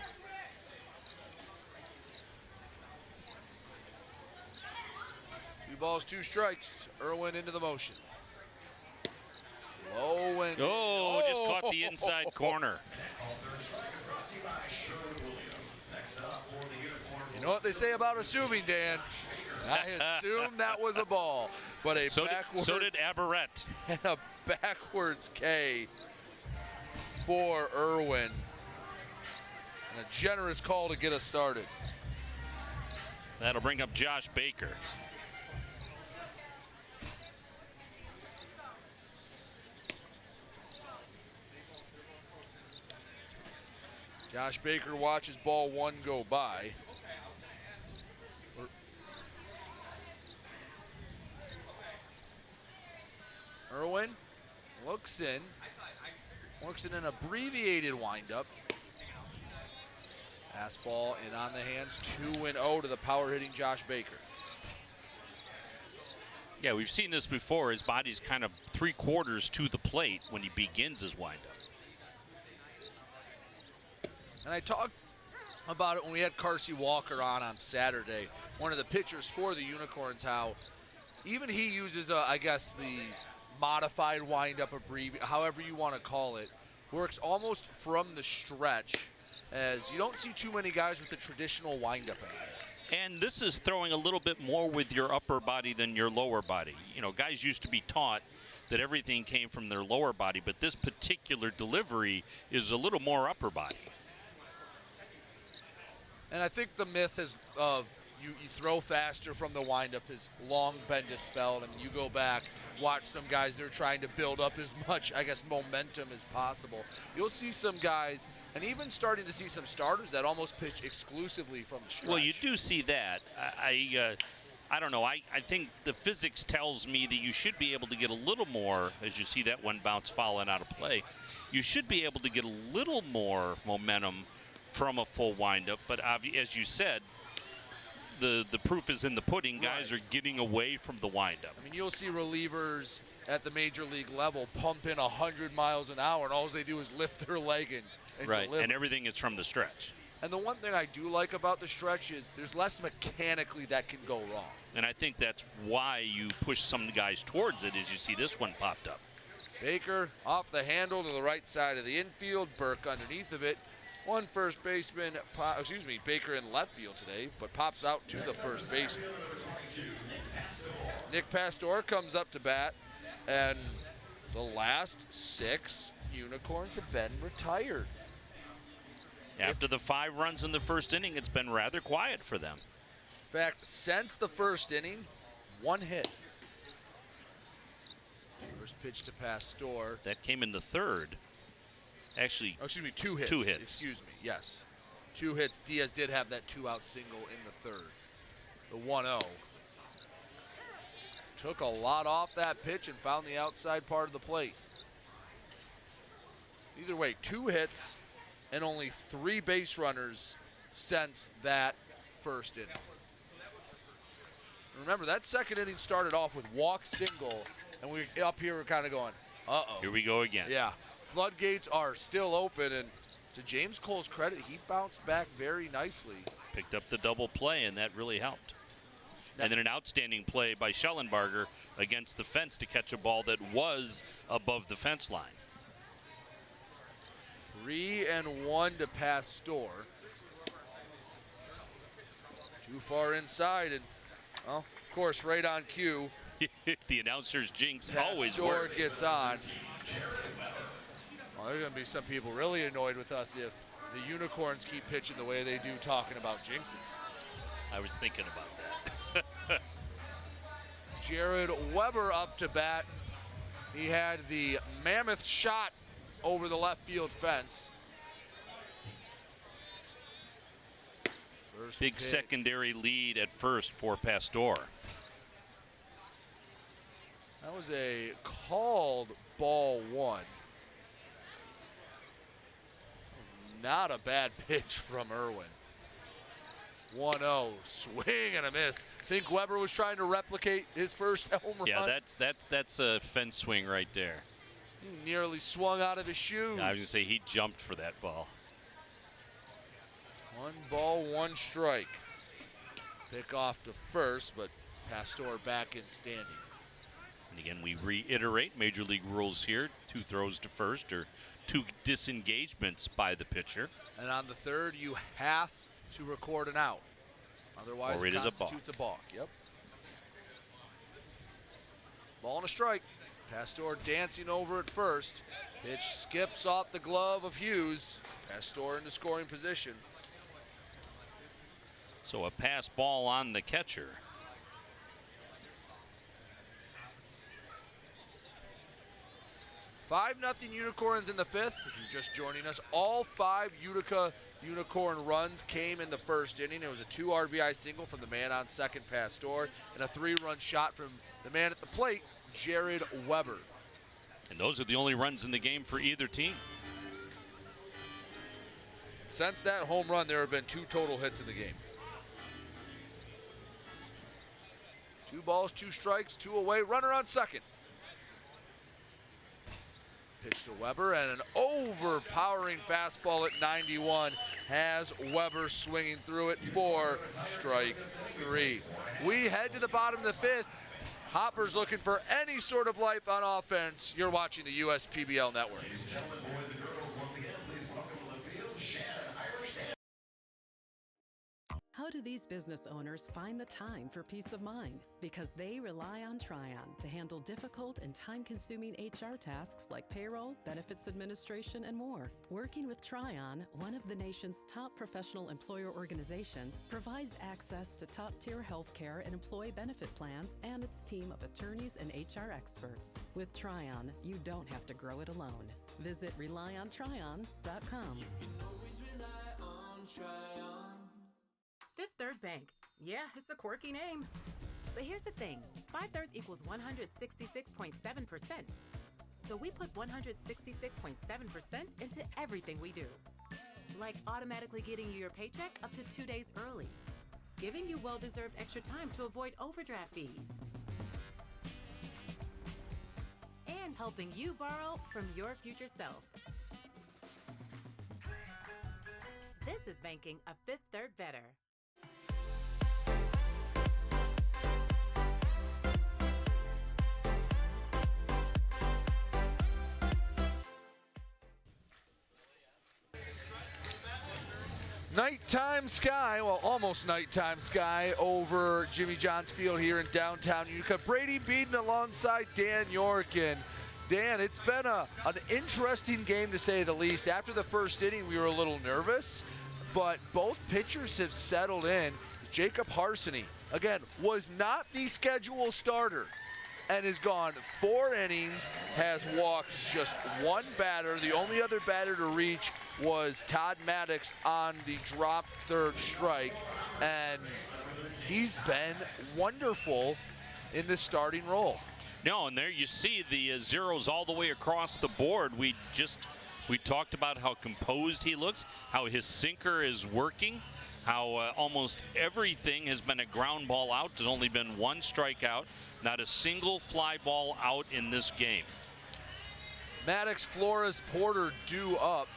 Two balls, two strikes. Irwin into the motion. Low and just caught the inside corner. You know what they say about assuming, Dan? I assumed that was a ball, but backwards. So did Aberrett. And a backwards K for Irwin. And a generous call to get us started. That'll bring up Josh Baker. Josh Baker watches ball one go by. Irwin looks in an abbreviated windup. Fastball and on the hands, 2-0 to the power hitting Josh Baker. Yeah, we've seen this before. His body's kind of 3/4 to the plate when he begins his windup. And I talked about it when we had Carsey Walker on Saturday, one of the pitchers for the Unicorns, how even he uses, I guess, the modified windup however you want to call it, works almost from the stretch, as you don't see too many guys with the traditional windup anymore. And this is throwing a little bit more with your upper body than your lower body. You know, guys used to be taught that everything came from their lower body, but this particular delivery is a little more upper body. And I think the myth of you throw faster from the windup has long been dispelled. I mean, you go back, watch some guys, they're trying to build up as much, I guess, momentum as possible. You'll see some guys, and even starting to see some starters that almost pitch exclusively from the stretch. Well, you do see that. I don't know. I think the physics tells me that you should be able to get a little more, as you see that one bounce fouling out of play, you should be able to get a little more momentum from a full windup. But as you said, the proof is in the pudding. Guys are getting away from the windup. I mean, you'll see relievers at the major league level pump in 100 miles an hour, and all they do is lift their leg and deliver. And everything is from the stretch. And the one thing I do like about the stretch is there's less mechanically that can go wrong. And I think that's why you push some guys towards it, as you see this one popped up. Baker off the handle to the right side of the infield. Burke underneath of it. One first baseman, Baker in left field today, but pops out to the first baseman. Nick Pastor comes up to bat, and the last 6 Unicorns have been retired. After the 5 runs in the first inning, it's been rather quiet for them. In fact, since the first inning, 1 hit. First pitch to Pastor. That came in the third. Actually, 2 hits. 2 hits. Excuse me, yes. 2 hits. Diaz did have that 2-out single in the third. The 1-0. Took a lot off that pitch and found the outside part of the plate. Either way, 2 hits and only 3 base runners since that first inning. Remember, that second inning started off with walk single, and we up here we're kind of going, uh-oh. Here we go again. Yeah. Floodgates are still open, and to James Cole's credit, he bounced back very nicely. Picked up the double play, and that really helped. And then an outstanding play by Schellenbarger against the fence to catch a ball that was above the fence line. 3-1 to Pastor. Too far inside, and, well, of course, right on cue. The announcer's jinx Pastor always works. Gets on. Well, there's going to be some people really annoyed with us if the Unicorns keep pitching the way they do, talking about jinxes. I was thinking about that. Jared Weber up to bat. He had the mammoth shot over the left field fence. First Big pitch. secondary lead at first for Pastor. That was a called ball one. Not a bad pitch from Irwin. 1-0, swing and a miss. Think Weber was trying to replicate his first home run. Yeah, that's a fence swing right there. He nearly swung out of his shoes. I was gonna say he jumped for that ball. 1 ball, 1 strike. Pick off to first, but Pastor back in standing. And again, we reiterate Major League rules here: 2 throws to first or 2 disengagements by the pitcher. And on the third, you have to record an out. Otherwise, or it is constitutes a balk. Yep. Ball and a strike. Pastor dancing over at first. Pitch skips off the glove of Hughes. Pastor into scoring position. So a pass ball on the catcher. $5-0 Unicorns in the 5th. If you're just joining us, all 5 Utica Unicorn runs came in the first inning. It was a 2 RBI single from the man on second, Pastor, and a 3-run shot from the man at the plate, Jared Weber. And those are the only runs in the game for either team. Since that home run, there have been 2 total hits in the game. 2 balls, 2 strikes, 2 away, runner on second. Pitch to Weber, and an overpowering fastball at 91 has Weber swinging through it for strike 3. We head to the bottom of the 5th. Hopper's looking for any sort of life on offense. You're watching the USPBL Network. Ladies and gentlemen, boys and girls, once again, please welcome to the field, Shannon Irish Dan. How do these business owners find the time for peace of mind? Because they rely on Tryon to handle difficult and time-consuming HR tasks like payroll, benefits administration, and more. Working with Tryon, one of the nation's top professional employer organizations, provides access to top-tier health care and employee benefit plans and its team of attorneys and HR experts. With Tryon, you don't have to grow it alone. Visit RelyOnTryon.com. Always rely on Tryon. Fifth Third Bank. Yeah, it's a quirky name. But here's the thing. 5/3 equals 166.7%. So we put 166.7% into everything we do. Like automatically getting you your paycheck up to 2 days early. Giving you well-deserved extra time to avoid overdraft fees. And helping you borrow from your future self. This is banking a Fifth Third better. Nighttime sky, well, almost nighttime sky over Jimmy John's Field here in downtown Utica. Brady Beaton alongside Dan York. And Dan, it's been an interesting game to say the least. After the first inning, we were a little nervous, but both pitchers have settled in. Jacob Harsany, again, was not the scheduled starter and has gone 4 innings, has walked just 1 batter. The only other batter to reach was Todd Maddox on the dropped 3rd strike, and he's been wonderful in the starting role. No, and there you see the zeros all the way across the board. We talked about how composed he looks, how his sinker is working, how almost everything has been a ground ball out. There's only been 1 strikeout, not a single fly ball out in this game. Maddox, Flores, Porter due up.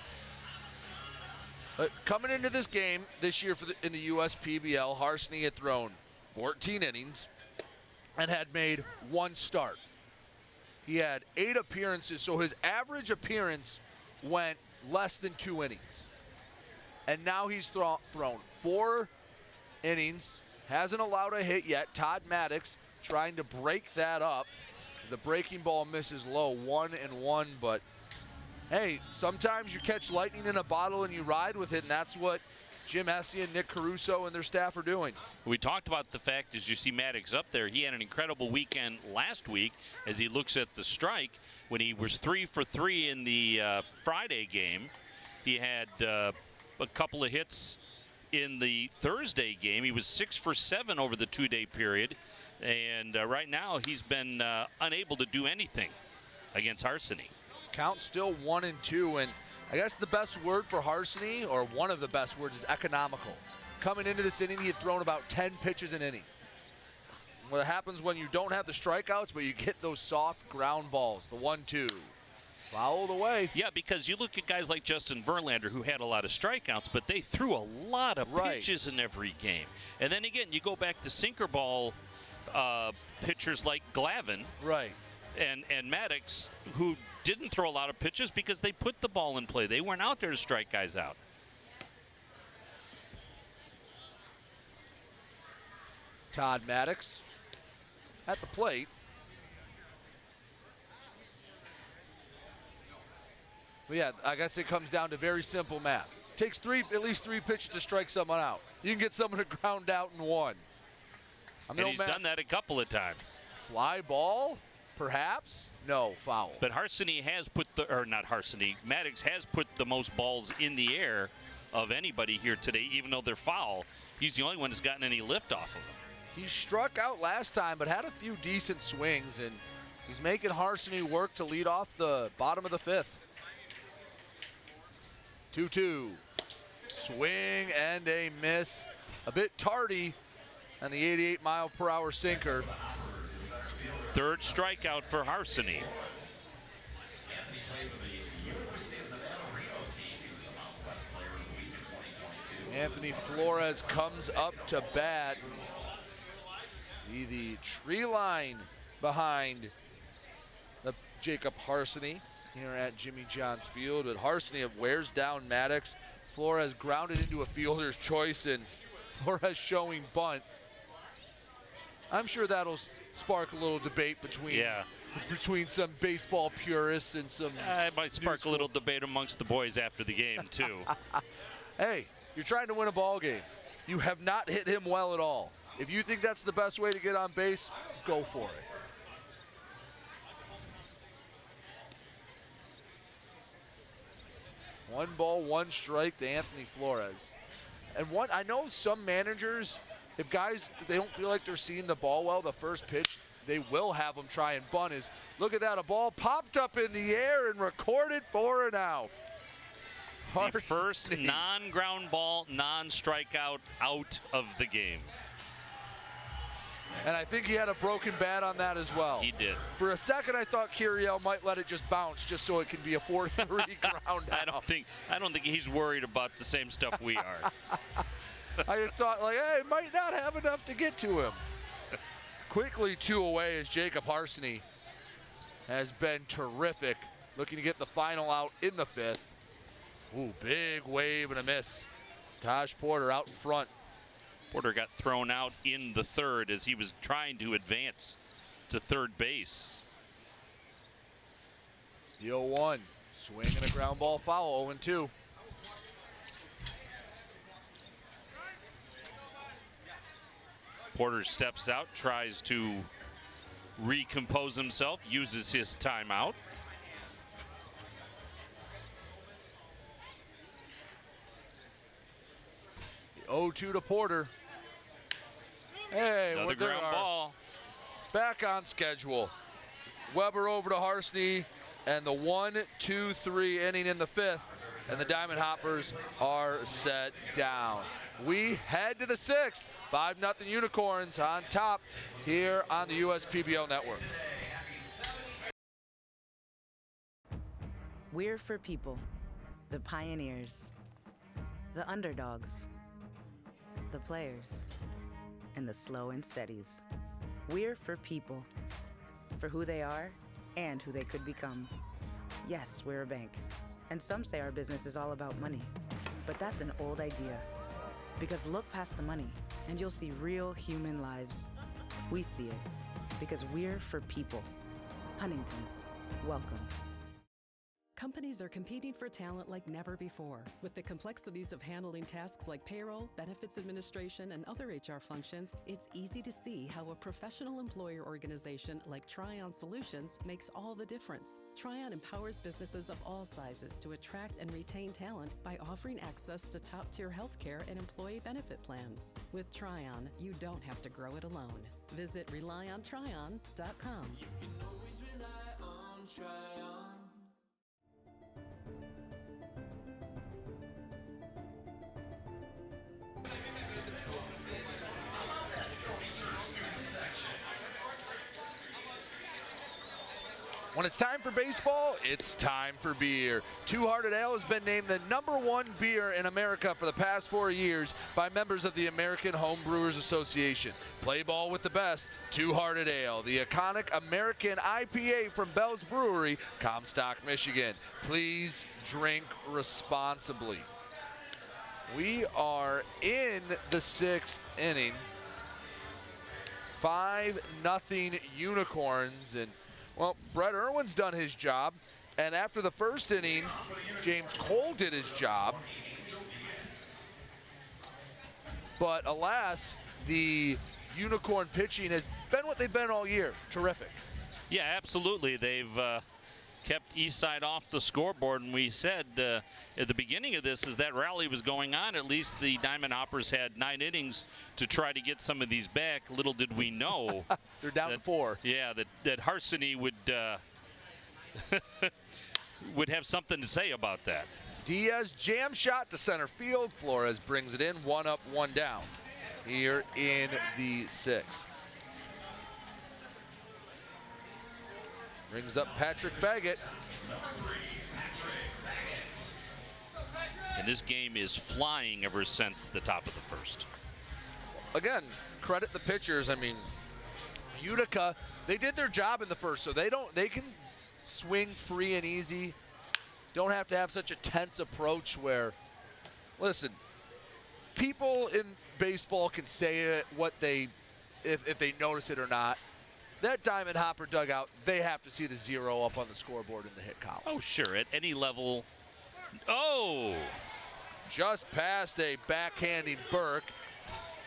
Coming into this game this year in the USPBL, Harsany had thrown 14 innings and had made 1 start. He had 8 appearances, so his average appearance went less than 2 innings. And now he's thrown 4 innings, hasn't allowed a hit yet. Todd Maddox trying to break that up. The breaking ball misses low, 1-1, but hey, sometimes you catch lightning in a bottle and you ride with it, and that's what Jim Essien, Nick Caruso, and their staff are doing. We talked about the fact, as you see Maddox up there, he had an incredible weekend last week as he looks at the strike. When he was 3 for 3 in the Friday game, he had a couple of hits in the Thursday game. He was 6 for 7 over the 2-day period. And right now he's been unable to do anything against Harsanyi. Count still 1-2, and I guess the best word for Harsanyi, or one of the best words, is economical. Coming into this inning, he had thrown about 10 pitches an inning. What happens when you don't have the strikeouts, but you get those soft ground balls, the 1-2. Fouled away. Yeah, because you look at guys like Justin Verlander, who had a lot of strikeouts, but they threw a lot of pitches in every game. And then again, you go back to sinker ball pitchers like Glavine and Maddox, who didn't throw a lot of pitches because they put the ball in play. They weren't out there to strike guys out. Todd Maddox at the plate. But yeah, I guess it comes down to very simple math. Takes at least three pitches to strike someone out. You can get someone to ground out in one. And he's done that a couple of times. Fly ball, perhaps? No, foul. But Harsanyi has put Maddox has put the most balls in the air of anybody here today, even though they're foul. He's the only one that's gotten any lift off of them. He struck out last time, but had a few decent swings, and he's making Harsanyi work to lead off the bottom of the fifth. 2-2. Swing and a miss. A bit tardy on the 88-mile-per-hour sinker. Third strikeout for Harsanyi. Anthony Flores comes up to bat. See the tree line behind the Jacob Harsanyi here at Jimmy John's Field. But Harsanyi wears down Maddox. Flores grounded into a fielder's choice, and Flores showing bunt. I'm sure that'll spark a little debate between some baseball purists and some. It might spark a little debate amongst the boys after the game too. Hey, you're trying to win a ball game. You have not hit him well at all. If you think that's the best way to get on base, go for it. One ball, one strike to Anthony Flores. And I know some managers, if guys, they don't feel like they're seeing the ball well, the first pitch, they will have them try and bunt. Look at that, a ball popped up in the air and recorded for an out. The first non-ground ball, non-strikeout out of the game. And I think he had a broken bat on that as well. He did. For a second, I thought Kiriel might let it just bounce just so it can be a 4-3 ground out. I don't think he's worried about the same stuff we are. I just thought, hey, might not have enough to get to him. Quickly 2 away as Jacob Harsanyi has been terrific. Looking to get the final out in the fifth. Ooh, big wave and a miss. Taj Porter out in front. Porter got thrown out in the third as he was trying to advance to third base. The 0-1. Swing and a ground ball foul, 0-2. Porter steps out, tries to recompose himself, uses his timeout. The 0-2 to Porter. Hey, another ground ball. Back on schedule. Weber over to Harsanyi, and the 1-2-3 inning in the fifth, and the Diamond Hoppers are set down. We head to the sixth. 5-0 Unicorns on top here on the USPBL network. We're for people, the pioneers, the underdogs, the players, and the slow and steadies. We're for people, for who they are and who they could become. Yes, we're a bank, and some say our business is all about money, but that's an old idea. Because look past the money, and you'll see real human lives. We see it, because we're for people. Huntington, welcome. Companies are competing for talent like never before. With the complexities of handling tasks like payroll, benefits administration, and other HR functions, it's easy to see how a professional employer organization like Tryon Solutions makes all the difference. Tryon empowers businesses of all sizes to attract and retain talent by offering access to top-tier healthcare and employee benefit plans. With Tryon, you don't have to grow it alone. Visit RelyOnTryon.com. You can always rely on Tryon. When it's time for baseball, it's time for beer. Two Hearted Ale has been named the #1 beer in America for the past 4 years by members of the American Home Brewers Association. Play ball with the best, Two Hearted Ale, the iconic American IPA from Bell's Brewery, Comstock, Michigan. Please drink responsibly. We are in the 6th inning. 5-0 Unicorns, and well, Brett Irwin's done his job, and after the first inning, James Cole did his job. But alas, the Unicorn pitching has been what they've been all year. Terrific. Yeah, absolutely. They've kept Eastside off the scoreboard, and we said at the beginning of this, as that rally was going on, at least the Diamond Hoppers had 9 innings to try to get some of these back. Little did we know they're down to 4. Yeah, that Harsany would would have something to say about that. Diaz jam shot to center field. Flores brings it in, 1 up, 1 down here in the 6th. Brings up Patrick Baggett. And this game is flying ever since the top of the first. Again, credit the pitchers. I mean, Utica, they did their job in the first, so they can swing free and easy. Don't have to have such a tense approach where, listen, people in baseball can say it if they notice it or not. That Diamond Hopper dugout, they have to see the 0 up on the scoreboard in the hit column. Oh, sure, at any level. Oh! Just past a backhanding Burke.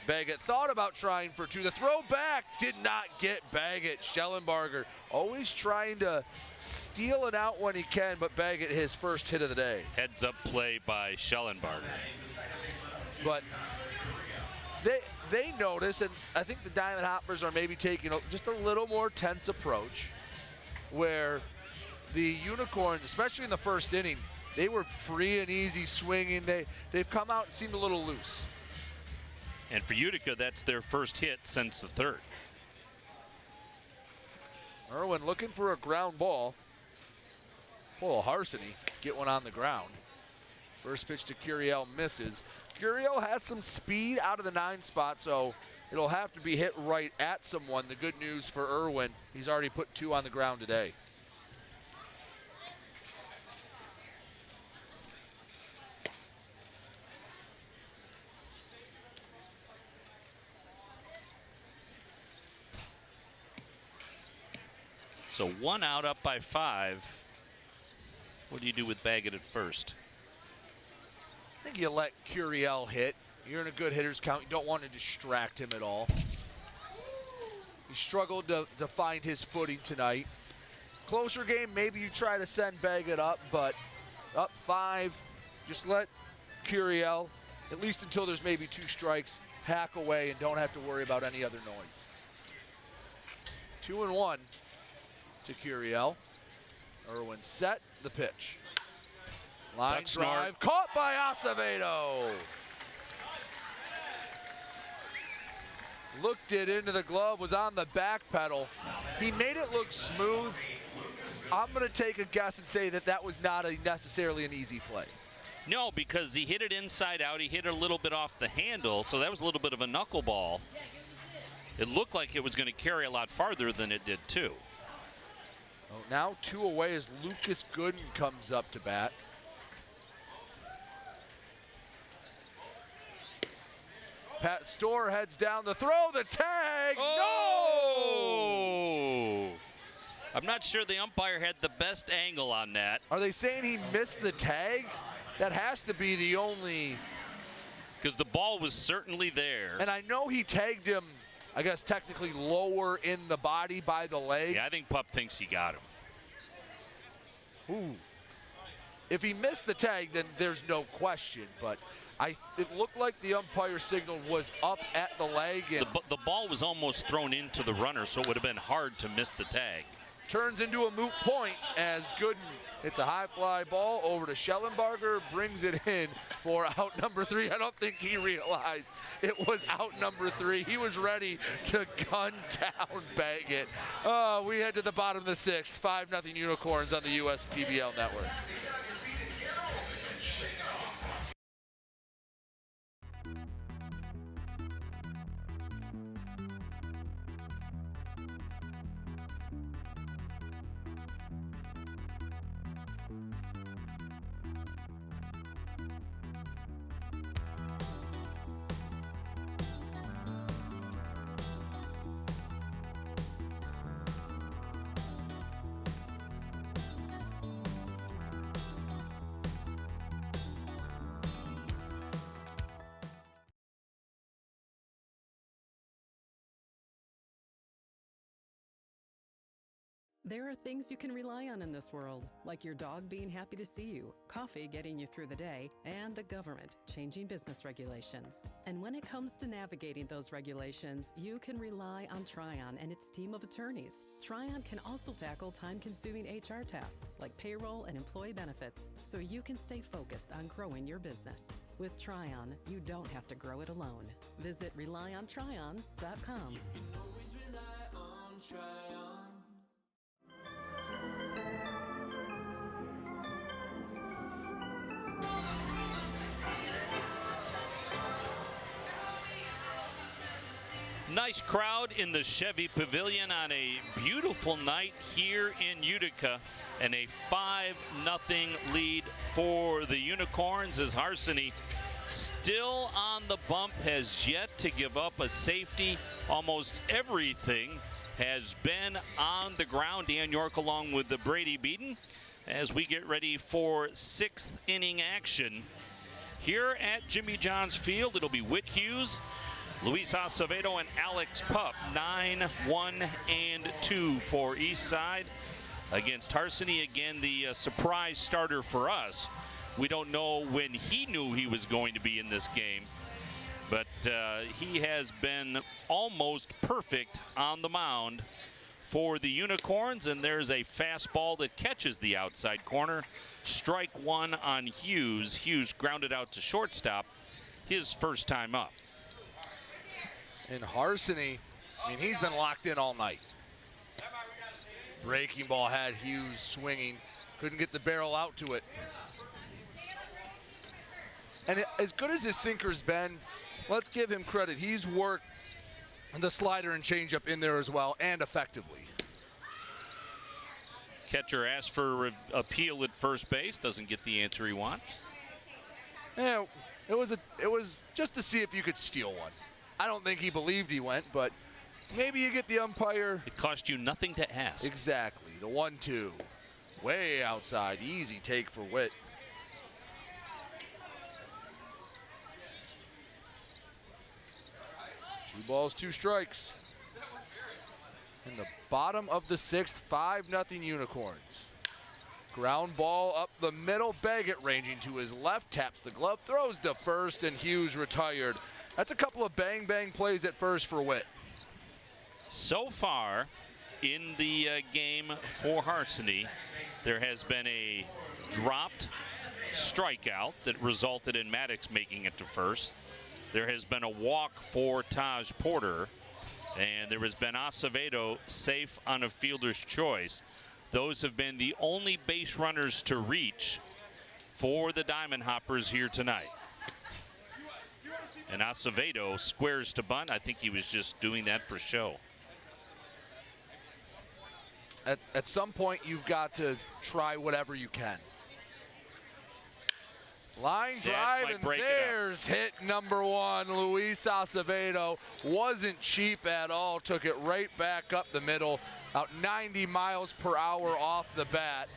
Baggett thought about trying for 2. The throw back did not get Baggett. Schellenbarger always trying to steal it out when he can, but Baggett his first hit of the day. Heads up play by Schellenbarger. But they notice, and I think the Diamond Hoppers are maybe taking just a little more tense approach, where the Unicorns, especially in the first inning, they were free and easy swinging. They've come out and seemed a little loose. And for Utica, that's their first hit since the 3rd. Irwin looking for a ground ball. Well, Harsany get one on the ground. First pitch to Curiel misses. Curiel has some speed out of the 9 spot, so it'll have to be hit right at someone. The good news for Irwin, he's already put 2 on the ground today. So 1 out, up by 5. What do you do with Baggett at first? I think you let Curiel hit. You're in a good hitter's count. You don't want to distract him at all. He struggled to find his footing tonight. Closer game, maybe you try to send Baggett up, but up 5, just let Curiel, at least until there's maybe 2 strikes, hack away and don't have to worry about any other noise. 2-1 to Curiel. Irwin set the pitch. Line drive caught by Acevedo. Looked it into the glove, was on the back pedal. He made it look smooth. I'm going to take a guess and say that was not necessarily an easy play. No, because he hit it inside out. He hit it a little bit off the handle, so that was a little bit of a knuckleball. It looked like it was going to carry a lot farther than it did, too. Oh, now 2 away as Lucas Gooden comes up to bat. Pat Storr heads down the throw, the tag. Oh! No! I'm not sure the umpire had the best angle on that. Are they saying he missed the tag? That has to be the only. Because the ball was certainly there. And I know he tagged him, I guess, technically lower in the body by the leg. Yeah, I think Pup thinks he got him. Ooh. If he missed the tag, then there's no question. But it looked like the umpire signal was up at the leg. And the ball was almost thrown into the runner, so it would have been hard to miss the tag. Turns into a moot point as Gooden hits a high fly ball over to Schellenbarger, brings it in for out number 3. I don't think he realized it was out number 3. He was ready to gun down Baggett. Oh, we head to the bottom of the 6th. 5-0 Unicorns on the USPBL network. There are things you can rely on in this world, like your dog being happy to see you, coffee getting you through the day, and the government changing business regulations. And when it comes to navigating those regulations, you can rely on Tryon and its team of attorneys. Tryon can also tackle time-consuming HR tasks like payroll and employee benefits, so you can stay focused on growing your business. With Tryon, you don't have to grow it alone. Visit RelyOnTryon.com. You can always rely on Tryon. Nice crowd in the Chevy Pavilion on a beautiful night here in Utica, and a 5-0 lead for the Unicorns as Harsanyi, still on the bump, has yet to give up a safety. Almost everything has been on the ground. Dan York along with the Brady Beaton as we get ready for 6th inning action here at Jimmy John's Field. It'll be Whit Hughes, Luis Acevedo, and Alex Pup. 9, 1, and 2 for Eastside against Harsanyi. Again, the surprise starter for us. We don't know when he knew he was going to be in this game, but he has been almost perfect on the mound for the Unicorns, and there's a fastball that catches the outside corner. Strike one on Hughes. Hughes grounded out to shortstop, his first time up. And Harsanyi, I mean, he's been locked in all night. Breaking ball had Hughes swinging, couldn't get the barrel out to it. And as good as his sinker's been, let's give him credit. He's worked the slider and changeup in there as well, and effectively. Catcher asked for appeal at first base, doesn't get the answer he wants. Yeah, it was just to see if you could steal one. I don't think he believed he went, but maybe you get the umpire. It cost you nothing to ask. Exactly. The 1-2. Way outside. Easy take for Whit. Two balls, two strikes. In the bottom of the 6th, 5-0 Unicorns. Ground ball up the middle. Baggett ranging to his left, taps the glove, throws to first, and Hughes retired. That's a couple of bang-bang plays at first for Whit. So far in the game for Harsanyi, there has been a dropped strikeout that resulted in Maddox making it to first. There has been a walk for Taj Porter, and there has been Acevedo safe on a fielder's choice. Those have been the only base runners to reach for the Diamond Hoppers here tonight. And Acevedo squares to bunt. I think he was just doing that for show. At some point, you've got to try whatever you can. Line drive, and there's hit number 1. Luis Acevedo wasn't cheap at all. Took it right back up the middle, out 90 miles per hour off the bat.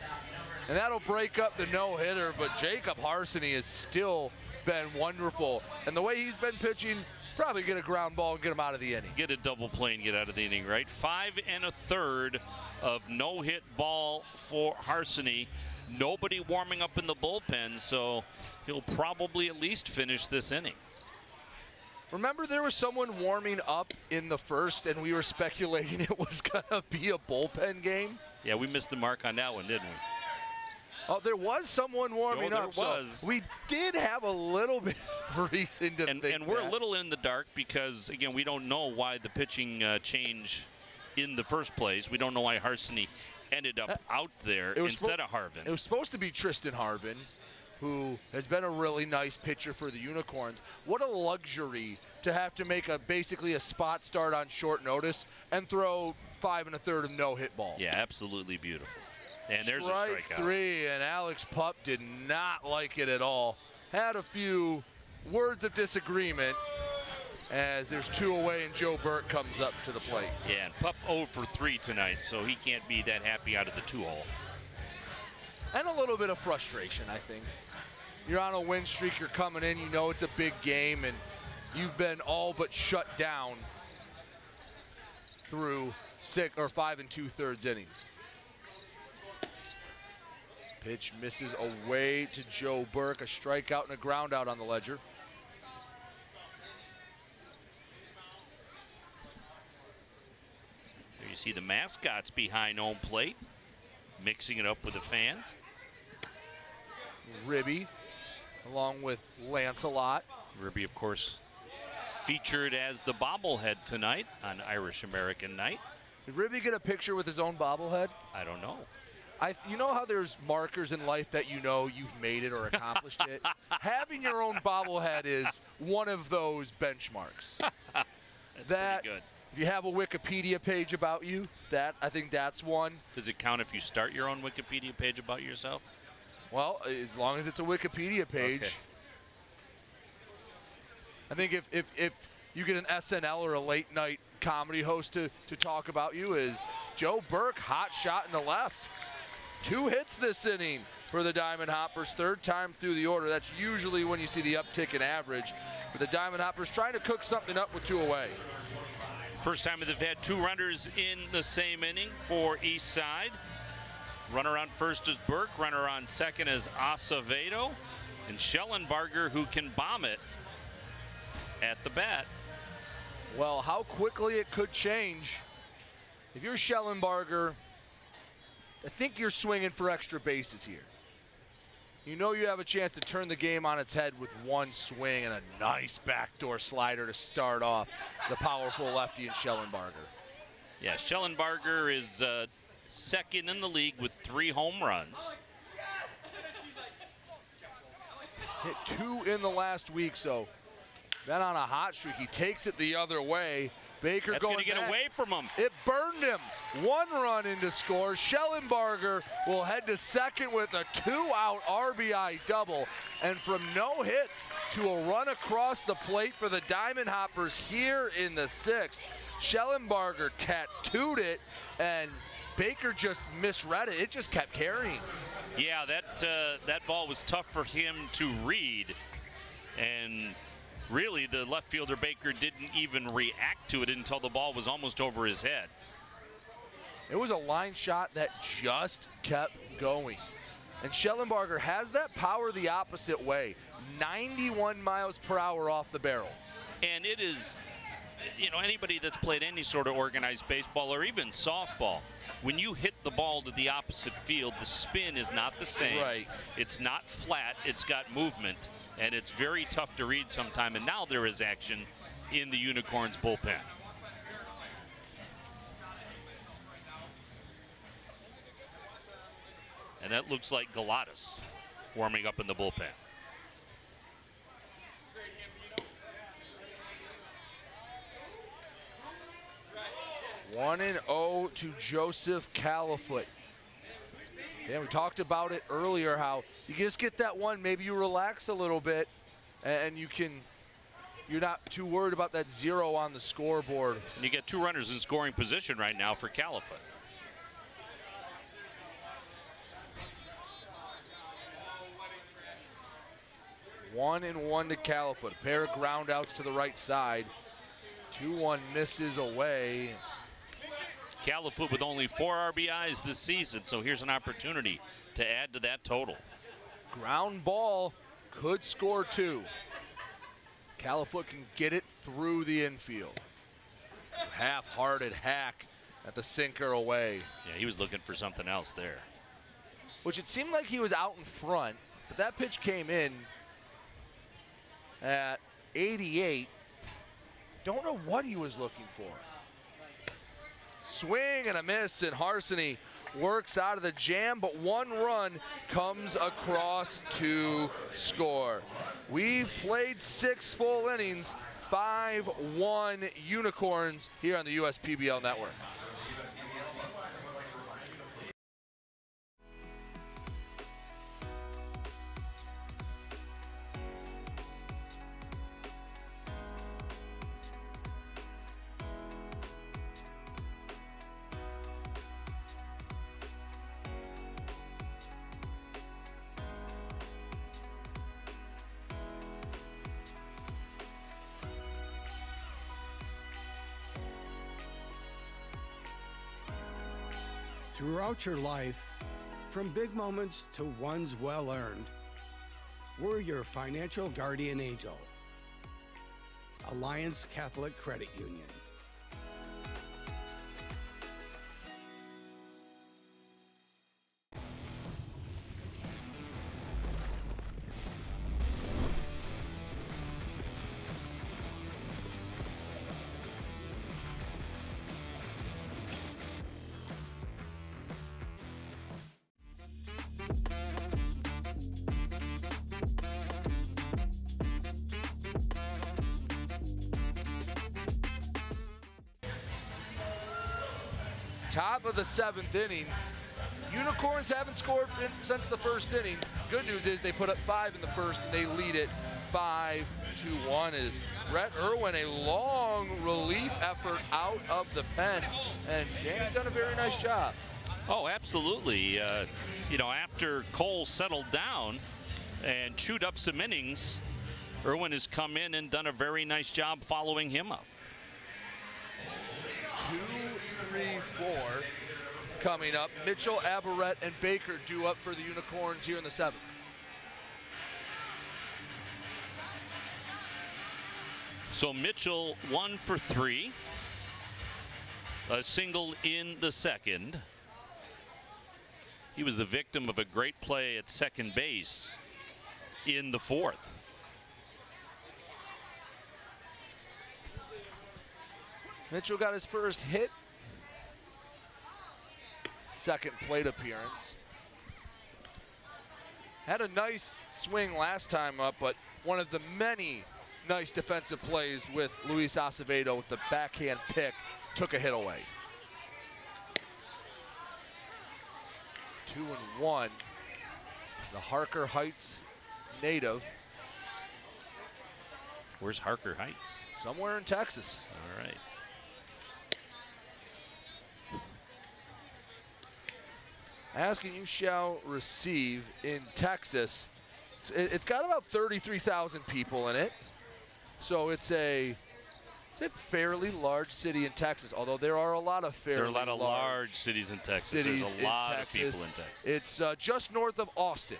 And that'll break up the no-hitter, but Jacob Harceny has still been wonderful. And the way he's been pitching, probably get a ground ball and get him out of the inning. Get a double play and get out of the inning, right? 5 1/3 of no-hit ball for Harceny. Nobody warming up in the bullpen, so he'll probably at least finish this inning. Remember, there was someone warming up in the first, and we were speculating it was going to be a bullpen game? Yeah, we missed the mark on that one, didn't we? Oh, there was someone warming up. There was. So we did have a little bit of reason to think And we're that. a little in the dark because, again, we don't know why the pitching change in the first place. We don't know why Harceny ended up out there instead of Harvin. It was supposed to be Tristan Harvin, who has been a really nice pitcher for the Unicorns. What a luxury to have to make basically a spot start on short notice and throw 5 1/3 of no-hit ball. Yeah, absolutely beautiful. And there's a Strike strikeout. 3, and Alex Pup did not like it at all. Had a few words of disagreement as there's 2 away and Joe Burke comes up to the plate. Yeah, and Pup 0 for 3 tonight, so he can't be that happy out of the 2-hole. And a little bit of frustration, I think. You're on a win streak, you're coming in, you know it's a big game, and you've been all but shut down through 5 2/3 innings. Pitch misses away to Joe Burke, a strikeout and a ground out on the ledger. There you see the mascots behind home plate, mixing it up with the fans. Ribby, along with Lancelot. Ribby, of course, featured as the bobblehead tonight on Irish American Night. Did Ribby get a picture with his own bobblehead? I don't know. You know how there's markers in life that you know you've made it or accomplished it? Having your own bobblehead is one of those benchmarks. That's pretty good. If you have a Wikipedia page about you, I think that's one. Does it count if you start your own Wikipedia page about yourself? Well, as long as it's a Wikipedia page. Okay. I think if you get an SNL or a late night comedy host to talk about you, is Joe Burke, hot shot in the left. 2 hits this inning for the Diamond Hoppers, 3rd time through the order. That's usually when you see the uptick in average. But the Diamond Hoppers trying to cook something up with 2 away. First time they've had 2 runners in the same inning for Eastside. Runner on first is Burke, runner on second is Acevedo, and Schellenbarger, who can bomb it at the bat. Well, how quickly it could change. If you're Schellenbarger, I think you're swinging for extra bases here. You know you have a chance to turn the game on its head with 1 swing and a nice backdoor slider to start off the powerful lefty in Schellenbarger. Yeah, Schellenbarger is second in the league with 3 home runs. Hit 2 in the last week, so been on a hot streak. He takes it the other way. Baker That's going going to get back. away from him. It burned him. 1 run into score. Schellenbarger will head to second with a 2-out RBI double. And from no hits to a run across the plate for the Diamond Hoppers here in the 6th. Schellenbarger tattooed it, and Baker just misread it. It just kept carrying. Yeah, that ball was tough for him to read. And really, the left fielder Baker didn't even react to it until the ball was almost over his head. It was a line shot that just kept going. And Schellenbarger has that power the opposite way. 91 miles per hour off the barrel. And it is, anybody that's played any sort of organized baseball or even softball, when you hit the ball to the opposite field, the spin is not the same. Right. It's not flat, it's got movement, and it's very tough to read sometime. And now there is action in the Unicorns bullpen. And that looks like Galatas warming up in the bullpen. Yeah, we talked about it earlier, how you just get that one, maybe you relax a little bit, and you're not too worried about that 0 on the scoreboard. And you get 2 runners in scoring position right now for Caliphate. One and one to Caliphate. A pair of ground outs to the right side. 2-1 misses away. Caliphate with only 4 RBIs this season, so here's an opportunity to add to that total. Ground ball could score 2. Caliphate can get it through the infield. Half-hearted hack at the sinker away. Yeah, he was looking for something else there. Which it seemed like he was out in front, but that pitch came in at 88. Don't know what he was looking for. Swing and a miss, and Harsanyi works out of the jam, but 1 run comes across to score. We've played 6 full innings, 5-1 Unicorns here on the USPBL Network. Throughout your life, from big moments to ones well earned, we're your financial guardian angel. Alliance Catholic Credit Union. Top of the 7th inning. Unicorns haven't scored since the 1st inning. Good news is they put up 5 in the 1st, and they lead it 5-1 as Brett Irwin, a long relief effort out of the pen, and Danny's done a very nice job. Oh, absolutely. You know, after Cole settled down and chewed up some innings, Irwin has come in and done a very nice job following him up. 2, 3, 4 coming up. Mitchell, Aberrett, and Baker due up for the Unicorns here in the 7th. So Mitchell 1 for 3. A single in the 2nd. He was the victim of a great play at second base in the 4th. Mitchell got his first hit. 2nd plate appearance. Had a nice swing last time up, but one of the many nice defensive plays with Luis Acevedo with the backhand pick took a hit away. 2-1. The Harker Heights native. Where's Harker Heights? Somewhere in Texas. All right. Asking you shall receive in Texas. It's got about 33,000 people in it. So it's a fairly large city in Texas, although there are a lot of large cities in Texas. There's a lot of people in Texas. It's just north of Austin.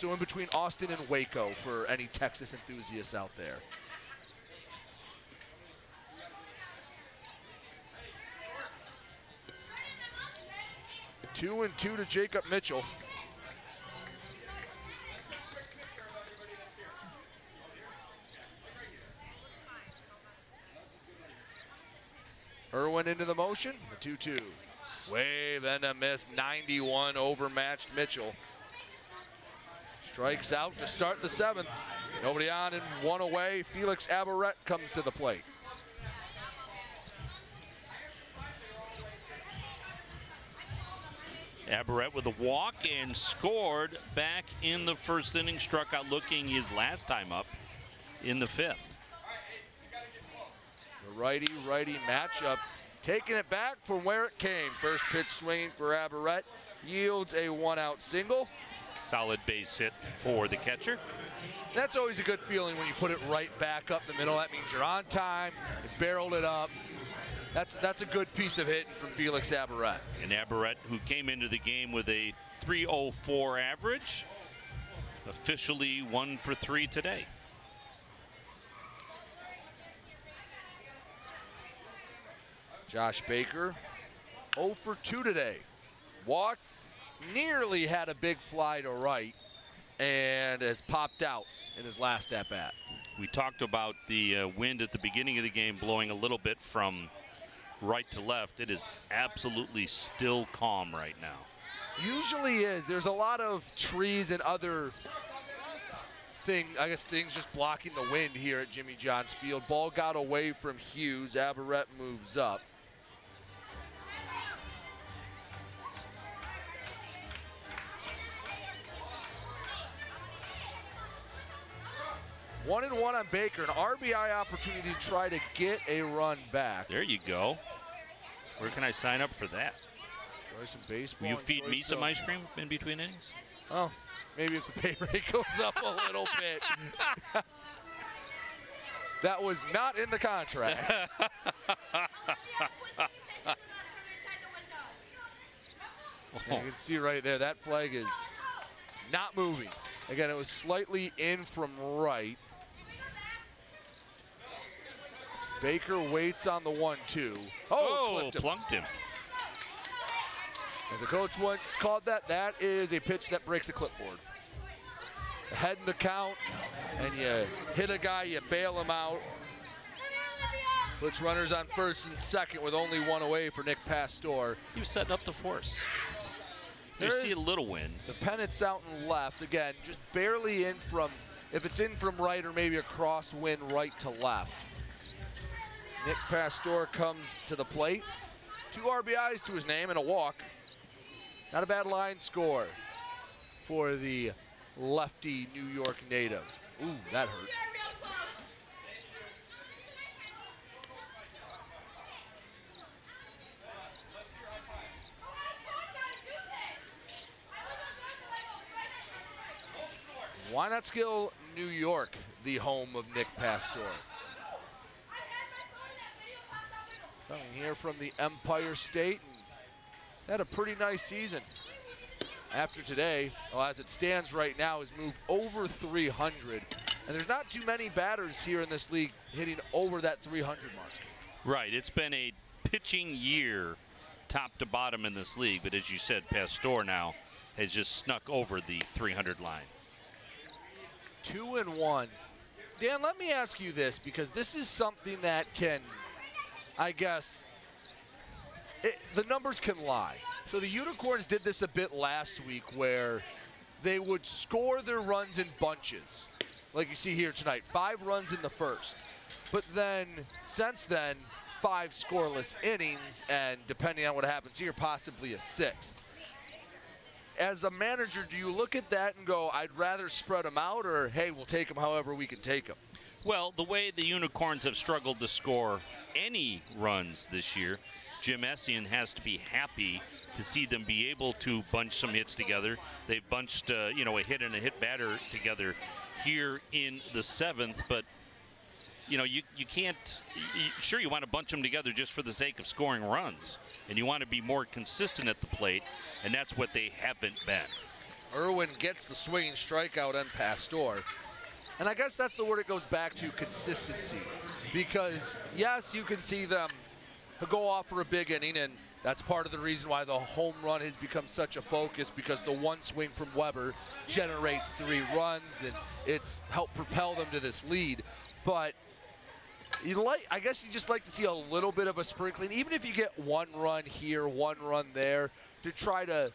So in between Austin and Waco for any Texas enthusiasts out there. Two and 2 to Jacob Mitchell. Irwin into the motion, the 2-2. Wave and a miss, 91 overmatched Mitchell. Strikes out to start the 7th. Nobody on and 1 away. Felix Aberrett comes to the plate. Aberrett with a walk and scored back in the first inning. Struck out looking his last time up in the 5th. The righty-righty matchup, taking it back from where it came. First pitch swinging for Aberrett, yields a 1-out single. Solid base hit for the catcher. That's always a good feeling when you put it right back up the middle. That means you're on time, you barreled it up. That's a good piece of hitting from Felix Aberrett. And Aberrett, who came into the game with a .304 average, officially 1 for 3 today. Josh Baker, 0 for 2 today. Walked, nearly had a big fly to right, and has popped out in his last at-bat. We talked about the wind at the beginning of the game blowing a little bit from right to left. It is absolutely still calm right now. Usually is. There's a lot of trees and other things just blocking the wind here at Jimmy John's Field. Ball got away from Hughes. Aberrett moves up. One and one on Baker, an RBI opportunity to try to get a run back. There you go. Where can I sign up for that? Enjoy some baseball. Will you feed me some ice cream in between innings? Oh, maybe if the pay rate goes up a little bit. That was not in the contract. You can see right there, that flag is not moving. Again, it was slightly in from right. Baker waits on the 1-2. Oh, plunked him. As the coach once called that, that is a pitch that breaks the clipboard. Ahead in the count, and you hit a guy, you bail him out. Puts runners on first and second with only one away for Nick Pastor. He was setting up the force. You see a little wind. The pennant's out and left. Again, just barely in from, if it's in from right or maybe a cross wind right to left. Nick Pastor comes to the plate. 2 RBIs to his name and a walk. Not a bad line score for the lefty New York native. Ooh, that hurt. Why not skill New York, the home of Nick Pastor? Coming here from the Empire State, and had a pretty nice season. After today, well, as it stands right now, has moved over 300. And there's not too many batters here in this league hitting over that 300 mark. Right, it's been a pitching year top to bottom in this league, but as you said, Pastor now has just snuck over the 300 line. 2-1. Dan, let me ask you this, because this is something that can, I guess, the numbers can lie. So the Unicorns did this a bit last week where they would score their runs in bunches. Like you see here tonight, 5 runs in the first. But then, since then, 5 scoreless innings, and depending on what happens here, possibly a 6th. As a manager, do you look at that and go, I'd rather spread them out, or hey, we'll take them however we can take them? Well, the way the Unicorns have struggled to score any runs this year, Jim Essien has to be happy to see them be able to bunch some hits together. They've bunched, a hit and a hit batter together here in the 7th, but you can't. Sure, you want to bunch them together just for the sake of scoring runs, and you want to be more consistent at the plate, and that's what they haven't been. Irwin gets the swinging strikeout on Pastor. And I guess that's the word it goes back to, consistency. Because, yes, you can see them go off for a big inning, and that's part of the reason why the home run has become such a focus, because the one swing from Weber generates 3 runs, and it's helped propel them to this lead. But I guess you just like to see a little bit of a sprinkling, even if you get 1 run here, 1 run there, to try to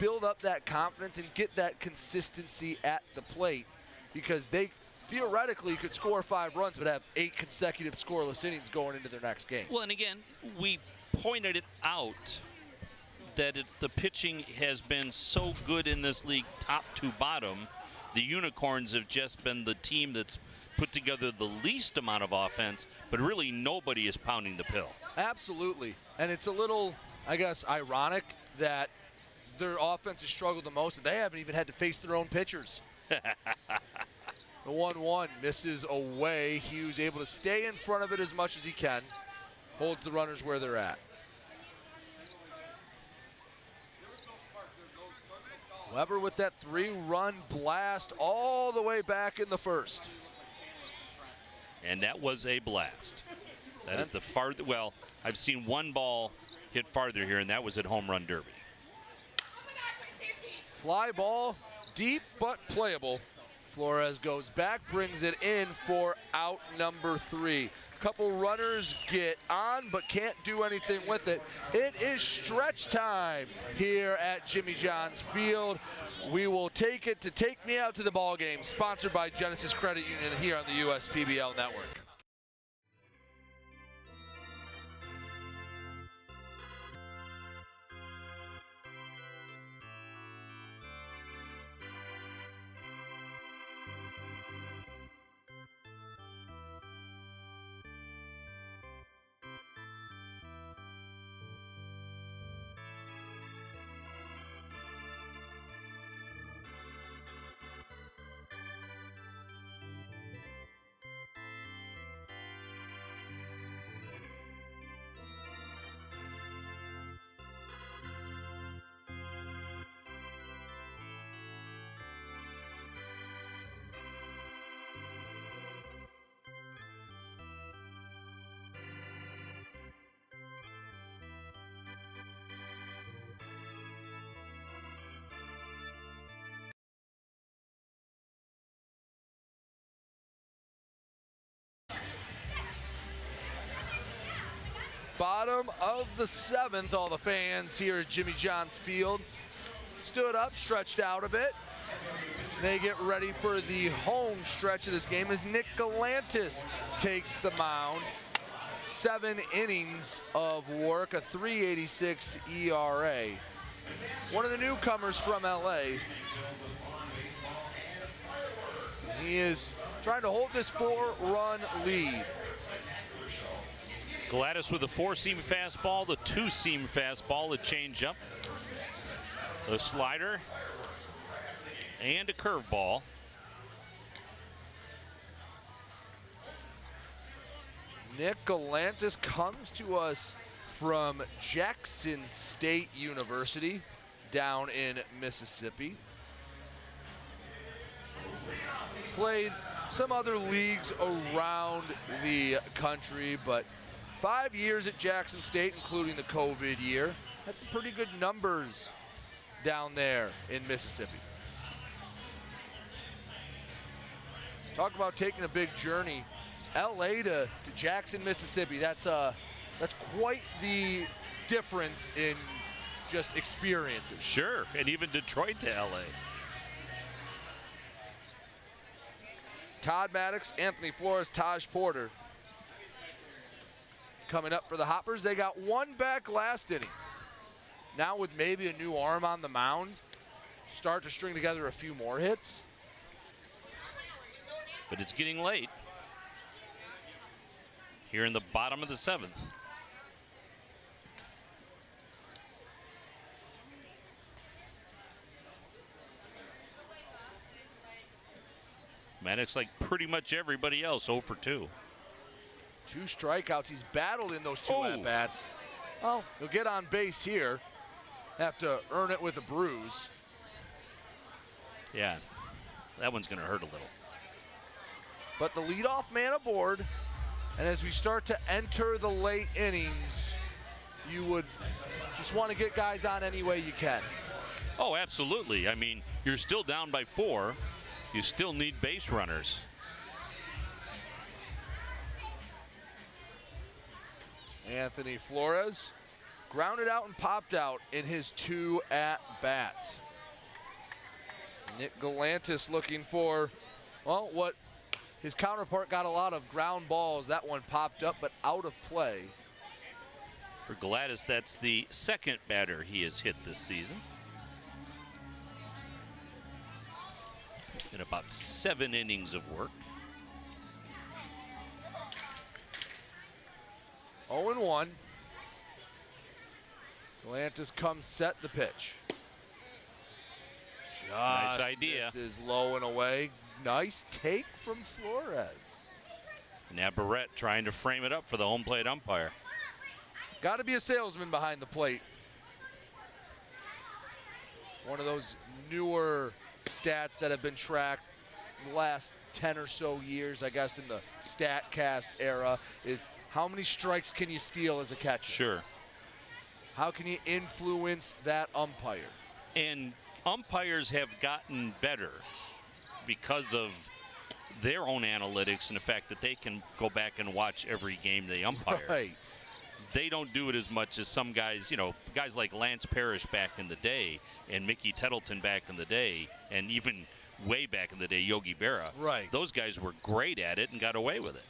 build up that confidence and get that consistency at the plate, because they theoretically could score 5 runs but have 8 consecutive scoreless innings going into their next game. Well, and again, we pointed it out that the pitching has been so good in this league, top to bottom. The Unicorns have just been the team that's put together the least amount of offense, but really nobody is pounding the pill. Absolutely. And it's a little, I guess, ironic that their offense has struggled the most, and they haven't even had to face their own pitchers. The 1-1 misses away. Hughes able to stay in front of it as much as he can. Holds the runners where they're at. Weber with that 3-run blast all the way back in the first. And that was a blast. That is the farther, well, I've seen one ball hit farther here, and that was at Home Run Derby. Fly ball, deep but playable. Flores goes back, brings it in for out number 3. Couple runners get on, but can't do anything with it. It is stretch time here at Jimmy John's Field. We will take it to Take Me Out to the Ball Game, sponsored by Genesis Credit Union here on the USPBL Network. Bottom of the 7th, all the fans here at Jimmy John's Field stood up, stretched out a bit. They get ready for the home stretch of this game as Nick Galantis takes the mound. 7 innings of work, a 3.86 ERA. One of the newcomers from LA. He is trying to hold this 4-run lead. Gladys with a 4-seam fastball, the 2-seam fastball, the changeup, the slider, and a curveball. Nick Galantis comes to us from Jackson State University down in Mississippi. Played some other leagues around the country, but 5 years at Jackson State, including the COVID year. That's some pretty good numbers down there in Mississippi. Talk about taking a big journey. LA to Jackson, Mississippi. That's quite the difference in just experiences. Sure, and even Detroit to LA. Todd Maddox, Anthony Flores, Taj Porter. Coming up for the Hoppers, they got one back last inning. Now with maybe a new arm on the mound, start to string together a few more hits. But it's getting late here in the bottom of the 7th. Maddox, like pretty much everybody else, 0 for 2. 2 strikeouts. He's battled in those 2 at-bats. Well, he'll get on base here. Have to earn it with a bruise. Yeah, that one's going to hurt a little. But the leadoff man aboard, and as we start to enter the late innings, you would just want to get guys on any way you can. Oh, absolutely. I mean, you're still down by 4. You still need base runners. Anthony Flores grounded out and popped out in his 2 at-bats. Nick Galantis looking for, well, what his counterpart got a lot of ground balls. That one popped up but out of play. For Gladys, that's the second batter he has hit this season. In about 7 innings of work. 0-1. Galantis comes set the pitch. Nice idea. This is low and away. Nice take from Flores. Navarrete trying to frame it up for the home plate umpire. Got to be a salesman behind the plate. One of those newer stats that have been tracked the last 10 or so years, I guess, in the StatCast era, is how many strikes can you steal as a catcher? Sure. How can you influence that umpire? And umpires have gotten better because of their own analytics and the fact that they can go back and watch every game they umpire. Right. They don't do it as much as some guys, you know, guys like Lance Parrish back in the day and Mickey Tettleton back in the day, and even way back in the day, Yogi Berra. Right. Those guys were great at it and got away with it.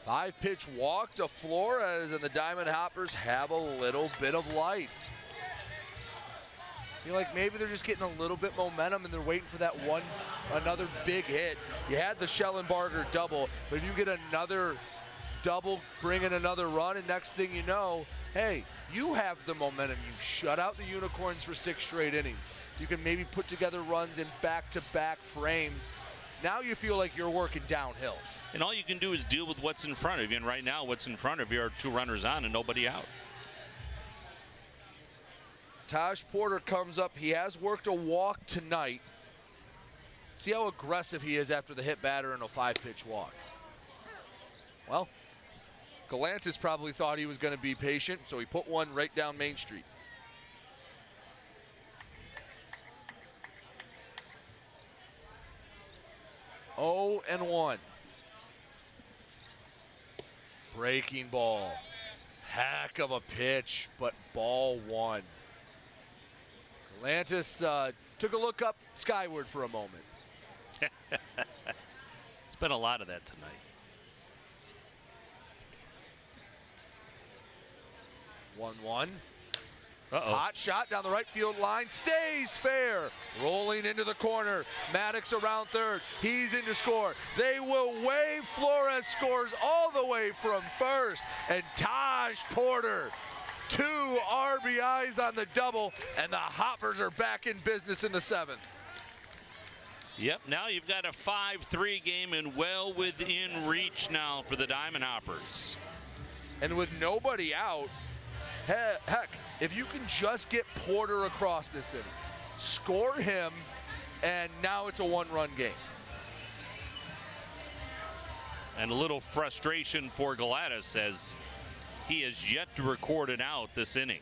5-pitch walk to Flores, and the Diamond Hoppers have a little bit of life. I feel like maybe they're just getting a little bit momentum and they're waiting for that another big hit. You had the Schellenbarger double, but if you get another double, bring in another run, and next thing you know, hey, you have the momentum. You shut out the Unicorns for 6 straight innings. You can maybe put together runs in back-to-back frames. Now you feel like you're working downhill. And all you can do is deal with what's in front of you. And right now, what's in front of you are 2 runners on and nobody out. Taj Porter comes up. He has worked a walk tonight. See how aggressive he is after the hit batter in a 5-pitch walk. Well, Galantis probably thought he was going to be patient, so he put one right down Main Street. Oh, and 1. Breaking ball. Heck of a pitch, but ball 1. Galantis took a look up skyward for a moment. It's been a lot of that tonight. One. Uh-oh. Hot shot down the right field line. Stays fair. Rolling into the corner. Maddox around third. He's in to score. They will wave. Flores scores all the way from first. And Taj Porter, 2 RBIs on the double. And the Hoppers are back in business in the 7th. Yep, now you've got a 5-3 game and well within reach now for the Diamond Hoppers. And with nobody out, heck, if you can just get Porter across this inning, score him, and now it's a 1-run game. And a little frustration for Gladys as he has yet to record an out this inning.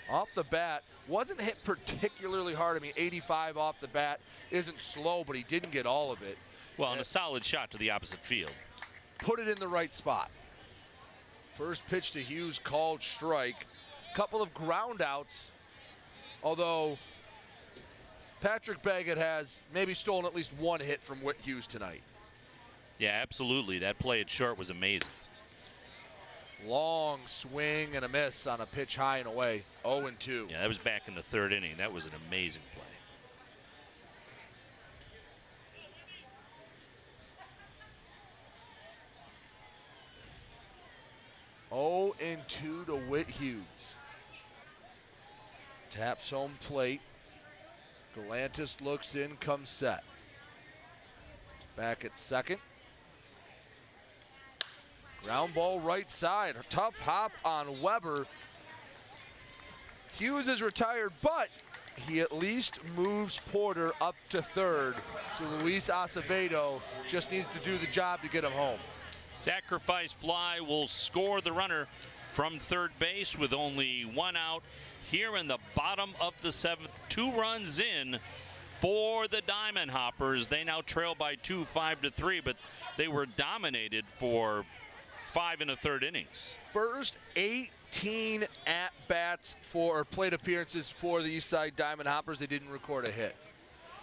Off the bat, wasn't hit particularly hard. I mean, 85 off the bat isn't slow, but he didn't get all of it. Well, and a solid shot to the opposite field. Put it in the right spot. First pitch to Hughes called strike. Couple of ground outs, although Patrick Baggett has maybe stolen at least 1 hit from Whit Hughes tonight. Yeah, absolutely. That play at short was amazing. Long swing and a miss on a pitch high and away. 0-2. Yeah, that was back in the 3rd inning. That was an amazing play. Oh, and 2 to Whit Hughes. Taps home plate. Galantis looks in, comes set. Back at second. Ground ball right side. A tough hop on Weber. Hughes is retired, but he at least moves Porter up to 3rd. So Luis Acevedo just needs to do the job to get him home. Sacrifice fly will score the runner from 3rd base with only 1 out here in the bottom of the 7th. 2 runs in for the Diamond Hoppers. They now trail by 2, 5-3, but they were dominated for 5 1/3 innings. First 18 at-bats for plate appearances for the Eastside Diamond Hoppers. They didn't record a hit.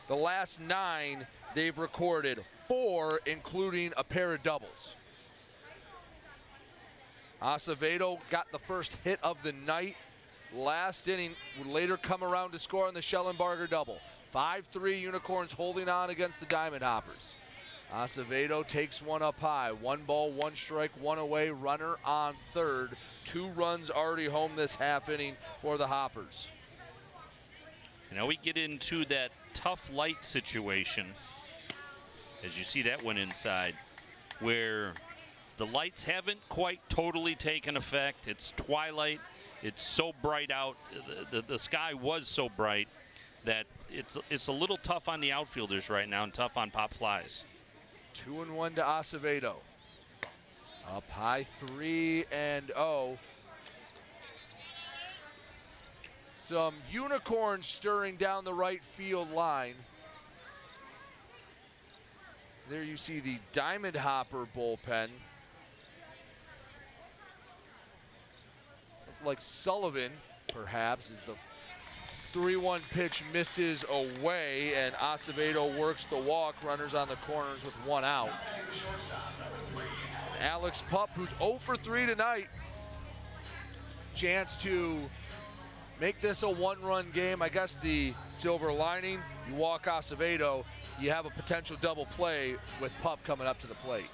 The last 9, they've recorded 4, including a pair of doubles. Acevedo got the first hit of the night. Last inning would later come around to score on the Schellenbarger double. 5-3 Unicorns holding on against the Diamond Hoppers. Acevedo takes one up high. 1 ball, 1 strike, 1 away. Runner on third. 2 runs already home this half inning for the Hoppers. Now we get into that tough light situation, as you see that one inside, where the lights haven't quite totally taken effect. It's twilight. It's so bright out. The sky was so bright that it's a little tough on the outfielders right now and tough on pop flies. 2-1 to Acevedo. Up high 3-0. Some Unicorns stirring down the right field line. There you see the Diamond Hopper bullpen. Like Sullivan, perhaps, as the 3-1 pitch misses away, and Acevedo works the walk. Runners on the corners with 1 out. Alex Pup, who's 0 for 3 tonight. Chance to make this a 1-run game. I guess the silver lining, you walk Acevedo, you have a potential double play with Pup coming up to the plate.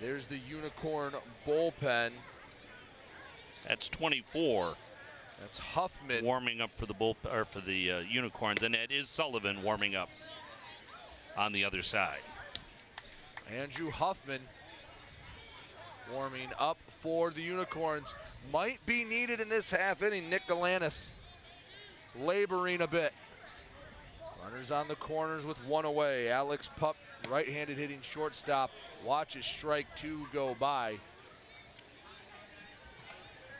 There's the Unicorn bullpen. That's 24. That's Huffman warming up for the Unicorns, and that is Sullivan warming up on the other side. Andrew Huffman warming up for the Unicorns. Might be needed in this half inning. Nick Galanis laboring a bit. Runners on the corners with 1 away. Alex Pup, right-handed hitting shortstop, watches strike 2 go by.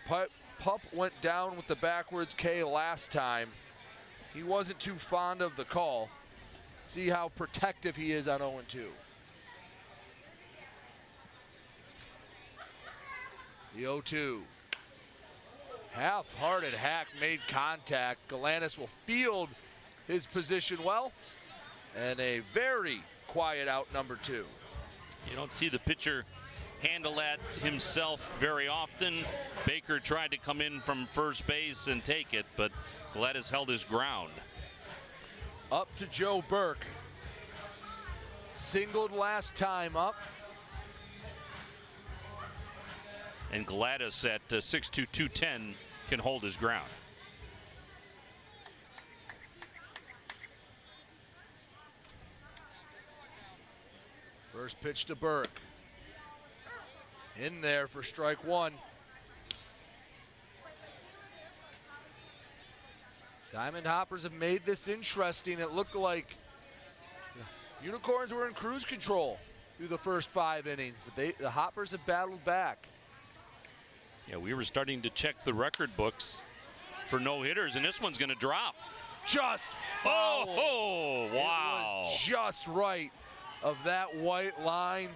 Pup went down with the backwards K last time. He wasn't too fond of the call. See how protective he is on 0-2. The 0-2. Half-hearted hack made contact. Galanis will field his position well. And a very quiet out number 2. You don't see the pitcher handle that himself very often. Baker tried to come in from first base and take it, but Gladys held his ground. Up to Joe Burke. Singled last time up. And Gladys at 6'2", 210 can hold his ground. First pitch to Burke. In there for strike 1. Diamond Hoppers have made this interesting. It looked like Unicorns were in cruise control through the first 5 innings, but the Hoppers have battled back. Yeah, we were starting to check the record books for no-hitters, and this one's going to drop. Just foul. Oh, wow. It was just right of that white line.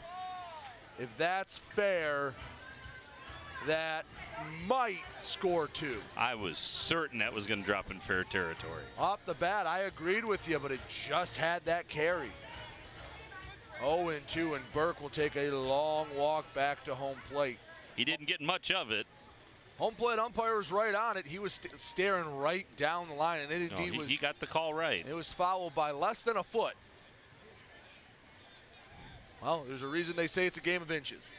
If that's fair, that might score 2. I was certain that was going to drop in fair territory. Off the bat, I agreed with you, but it just had that carry. 0-2, and Burke will take a long walk back to home plate. He didn't get much of it. Home plate umpire was right on it. He was staring right down the line, and it indeed was. He got the call right. It was fouled by less than a foot. Well, there's a reason they say it's a game of inches.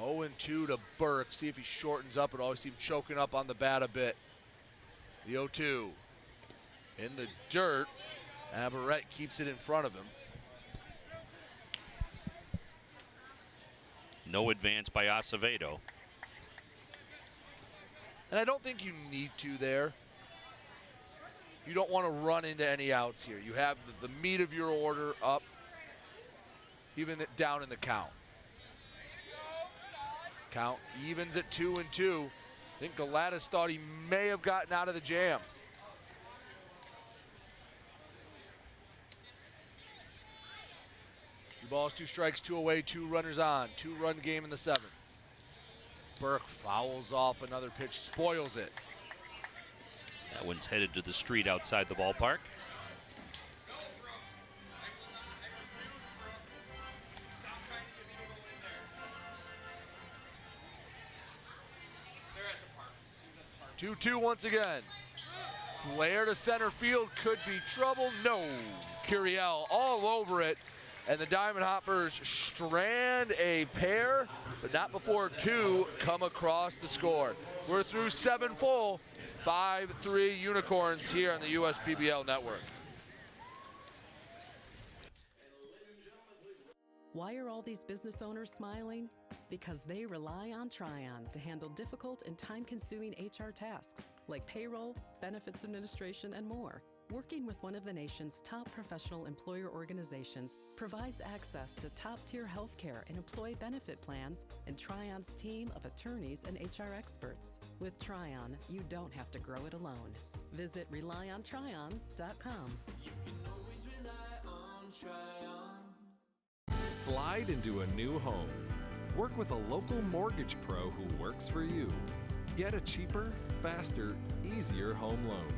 0-2 to Burke. See if he shortens up. It always seems choking up on the bat a bit. The 0-2 in the dirt. Aberrett keeps it in front of him. No advance by Acevedo. And I don't think you need to there. You don't want to run into any outs here. You have the meat of your order up, even down in the count. Count evens at 2-2. I think Galatis thought he may have gotten out of the jam. Two balls, 2 strikes, 2 away, 2 runners on. 2-run game in the 7th. Burke fouls off another pitch, spoils it. That one's headed to the street outside the ballpark. 2-2 once again. Flare to center field, could be trouble. No, Curiel all over it. And the Diamond Hoppers strand a pair, but not before 2 come across the score. We're through 7 full, 5-3 Unicorns here on the USPBL network. Why are all these business owners smiling? Because they rely on Tryon to handle difficult and time-consuming HR tasks like payroll, benefits administration, and more. Working with one of the nation's top professional employer organizations provides access to top-tier healthcare and employee benefit plans and Tryon's team of attorneys and HR experts. With Tryon, you don't have to grow it alone. Visit RelyOnTryon.com. You can always rely on Tryon. Slide into a new home. Work with a local mortgage pro who works for you. Get a cheaper, faster, easier home loan.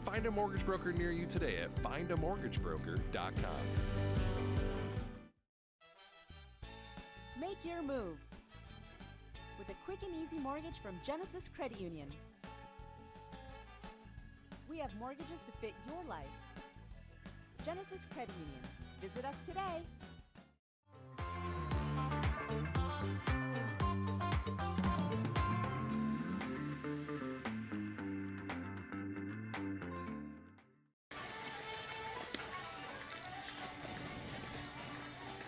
Find a mortgage broker near you today at findamortgagebroker.com. Make your move with a quick and easy mortgage from Genesis Credit Union. We have mortgages to fit your life. Genesis Credit Union. Visit us today.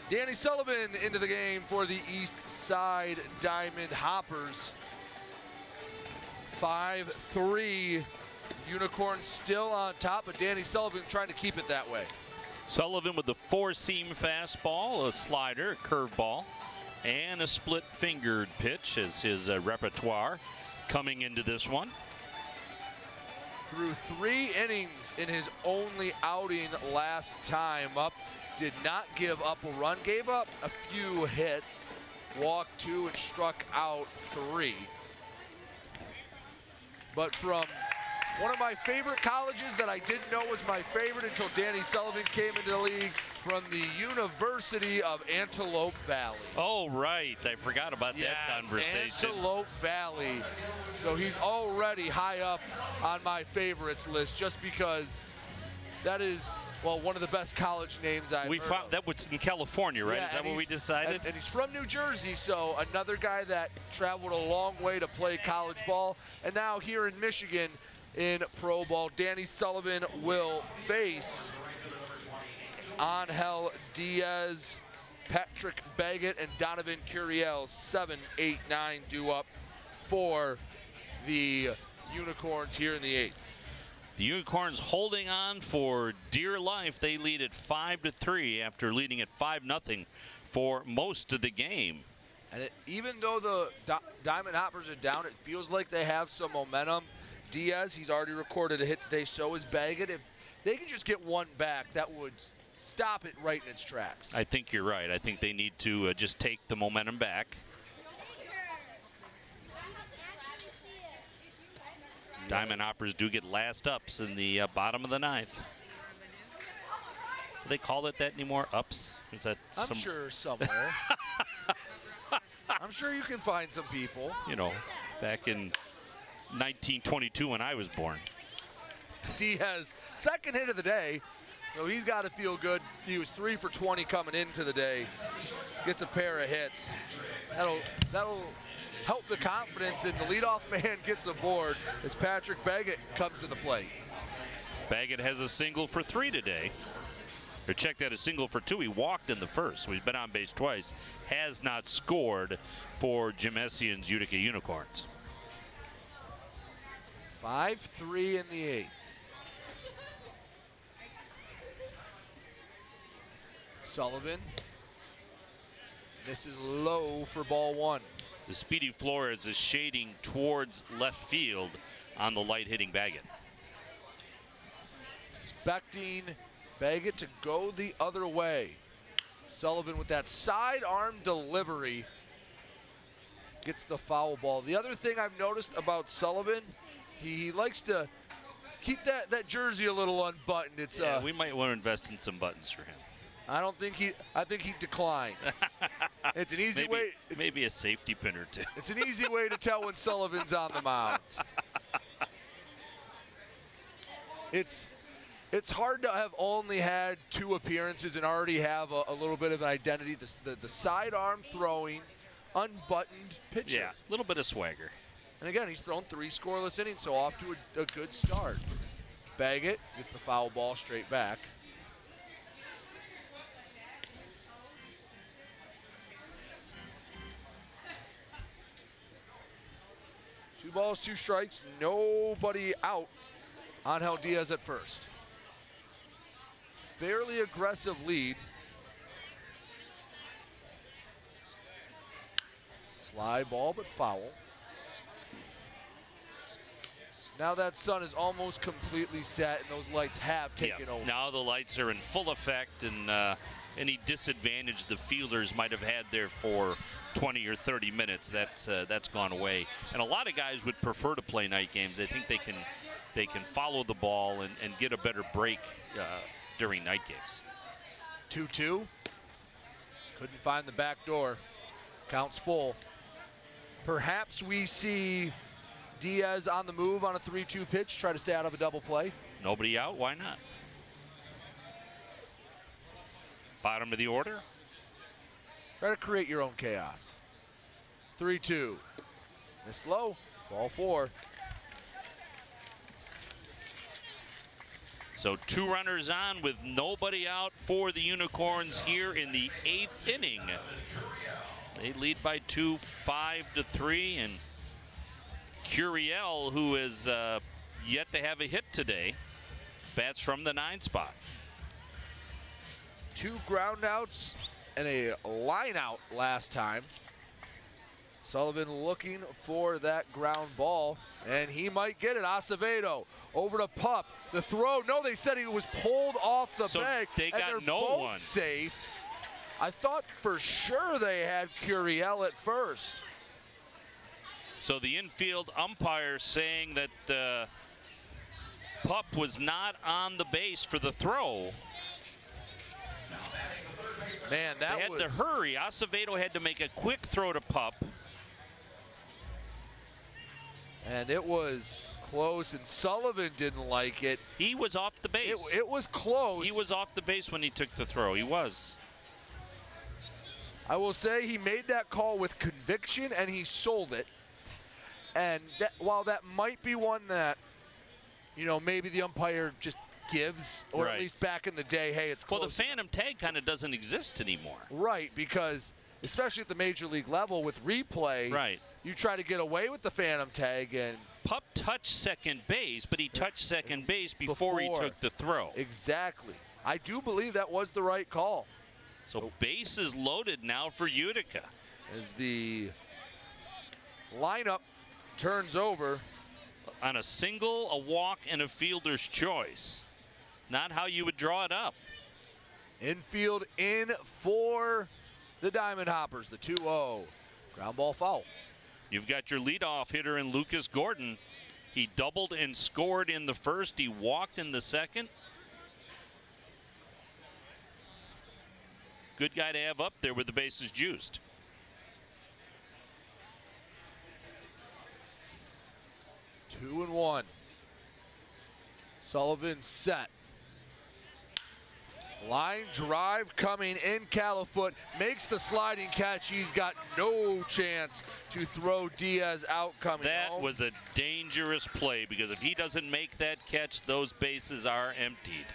Danny Sullivan into the game for the Eastside Diamond Hoppers. 5-3. Unicorns still on top, but Danny Sullivan trying to keep it that way. Sullivan with the 4-seam fastball, a slider, a curveball, and a split-fingered pitch as his repertoire coming into this one. Through 3 innings in his only outing last time up. Did not give up a run, gave up a few hits, walked 2 and struck out 3. But from one of my favorite colleges that I didn't know was my favorite until Danny Sullivan came into the league, from the University of Antelope Valley. Oh, right. I forgot about that conversation. Antelope Valley. So he's already high up on my favorites list just because that is, well, one of the best college names I've heard found of. that was in California, right? Yeah, Is that what we decided? And he's from New Jersey, so another guy that traveled a long way to play college ball. And now here in Michigan in pro ball, Danny Sullivan will face Angel Diaz, Patrick Baggett, and Donovan Curiel. 7, 8, 9 due up for the Unicorns here in the 8th. The Unicorns holding on for dear life. They lead at 5-3 after leading at 5-0 for most of the game. And even though the Diamond Hoppers are down, it feels like they have some momentum. Diaz, he's already recorded a hit today, so is Baggett. If they can just get one back, that would stop it right in its tracks. I think you're right. I think they need to just take the momentum back. Diamond Hoppers do get last ups in the bottom of the 9th. Do they call it that anymore? Ups? Is that I'm sure somewhere. I'm sure you can find some people. You know, back in 1922 when I was born. Diaz, second hit of the day. So he's got to feel good. He was 3 for 20 coming into the day. Gets a pair of hits. That'll help the confidence, and the leadoff man gets aboard as Patrick Baggett comes to the plate. Baggett has a single for 3 today. Or check that, a single for 2. He walked in the first, so he's been on base twice. Has not scored for Jim Essian's Utica Unicorns. 5-3 in the 8th. Sullivan. This is low for ball 1. The speedy Flores is shading towards left field on the light hitting Baggett. Expecting Baggett to go the other way. Sullivan with that sidearm delivery gets the foul ball. The other thing I've noticed about Sullivan, he likes to keep that jersey a little unbuttoned. It's we might want to invest in some buttons for him. I think he'd decline. It's an easy way. Maybe a safety pin or 2. It's an easy way to tell when Sullivan's on the mound. It's hard to have only had 2 appearances and already have a little bit of an identity. The sidearm throwing, unbuttoned pitcher. Yeah, a little bit of swagger. And again, he's thrown 3 scoreless innings, so off to a good start. Baggett gets the foul ball straight back. Two balls, 2 strikes, nobody out. Angel Diaz at first. Fairly aggressive lead. Fly ball, but foul. Now that sun is almost completely set, and those lights have taken over. Now the lights are in full effect, and any disadvantage the fielders might have had there for 20 or 30 minutes, that's gone away. And a lot of guys would prefer to play night games. They think they can follow the ball and get a better break during night games. 2-2. Couldn't find the back door. Counts full. Perhaps we see Diaz on the move on a 3-2 pitch, try to stay out of a double play. Nobody out, why not? Bottom of the order. Try to create your own chaos. 3-2. Missed low. Ball 4. So 2 runners on with nobody out for the Unicorns here in the 8th inning. They lead by 2, 5-3, and Curiel, who is yet to have a hit today, bats from the 9 spot. 2 ground outs and a line out last time. Sullivan looking for that ground ball, and he might get it. Acevedo over to Pup. The throw, no, they said he was pulled off the bag. They got and no both one. Safe. I thought for sure they had Curiel at first. So the infield umpire saying that Pup was not on the base for the throw. Man, they had to hurry. Acevedo had to make a quick throw to Pup. And it was close, and Sullivan didn't like it. He was off the base. It was close. He was off the base when he took the throw. He was. I will say he made that call with conviction, and he sold it. And while that might be one that, maybe the umpire just gives, or right. At least back in the day, hey, it's close. Well, the phantom tag kind of doesn't exist anymore. Right, because especially at the major league level with replay, right. You try to get away with the phantom tag, and Pup touched second base, but he touched second base before he took the throw. Exactly. I do believe that was the right call. So base is loaded now for Utica. As the lineup turns over. On a single, a walk, and a fielder's choice. Not how you would draw it up. Infield in for the Diamond Hoppers, the 2-0. Ground ball foul. You've got your leadoff hitter in Lucas Gordon. He doubled and scored in the first. He walked in the second. Good guy to have up there with the bases juiced. 2-1. Sullivan set. Line drive coming in. Califoot makes the sliding catch. He's got no chance to throw Diaz out coming That home. was a dangerous play because if he doesn't make that catch, those bases are emptied.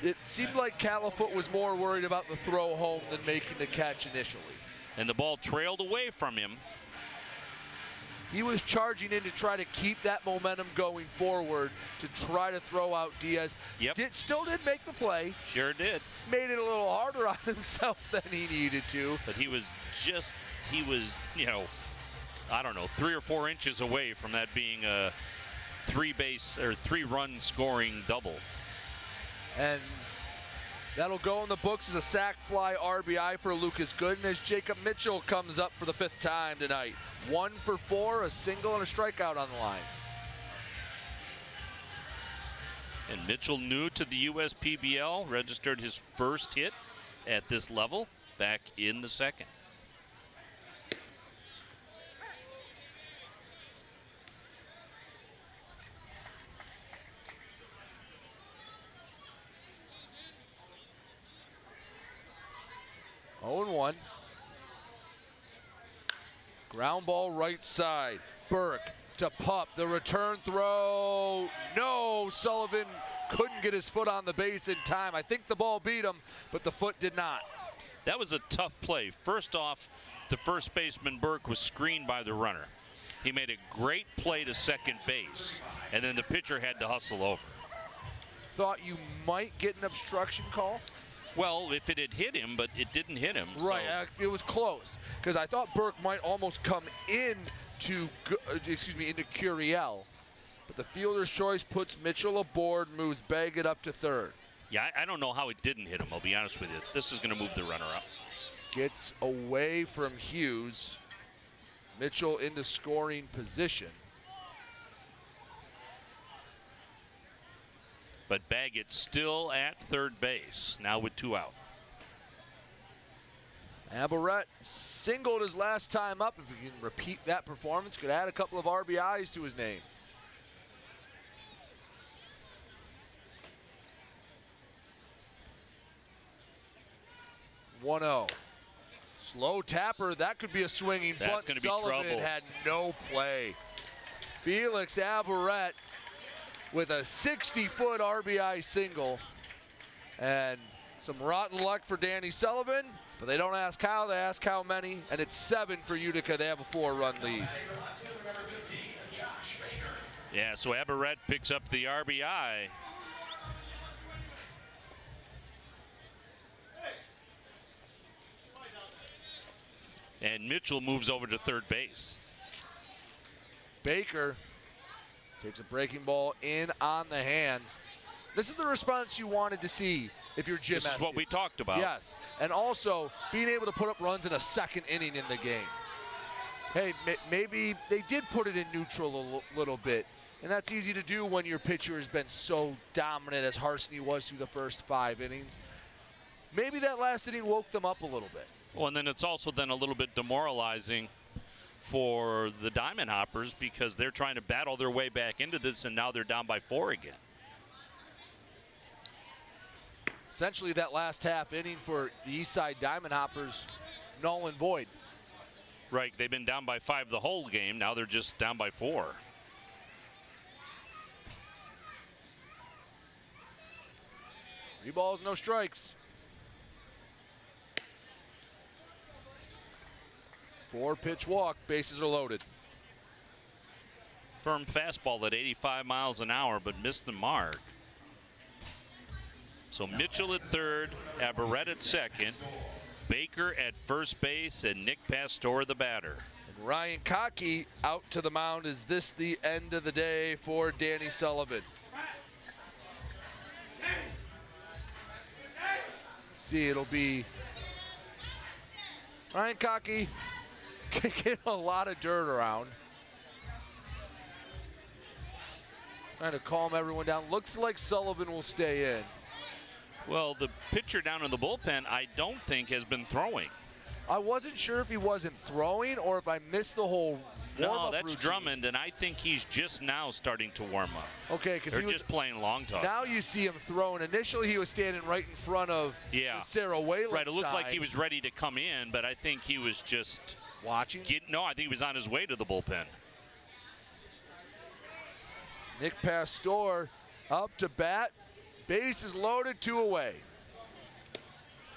It seemed like Califoot was more worried about the throw home than making the catch initially. And the ball trailed away from him. He was charging in to try to keep that momentum going forward to try to throw out Diaz. Yep. Still did make the play. Sure did. Made it a little harder on himself than he needed to. But he was, I don't know, 3 or 4 inches away from that being a 3-run scoring double. And that'll go in the books as a sac fly RBI for Lucas Gooden as Jacob Mitchell comes up for the 5th time tonight. 1 for 4, a single and a strikeout on the line. And Mitchell, new to the USPBL, registered his first hit at this level back in the second. Ground ball right side. Burke to Pup. The return throw. No, Sullivan couldn't get his foot on the base in time. I think the ball beat him, but the foot did not. That was a tough play. First off, the first baseman Burke was screened by the runner. He made a great play to second base, and then the pitcher had to hustle over. Thought you might get an obstruction call? Well, if it had hit him, but it didn't hit him. Right, it was close, because I thought Burke might almost come into Curiel. But the fielder's choice puts Mitchell aboard, moves Baggett up to third. Yeah, I don't know how it didn't hit him, I'll be honest with you. This is going to move the runner up. Gets away from Hughes. Mitchell into scoring position. But Baggett still at third base, now with 2 out. Aberrett singled his last time up. If he can repeat that performance, could add a couple of RBIs to his name. (1-0). Slow tapper, that could be a swinging bunt. Sullivan had no play. Felix Aberrett with a 60-foot RBI single. And some rotten luck for Danny Sullivan, but they don't ask how, they ask how many, and it's 7 for Utica. They have a 4-run lead. Yeah, so Aberrett picks up the RBI. And Mitchell moves over to third base. Baker takes a breaking ball in on the hands. This is the response you wanted to see if you're Jim Estes. This is what we talked about. Yes, and also being able to put up runs in a second inning in the game. Hey, maybe they did put it in neutral a little bit, and that's easy to do when your pitcher has been so dominant as Harsney was through the first 5 innings. Maybe that last inning woke them up a little bit. Well, and then it's also then a little bit demoralizing for the Diamond Hoppers because they're trying to battle their way back into this, and now they're down by 4 again. Essentially, that last half inning for the Eastside Diamond Hoppers, null and void. Right, they've been down by 5 the whole game. Now they're just down by 4. Three balls, no strikes. 4-pitch walk, bases are loaded. Firm fastball at 85 miles an hour, but missed the mark. So Mitchell at third, Aberrett at second, Baker at first base, and Nick Pastor the batter. And Ryan Cockey out to the mound. Is this the end of the day for Danny Sullivan? See, it'll be Ryan Cockey kicking a lot of dirt around. Trying to calm everyone down. Looks like Sullivan will stay in. Well, the pitcher down in the bullpen, I don't think has been throwing. I wasn't sure if he wasn't throwing or if I missed the whole warm-up No, that's routine. Drummond, and I think he's just now starting to warm up. Okay, because they're just playing long toss. Now you see him throwing. Initially, he was standing right in front of the Sarah Whalen Right, it looked like side. he was ready to come in, but I think he was just watching. No, I think he was on his way to the bullpen. Nick Pastor up to bat. Base is loaded, 2 away.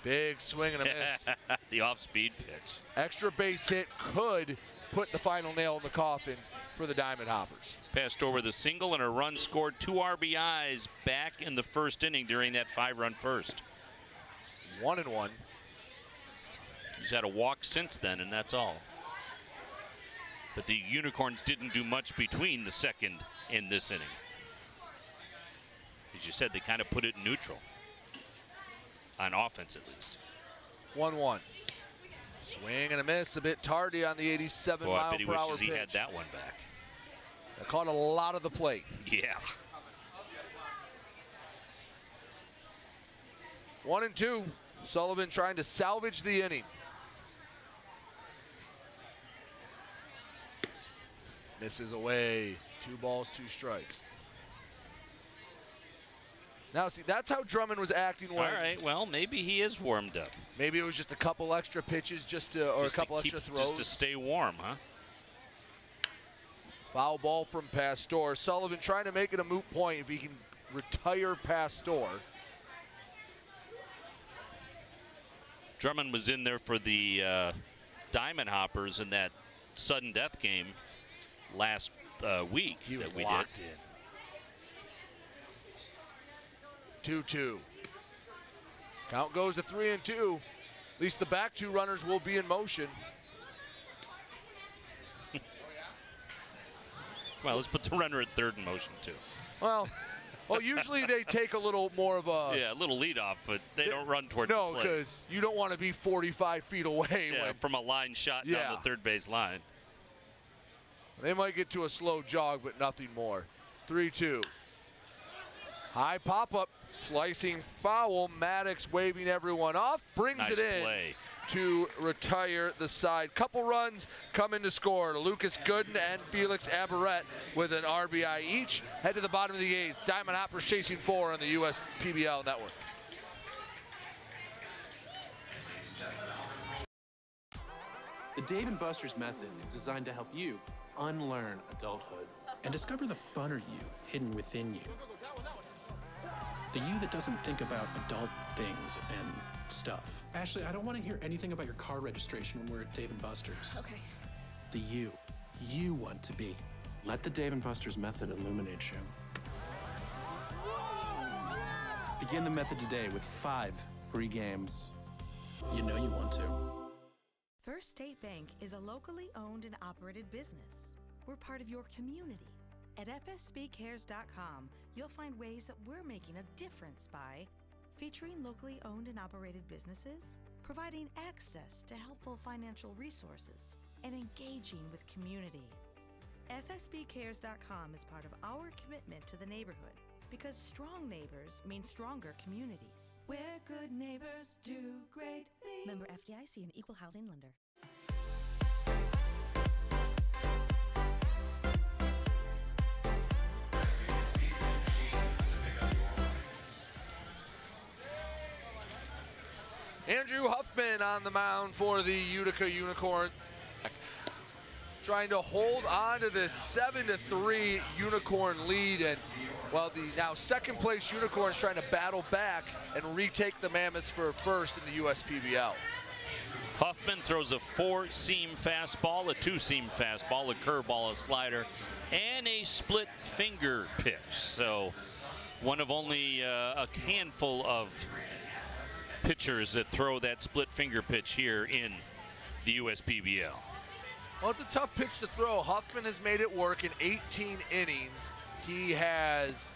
Big swing and a miss. The off-speed pitch. Extra base hit could put the final nail in the coffin for the Diamond Hoppers. Pastor with a single and a run scored, 2 RBIs back in the first inning during that 5-run first. 1-1. He's had a walk since then, and that's all. But the Unicorns didn't do much between the second and this inning. As you said, they kind of put it in neutral. On offense, at least. 1-1. Swing and a miss, a bit tardy on the 87 Boy, I mile bet he per hour wishes pitch. he had that one back. That caught a lot of the plate. Yeah. 1-2. Sullivan trying to salvage the inning. Misses away. 2 balls, 2 strikes. Now, see, that's how Drummond was acting when. All right, well, maybe he is warmed up. Maybe it was just a couple extra pitches or a couple extra throws. Just to stay warm, huh? Foul ball from Pastor. Sullivan trying to make it a moot point if he can retire Pastor. Drummond was in there for the Diamond Hoppers in that sudden death game last week. He was that we locked did. in. 2-2. Count goes to 3-2. At least the back two runners will be in motion. Well, let's put the runner at third in motion, too. Well, usually they take a little more of a... Yeah, a little lead off, but they don't run towards the plate. No, because you don't want to be 45 feet away. Yeah, from a line shot down the third base line. They might get to a slow jog, but nothing more. 3-2. High pop-up, slicing foul. Maddox waving everyone off, brings Nice it in play. To retire the side. Couple runs coming to score. Lucas Gooden and Felix Aberrett with an RBI each. Head to the bottom of the eighth. Diamond Hoppers chasing 4 on the US PBL network. The Dave & Buster's method is designed to help you unlearn adulthood and discover the funner you hidden within you. The you that doesn't think about adult things and stuff. Ashley, I don't want to hear anything about your car registration when we're at Dave & Buster's. Okay. The you want to be. Let the Dave & Buster's method illuminate you. Begin the method today with 5 free games. You know you want to. First State Bank is a locally owned and operated business. We're part of your community. At fsbcares.com, you'll find ways that we're making a difference by featuring locally owned and operated businesses, providing access to helpful financial resources, and engaging with community. fsbcares.com is part of our commitment to the neighborhood because strong neighbors mean stronger communities. Where good neighbors do great things. Member FDIC and Equal Housing Lender. Andrew Huffman on the mound for the Utica Unicorn. Trying to hold on to this 7-3 Unicorn lead. And while the now second place Unicorns trying to battle back and retake the Mammoths for first in the USPBL. Huffman throws a 4-seam fastball, a 2-seam fastball, a curveball, a slider, and a split finger pitch. So one of only a handful of pitchers that throw that split finger pitch here in the USPBL. Well, it's a tough pitch to throw. Huffman has made it work in 18 innings. He has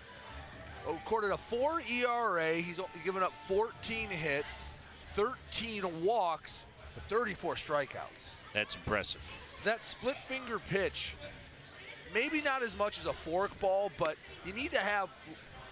recorded a 4 ERA. He's given up 14 hits, 13 walks, but 34 strikeouts. That's impressive. That split finger pitch, maybe not as much as a fork ball, but you need to have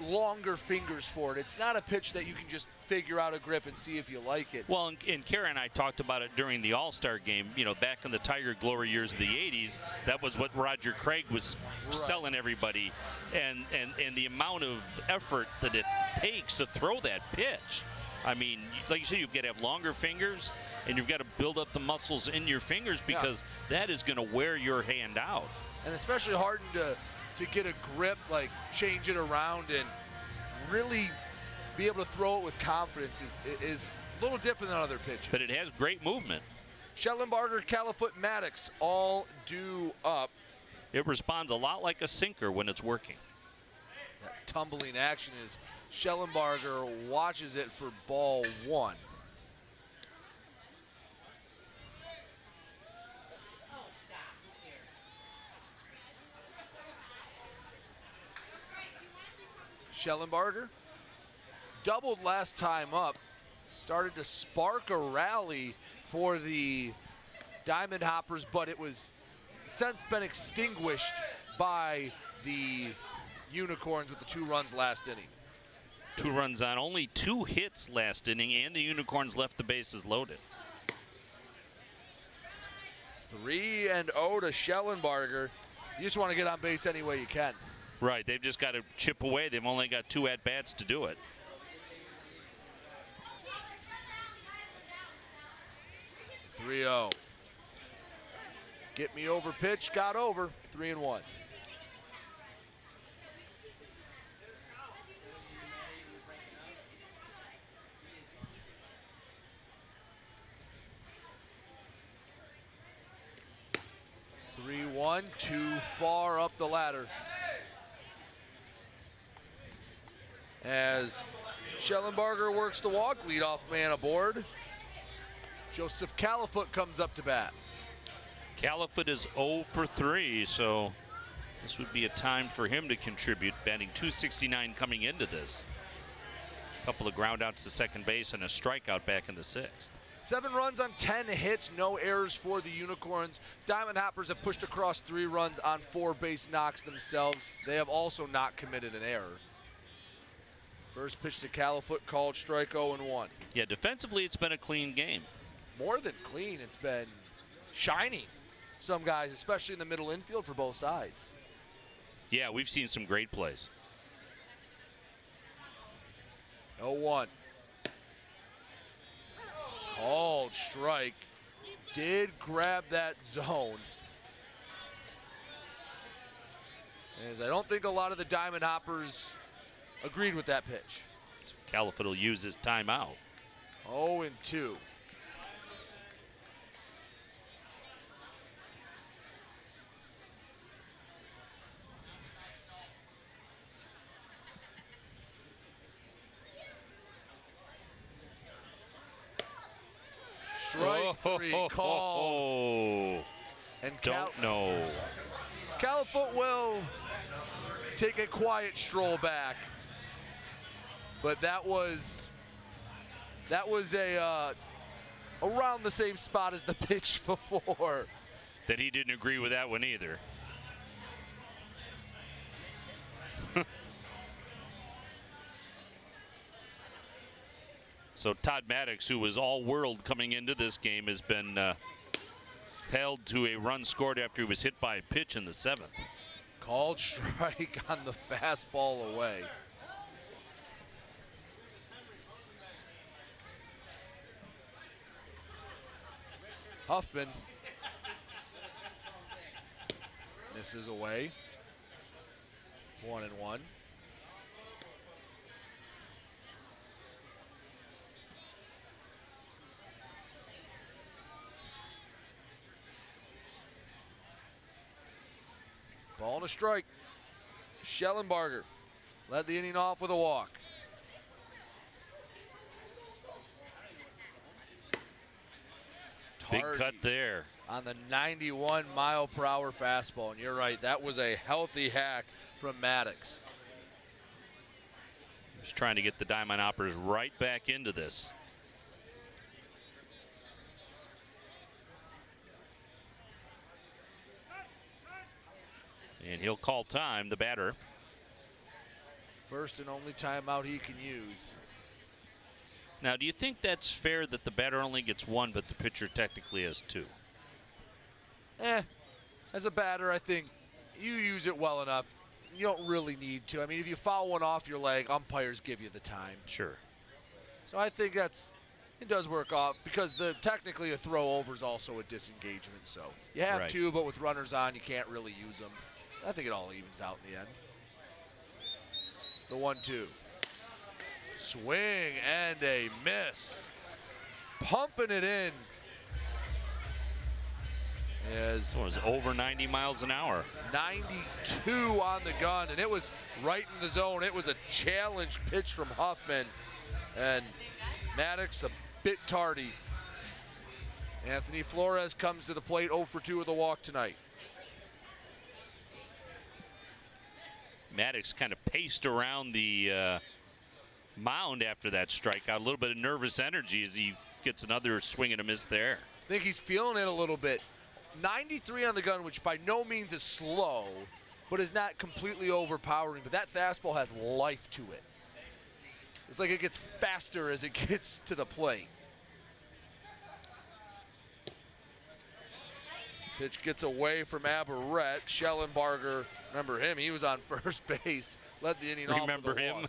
longer fingers for it. It's not a pitch that you can just figure out a grip and see if you like it. Well, and Kara and I talked about it during the All-Star game, you know, back in the Tiger glory years of the 80s. That was what Roger Craig was selling everybody, and the amount of effort that it takes to throw that pitch. I mean, like you said, you've got to have longer fingers, and you've got to build up the muscles in your fingers because that is going to wear your hand out. And especially hard to get a grip, like change it around and really be able to throw it with confidence is a little different than other pitches. But it has great movement. Schellenbarger, Califoot, Maddox all due up. It responds a lot like a sinker when it's working. That tumbling action is Schellenbarger watches it for ball 1. Schellenbarger doubled last time up, started to spark a rally for the Diamond Hoppers, but it was since been extinguished by the Unicorns with the 2 runs last inning. 2 runs on, only 2 hits last inning, and the Unicorns left the bases loaded. 3-0 to Schellenbarger. You just want to get on base any way you can. Right, they've just got to chip away. They've only got 2 at-bats to do it. (3-0). Get me over pitch, got over. 3-1. Too far up the ladder. As Schellenbarger works the walk, leadoff man aboard. Joseph Califoot comes up to bat. Califoot is 0 for 3, so this would be a time for him to contribute, batting .269 coming into this. A couple of ground outs to second base and a strikeout back in the 6th. 7 runs on 10 hits, no errors for the Unicorns. Diamond Hoppers have pushed across 3 runs on 4 base knocks themselves. They have also not committed an error. First pitch to Califoot, called strike 0-1. Yeah, defensively it's been a clean game. More than clean, it's been shining. Some guys, especially in the middle infield for both sides. Yeah, we've seen some great plays. 0-1. Called strike. Did grab that zone. As I don't think a lot of the Diamond Hoppers agreed with that pitch. Califoot will use his timeout. 0-2. Strike 3 call. And don't know. Califoot will take a quiet stroll back. But that was a around the same spot as the pitch before. That he didn't agree with that one either. So Todd Maddox, who was all-world coming into this game, has been held to a run scored after he was hit by a pitch in the 7th. Called strike on the fastball away. Huffman misses away. 1-1. Ball and a strike. Schellenbarger led the inning off with a walk. Big cut there. On the 91-mile-per-hour fastball. And you're right, that was a healthy hack from Maddox. He was trying to get the Diamond Hoppers right back into this. And he'll call time, the batter. First and only timeout he can use. Now, do you think that's fair that the batter only gets 1, but the pitcher technically has 2? As a batter, I think you use it well enough. You don't really need to. I mean, if you foul one off your leg, umpires give you the time. Sure. So I think it does work off because technically a throw over is also a disengagement. So you have to, but with runners on, you can't really use them. I think it all evens out in the end. The 1-2. Swing and a miss. Pumping it in. It was over 90 miles an hour. 92 on the gun, and it was right in the zone. It was a challenge pitch from Huffman. And Maddox a bit tardy. Anthony Flores comes to the plate 0 for 2 with a walk tonight. Maddox kind of paced around the mound after that strikeout. A little bit of nervous energy as he gets another swing and a miss there. I think he's feeling it a little bit. 93 on the gun, which by no means is slow, but is not completely overpowering. But that fastball has life to it. It's like it gets faster as it gets to the plate. Pitch gets away from Aberrett. Schellenbarger, remember him, he was on first base. Led the inning off. Remember him?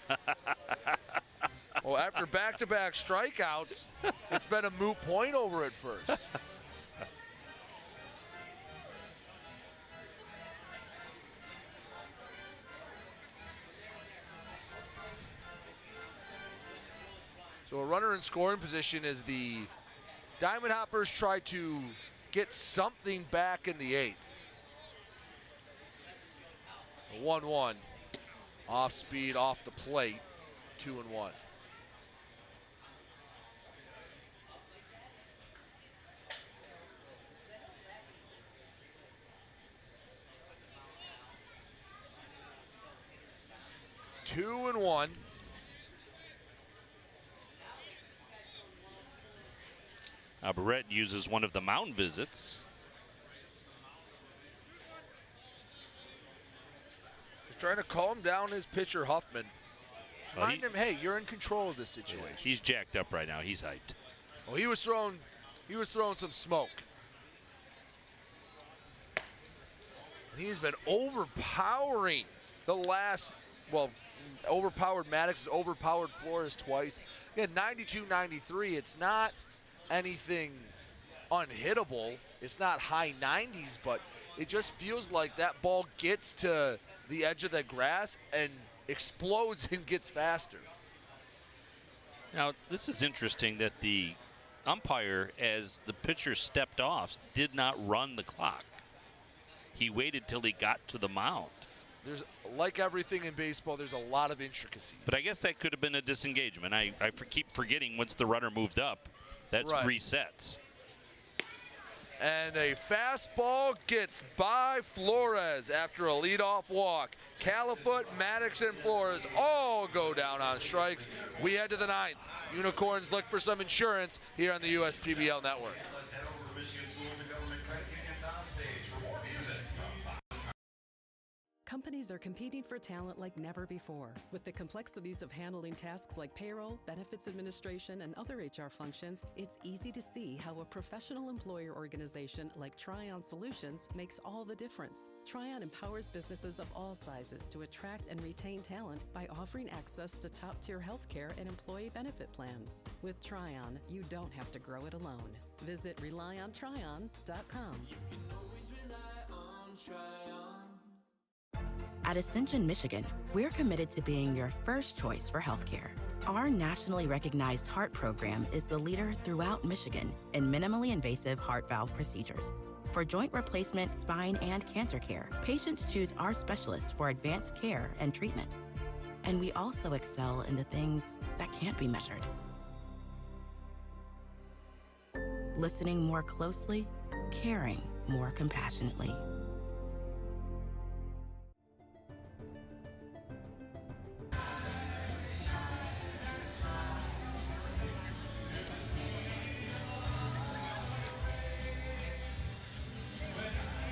Well, after back-to-back strikeouts, it's been a moot point over at first. So a runner in scoring position as the Diamond Hoppers try to get something back in the 8th. 1-1. Off speed, off the plate. 2-1. Two and one. Aberrett uses one of the mound visits. He's trying to calm down his pitcher, Huffman. Well, Remind him, hey, you're in control of this situation. Yeah, he's jacked up right now. He's hyped. Well, he was throwing some smoke. And he's been overpowering the last, well, overpowered Maddox, overpowered Flores twice. Again, 92-93. It's not anything unhittable. It's not high 90s, but it just feels like that ball gets to the edge of the grass and explodes and gets faster. Now, this is interesting that the umpire, as the pitcher stepped off, did not run the clock. He waited till he got to the mound. There's, like everything in baseball, there's a lot of intricacies. But I guess that could have been a disengagement. I keep forgetting once the runner moved up, that's right. Resets. And a fastball gets by Flores after a leadoff walk. Califoot, Maddox, and Flores all go down on strikes. We head to the 9th. Unicorns look for some insurance here on the USPBL Network. Let's head over to Michigan Schools and Government Credit Union soundstage for more music. Companies are competing for talent like never before. With the complexities of handling tasks like payroll, benefits administration, and other HR functions, it's easy to see how a professional employer organization like Tryon Solutions makes all the difference. Tryon empowers businesses of all sizes to attract and retain talent by offering access to top-tier healthcare and employee benefit plans. With Tryon, you don't have to grow it alone. Visit RelyOnTryon.com. You can always rely on Tryon. At Ascension, Michigan, we're committed to being your first choice for healthcare. Our nationally recognized heart program is the leader throughout Michigan in minimally invasive heart valve procedures. For joint replacement, spine, and cancer care, patients choose our specialists for advanced care and treatment. And we also excel in the things that can't be measured. Listening more closely, caring more compassionately.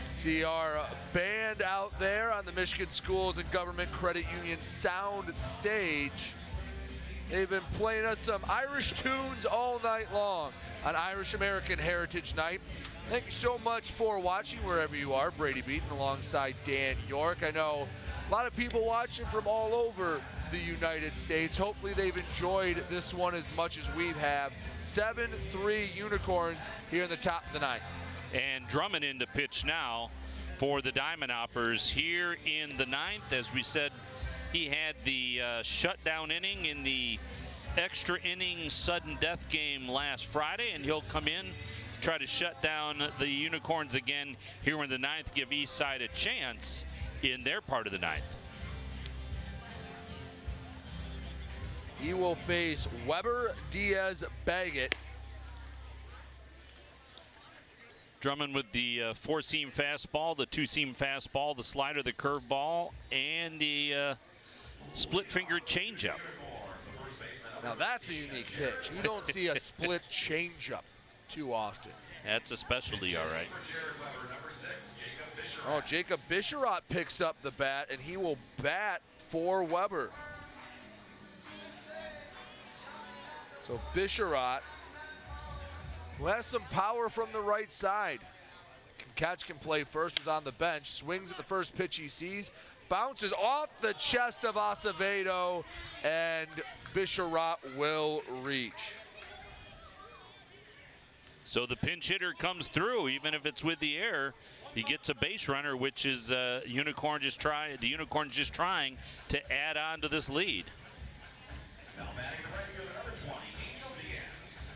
See our band out there on the Michigan Schools and Government Credit Union sound stage. They've been playing us some Irish tunes all night long on Irish American Heritage Night. Thank you so much for watching wherever you are. Brady Beaton alongside Dan York. I know a lot of people watching from all over the United States. Hopefully they've enjoyed this one as much as we have. 7-3 Unicorns here in the top of the 9th. And Drummond in to pitch now for the Diamond Hoppers here in the 9th. As we said, he had the shutdown inning in the extra inning sudden death game last Friday, and he'll come in to try to shut down the Unicorns again here in the 9th, give Eastside a chance in their part of the 9th. He will face Weber, Diaz, Baggett. Drummond with the four-seam fastball, the two-seam fastball, the slider, the curveball, and the split-fingered changeup. Now that's a unique pitch. You don't see a split changeup too often. That's a specialty, all right. Oh, Jacob Bisharot picks up the bat, and he will bat for Weber. So Bisharot, who has some power from the right side. can catch, can play first, was on the bench, swings at the first pitch he sees, bounces off the chest of Acevedo, and Bisharat will reach. So the pinch hitter comes through, even if it's with the air. He gets a base runner, which is the Unicorn just trying to add on to this lead. Now batting the right fielder, number 20, Angel Diaz.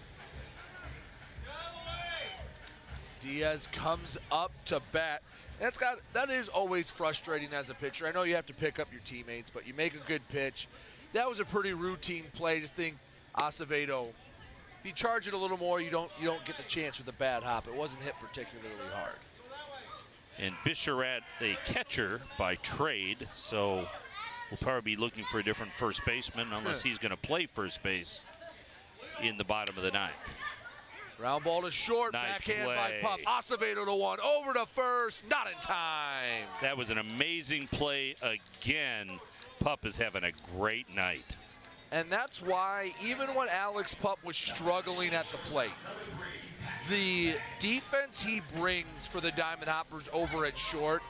Diaz comes up to bat. That is always frustrating as a pitcher. I know you have to pick up your teammates, but you make a good pitch. That was a pretty routine play. Just think Acevedo, if you charge it a little more, you don't get the chance with a bad hop. It wasn't hit particularly hard. And Bisharat, a catcher by trade, so we'll probably be looking for a different first baseman unless he's going to play first base in the bottom of the ninth. Ground ball to short, Nice backhand play. by Pup. Acevedo to one, over to first, not in time. That was an amazing play again. Pup is having a great night. And that's why, even when Alex Pup was struggling at the plate, the defense he brings for the Diamond Hoppers over at short,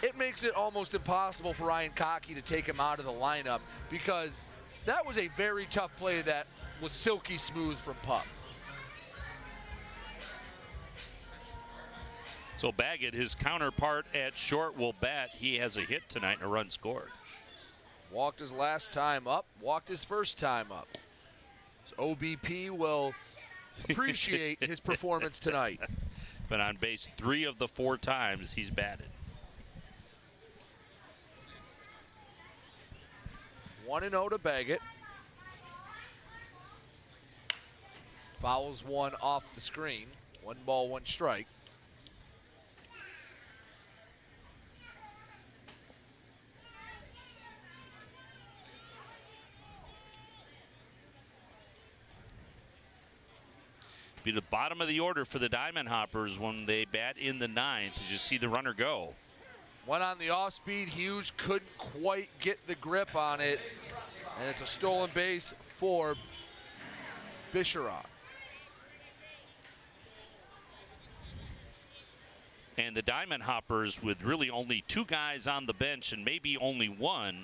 it makes it almost impossible for Ryan Cockey to take him out of the lineup, because that was a very tough play that was silky smooth from Pup. So Baggett, his counterpart at short, will bat. He has a hit tonight and a run scored. Walked his last time up, walked his first time up. So OBP will appreciate his performance tonight. Been on base 3 of the 4 times he's batted. 1-0 to Baggett. Fouls one off the screen. 1 ball, 1 strike. Be the bottom of the order for the Diamond Hoppers when they bat in the 9th. You just see the runner go. One on the off-speed. Hughes couldn't quite get the grip on it. And it's a stolen base for Bisharat. And the Diamond Hoppers with really only 2 guys on the bench and maybe only 1,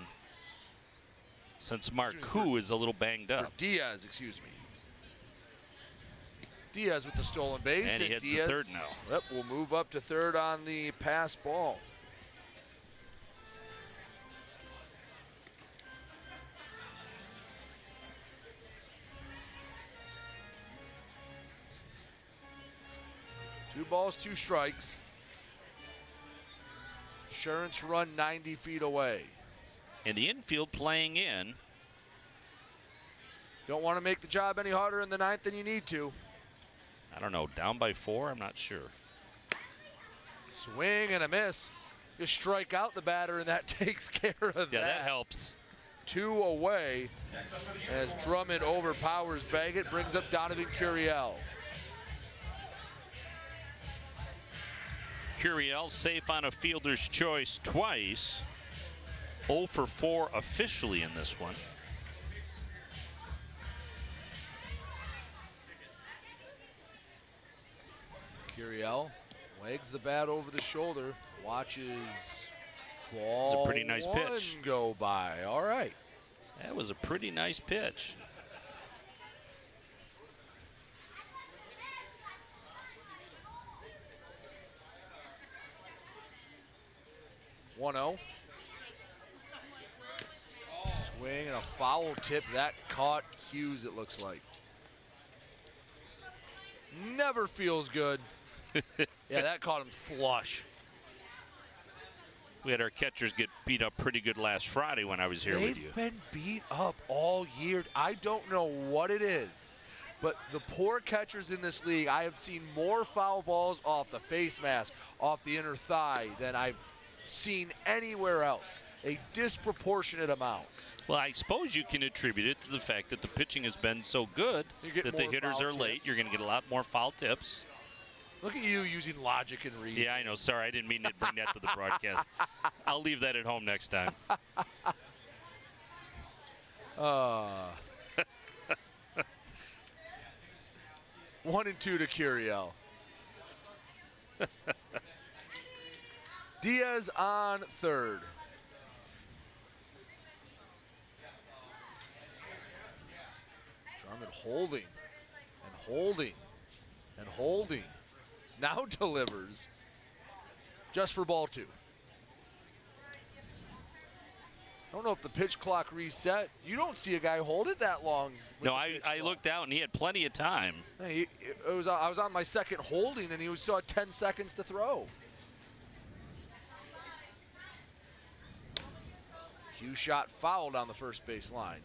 since Marcoux is a little banged up. Diaz, excuse me. Diaz with the stolen base. And he hits Diaz, the third now. Yep, we'll move up to third on the pass ball. Two balls, 2 strikes. Insurance run 90 feet away. And the infield playing in. Don't want to make the job any harder in the 9th than you need to. I don't know, down by 4, I'm not sure. Swing and a miss. Just strike out the batter, and that takes care of that. Yeah, that helps. 2 away as Drummond overpowers Baggett, brings up Donovan Curiel. Curiel safe on a fielder's choice twice. 0 for 4 officially in this one. Curiel wags the bat over the shoulder, watches It's a pretty nice pitch. Go by. All right. That was a pretty nice pitch. One-0. Swing and a foul tip. That caught Hughes, it looks like. Never feels good. Yeah, that caught him flush. We had our catchers get beat up pretty good last Friday when I was here with you. They've been beat up all year. I don't know what it is, but the poor catchers in this league, I have seen more foul balls off the face mask, off the inner thigh, than I've seen anywhere else. A disproportionate amount. Well, I suppose you can attribute it to the fact that the pitching has been so good that the hitters are late. You're going to get a lot more foul tips. Look at you using logic and reason. Yeah, I know. Sorry, I didn't mean to bring that to the broadcast. I'll leave that at home next time. 1-2 to Curiel. Diaz on third. Drummond holding and holding and holding. Now delivers just for ball 2. I don't know if the pitch clock reset. You don't see a guy hold it that long. No, I looked out and he had plenty of time. Hey, I was on my second holding and he was still at 10 seconds to throw. Cue shot fouled on the first base line.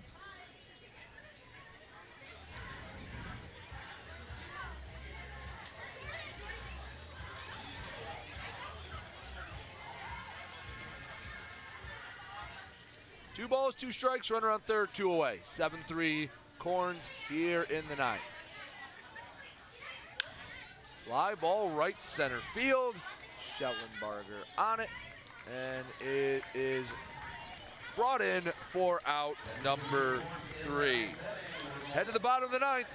Two balls, 2 strikes, runner on third, 2 away. 7-3 Corns here in the 9th. Fly ball right center field. Schellenbarger on it, and it is brought in for out number 3. Head to the bottom of the 9th.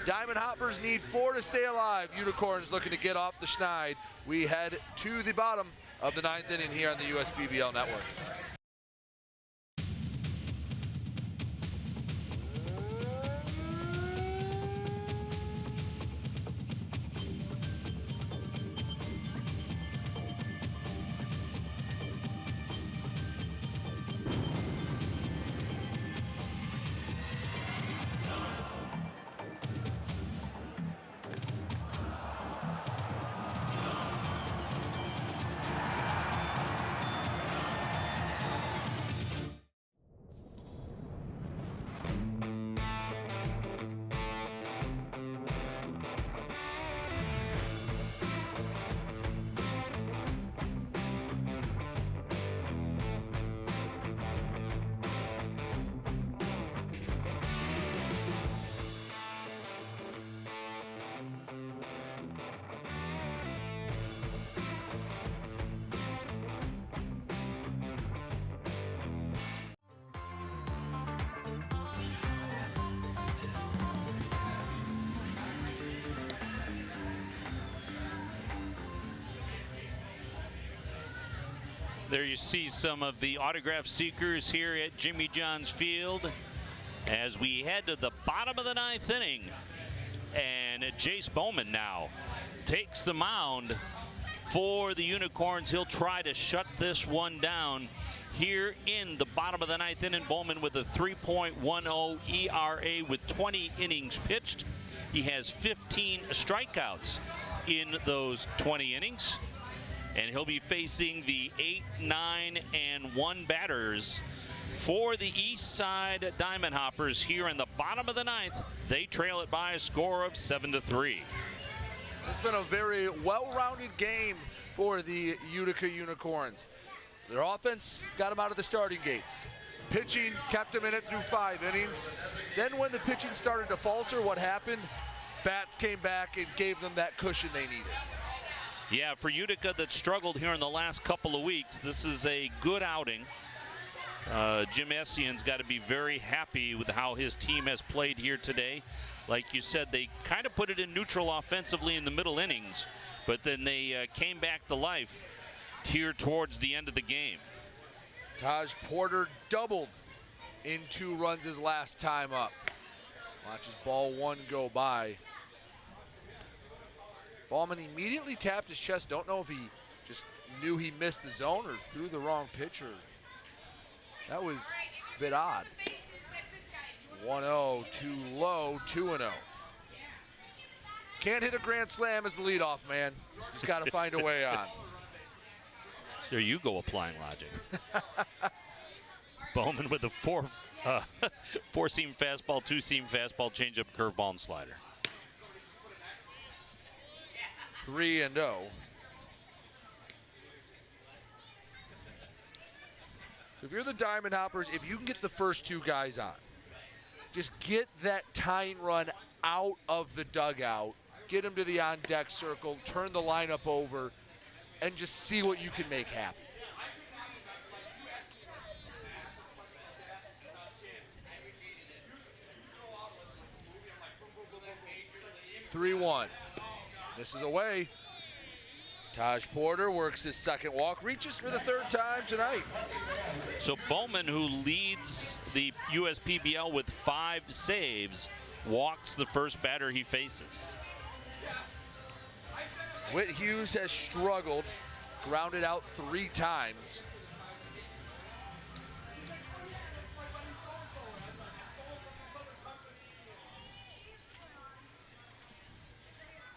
Diamond Hoppers need 4 to stay alive. Unicorns looking to get off the schneid. We head to the bottom of the 9th inning here on the USPBL Network. There you see some of the autograph seekers here at Jimmy John's Field as we head to the bottom of the 9th inning. And Jace Bowman now takes the mound for the Unicorns. He'll try to shut this one down here in the bottom of the 9th inning. Bowman with a 3.10 ERA with 20 innings pitched. He has 15 strikeouts in those 20 innings. And he'll be facing the 8, 9, and 1 batters for the Eastside Diamond Hoppers here in the bottom of the 9th. They trail it by a score of 7-3. It's been a very well-rounded game for the Utica Unicorns. Their offense got them out of the starting gates. Pitching kept them in it through 5 innings. Then when the pitching started to falter, what happened? Bats came back and gave them that cushion they needed. Yeah, for Utica that struggled here in the last couple of weeks, this is a good outing. Jim Essian's got to be very happy with how his team has played here today. Like you said, they kind of put it in neutral offensively in the middle innings, but then they came back to life here towards the end of the game. Taj Porter doubled in 2 runs his last time up. Watches ball 1 go by. Ballman immediately tapped his chest. Don't know if he just knew he missed the zone or threw the wrong pitcher. That was a bit odd. 1-0, too low, 2-0. Can't hit a grand slam as the leadoff man. Just got to find a way on. There you go, applying logic. Bowman with a 4-seam fastball, 2-seam fastball, changeup, curveball, and slider. 3-0. So if you're the Diamond Hoppers, if you can get the first 2 guys on, just get that tying run out of the dugout, get them to the on-deck circle, turn the lineup over, and just see what you can make happen. Three-one. This is away. Taj Porter works his second walk, reaches for the third time tonight. So Bowman, who leads the USPBL with 5 saves, walks the first batter he faces. Whit Hughes has struggled, grounded out 3 times.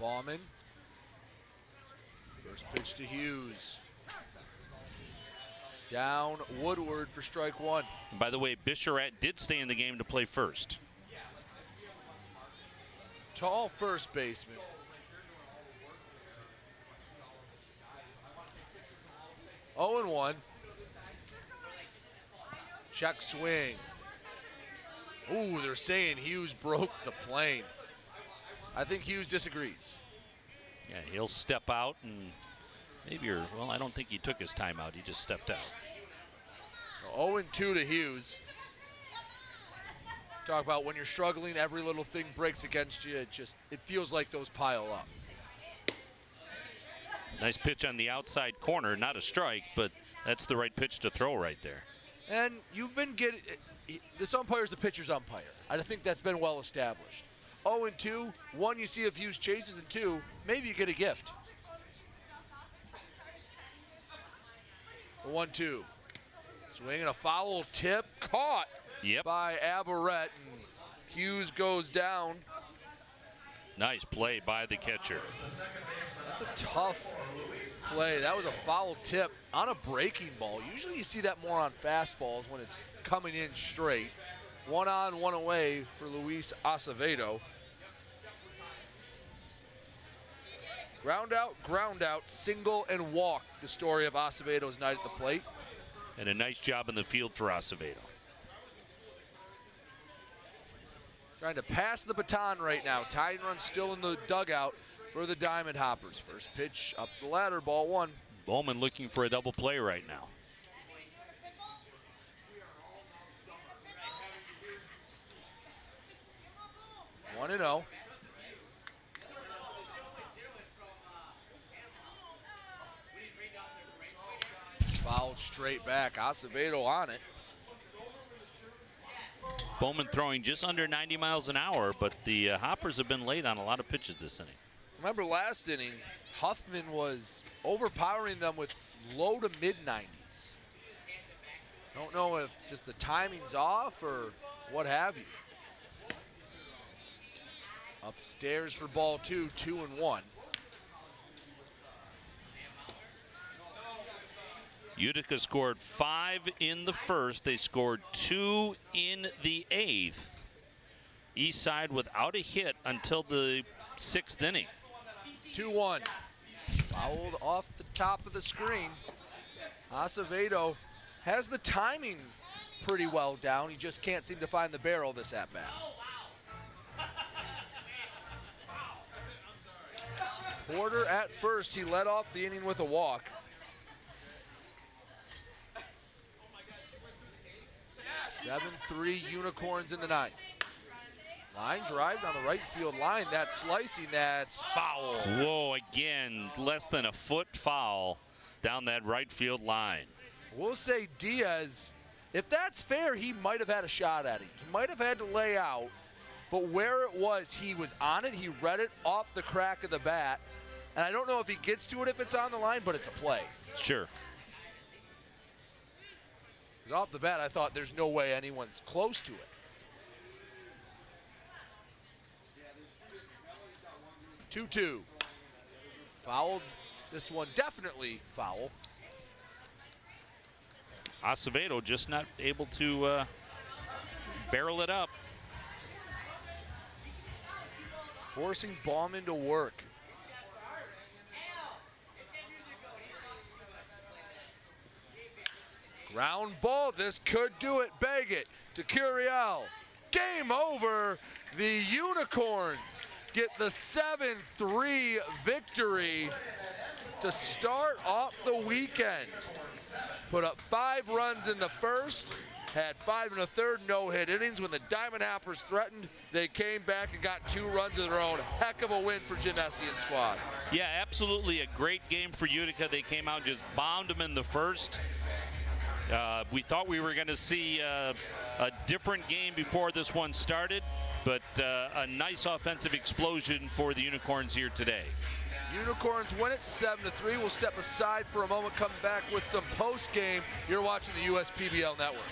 Bauman. First pitch to Hughes. Down Woodward for strike 1. By the way, Bisharat did stay in the game to play first. Tall first baseman. Oh and 1. Check swing. Ooh, they're saying Hughes broke the plane. I think Hughes disagrees. Yeah, he'll step out and maybe, well, I don't think he took his time out. He just stepped out. 0-2 to Hughes. Talk about when you're struggling, every little thing breaks against you. It feels like those pile up. Nice pitch on the outside corner. Not a strike, but that's the right pitch to throw right there. And you've been getting, this umpire's the pitcher's umpire. I think that's been well established. 0-2, 1, you see if Hughes chases, and 2, maybe you get a gift. 1-2. Swinging a foul tip, caught by Aberrett, and Hughes goes down. Nice play by the catcher. That's a tough play. That was a foul tip on a breaking ball. Usually you see that more on fastballs when it's coming in straight. 1 on, 1 away for Luis Acevedo. Ground out, single and walk. The story of Acevedo's night at the plate. And a nice job in the field for Acevedo. Trying to pass the baton right now. Tying run still in the dugout for the Diamond Hoppers. First pitch up the ladder, ball 1. Bowman looking for a double play right now. One and 0. Fouled straight back. Acevedo on it. Bowman throwing just under 90 miles an hour, but the Hoppers have been late on a lot of pitches this inning. Remember last inning, Huffman was overpowering them with low to mid 90s. Don't know if just the timing's off or what have you. Upstairs for ball 2, 2-1. Utica scored 5 in the first. They scored 2 in the 8th. Eastside without a hit until the 6th inning. 2-1. Fouled off the top of the screen. Acevedo has the timing pretty well down. He just can't seem to find the barrel this at-bat. Porter at first. He led off the inning with a walk. Seven 3 Unicorns in the 9th. Line drive down the right field line. That's slicing. That's foul. Whoa, again, less than a foot foul down that right field line. We'll say Diaz, if that's fair, he might have had a shot at it. He might have had to lay out, but where it was, he was on it. He read it off the crack of the bat. And I don't know if he gets to it if it's on the line, but it's a play. Sure. Because off the bat, I thought there's no way anyone's close to it. 2-2. Fouled. This one definitely foul. Acevedo just not able to barrel it up. Forcing Bauman to work. Ground ball, this could do it. Bag it to Curiel. Game over. The Unicorns get the 7-3 victory to start off the weekend. Put up 5 runs in the first, had 5 1/3 no-hit innings. When the Diamond Hoppers threatened, they came back and got 2 runs of their own. Heck of a win for Jim Essien squad. Yeah, absolutely a great game for Utica. They came out and just bombed them in the first. We thought we were going to see a different game before this one started, but a nice offensive explosion for the Unicorns here today. Unicorns win it 7-3. We'll step aside for a moment, come back with some post-game. You're watching the USPBL Network.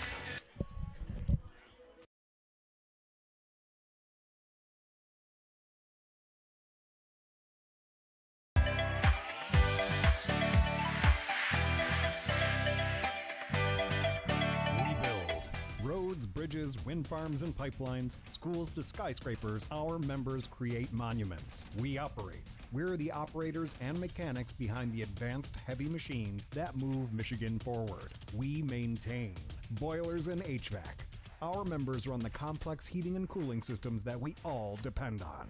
Roads, bridges, wind farms and pipelines, schools to skyscrapers, our members create monuments. We operate. We're the operators and mechanics behind the advanced heavy machines that move Michigan forward. We maintain boilers and HVAC. Our members run the complex heating and cooling systems that we all depend on.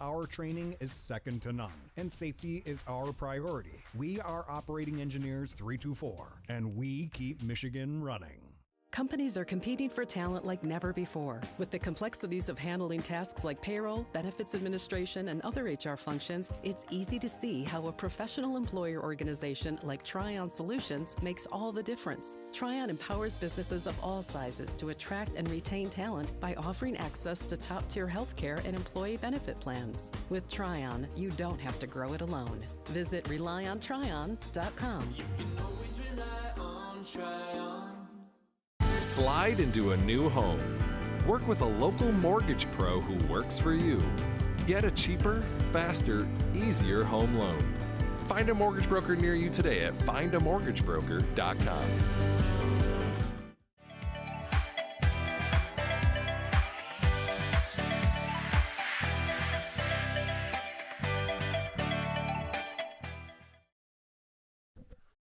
Our training is second to none, and safety is our priority. We are Operating Engineers 324, and we keep Michigan running. Companies are competing for talent like never before. With the complexities of handling tasks like payroll, benefits administration, and other HR functions, it's easy to see how a professional employer organization like Tryon Solutions makes all the difference. Tryon empowers businesses of all sizes to attract and retain talent by offering access to top-tier healthcare and employee benefit plans. With Tryon, you don't have to grow it alone. Visit RelyOnTryon.com. You can always rely on Tryon. Slide into a new home. Work with a local mortgage pro who works for you. Get a cheaper, faster, easier home loan. Find a mortgage broker near you today at findamortgagebroker.com.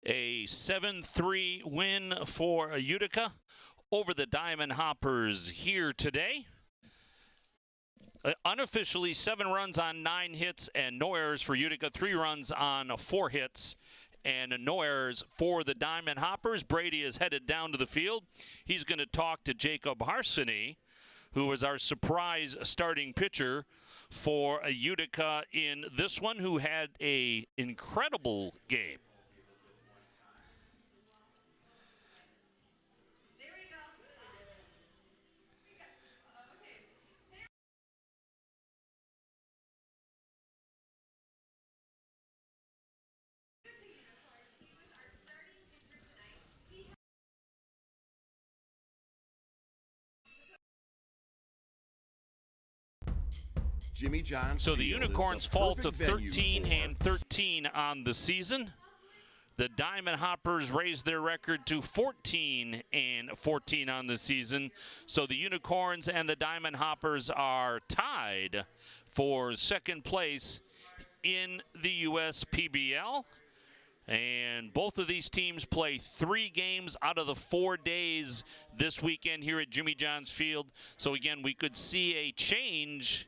A 7-3 win for Utica over the Diamond Hoppers here today. Unofficially, 7 runs on 9 hits and no errors for Utica, 3 runs on 4 hits and no errors for the Diamond Hoppers. Brady is headed down to the field. He's going to talk to Jacob Harsany, who was our surprise starting pitcher for Utica in this one, who had an incredible game. Jimmy John's So the Field Unicorns is the fall to perfect venue 13-13 on the season. The Diamond Hoppers raised their record to 14-14 on the season. So the Unicorns and the Diamond Hoppers are tied for second place in the USPBL. And both of these teams play 3 games out of the 4 days this weekend here at Jimmy John's Field. So again, we could see a change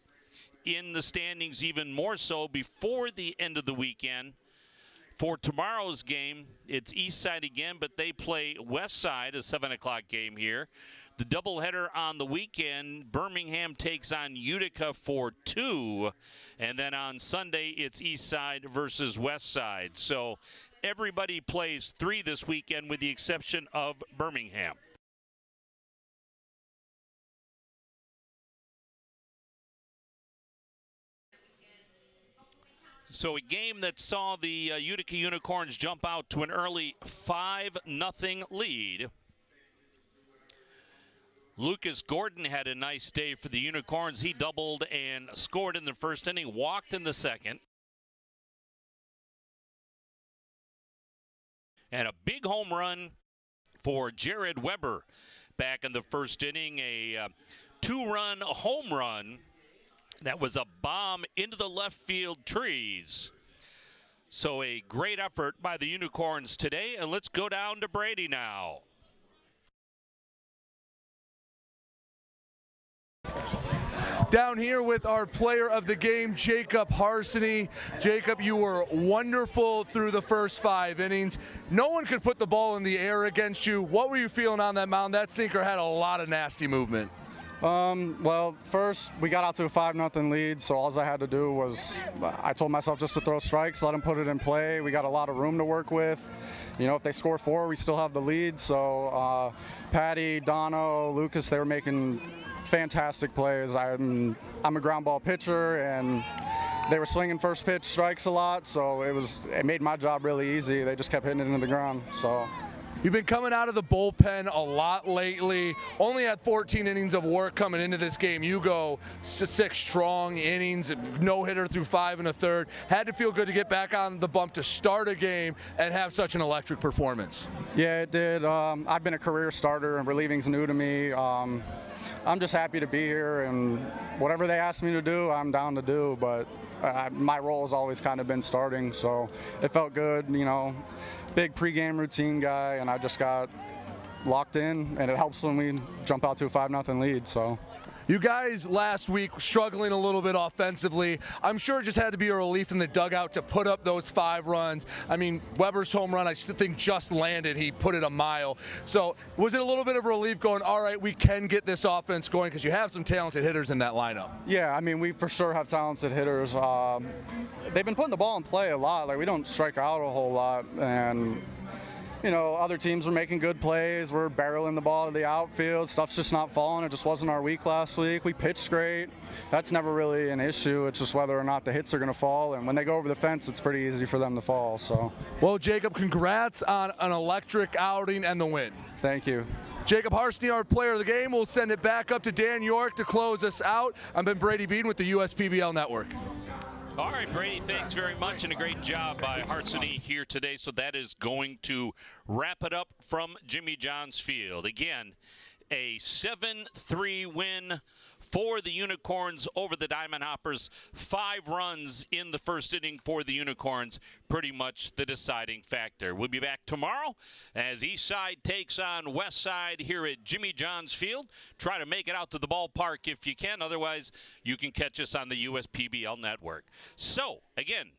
in the standings even more so before the end of the weekend. For tomorrow's game, it's Eastside again, but they play Westside, a 7 o'clock game here. The doubleheader on the weekend, Birmingham takes on Utica for 2. And then on Sunday, it's Eastside versus Westside. So everybody plays 3 this weekend with the exception of Birmingham. So a game that saw the Utica Unicorns jump out to an early 5-0 lead. Lucas Gordon had a nice day for the Unicorns. He doubled and scored in the first inning, walked in the second. And a big home run for Jared Weber back in the first inning. A 2-run home run. That was a bomb into the left field trees. So a great effort by the Unicorns today. And let's go down to Brady now. Down here with our player of the game, Jacob Harsany. Jacob, you were wonderful through the first 5 innings. No one could put the ball in the air against you. What were you feeling on that mound? That sinker had a lot of nasty movement. Well, first we got out to a 5-0 lead, so all I had to do was, I told myself just to throw strikes, let them put it in play. We got a lot of room to work with. You know, if they score 4, we still have the lead. So Patty, Dono, Lucas, they were making fantastic plays. I'm a ground ball pitcher, and they were swinging first pitch strikes a lot, so it made my job really easy. They just kept hitting it into the ground. So. You've been coming out of the bullpen a lot lately. Only had 14 innings of work coming into this game. You go 6 strong innings, no hitter through 5 1/3. Had to feel good to get back on the bump to start a game and have such an electric performance. Yeah, it did. I've been a career starter, and relieving's new to me. I'm just happy to be here, and whatever they ask me to do, I'm down to do. But my role has always kind of been starting, so it felt good, you know. Big pregame routine guy, and I just got locked in, and it helps when we jump out to a 5-0 lead. So. You guys last week struggling a little bit offensively. I'm sure it just had to be a relief in the dugout to put up those 5 runs. I mean, Weber's home run, I still think just landed. He put it a mile. So was it a little bit of relief going, all right, we can get this offense going, because you have some talented hitters in that lineup? Yeah, I mean, we for sure have talented hitters. They've been putting the ball in play a lot. Like, we don't strike out a whole lot, and you know, other teams are making good plays. We're barreling the ball to the outfield. Stuff's just not falling. It just wasn't our week last week. We pitched great. That's never really an issue. It's just whether or not the hits are going to fall. And when they go over the fence, it's pretty easy for them to fall. So. Well, Jacob, congrats on an electric outing and the win. Thank you. Jacob Harsany, our player of the game. We'll send it back up to Dan York to close us out. I've been Brady Beaton with the USPBL Network. All right, Brady, thanks very much, and a great job by Harsany here today. So that is going to wrap it up from Jimmy John's Field. Again, a 7-3 win for the Unicorns over the Diamond Hoppers. 5 runs in the first inning for the Unicorns, pretty much the deciding factor. We'll be back tomorrow as Eastside takes on Westside here at Jimmy John's Field. Try to make it out to the ballpark if you can. Otherwise, you can catch us on the USPBL network. So, again,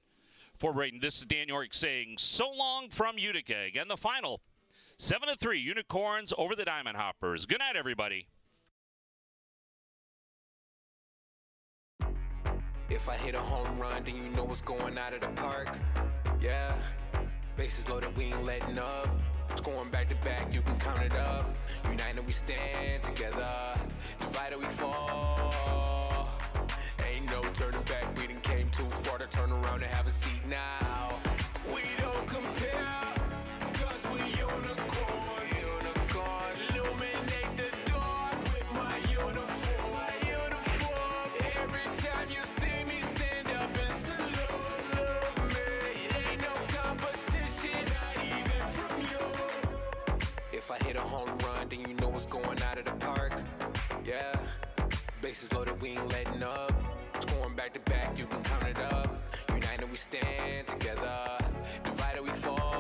for Brayden, this is Dan York saying so long from Utica. Again, the final 7-3 Unicorns over the Diamond Hoppers. Good night, everybody. If I hit a home run, then you know what's going out of the park. Yeah, bases loaded, we ain't letting up. Scoring back to back, you can count it up. United we stand together, divided we fall. Ain't no turning back, we done came too far to turn around and have a seat now. We don't compare, cause we unicorn. Unicorn, illuminate the dark with my uniform. Every time you see me stand up and salute me. It ain't no competition, not even from you. If I hit a home run, then you know what's going out of the park. Yeah, bases loaded, we ain't letting up. Scoring back to back, you can count it up. United we stand together, divided we fall.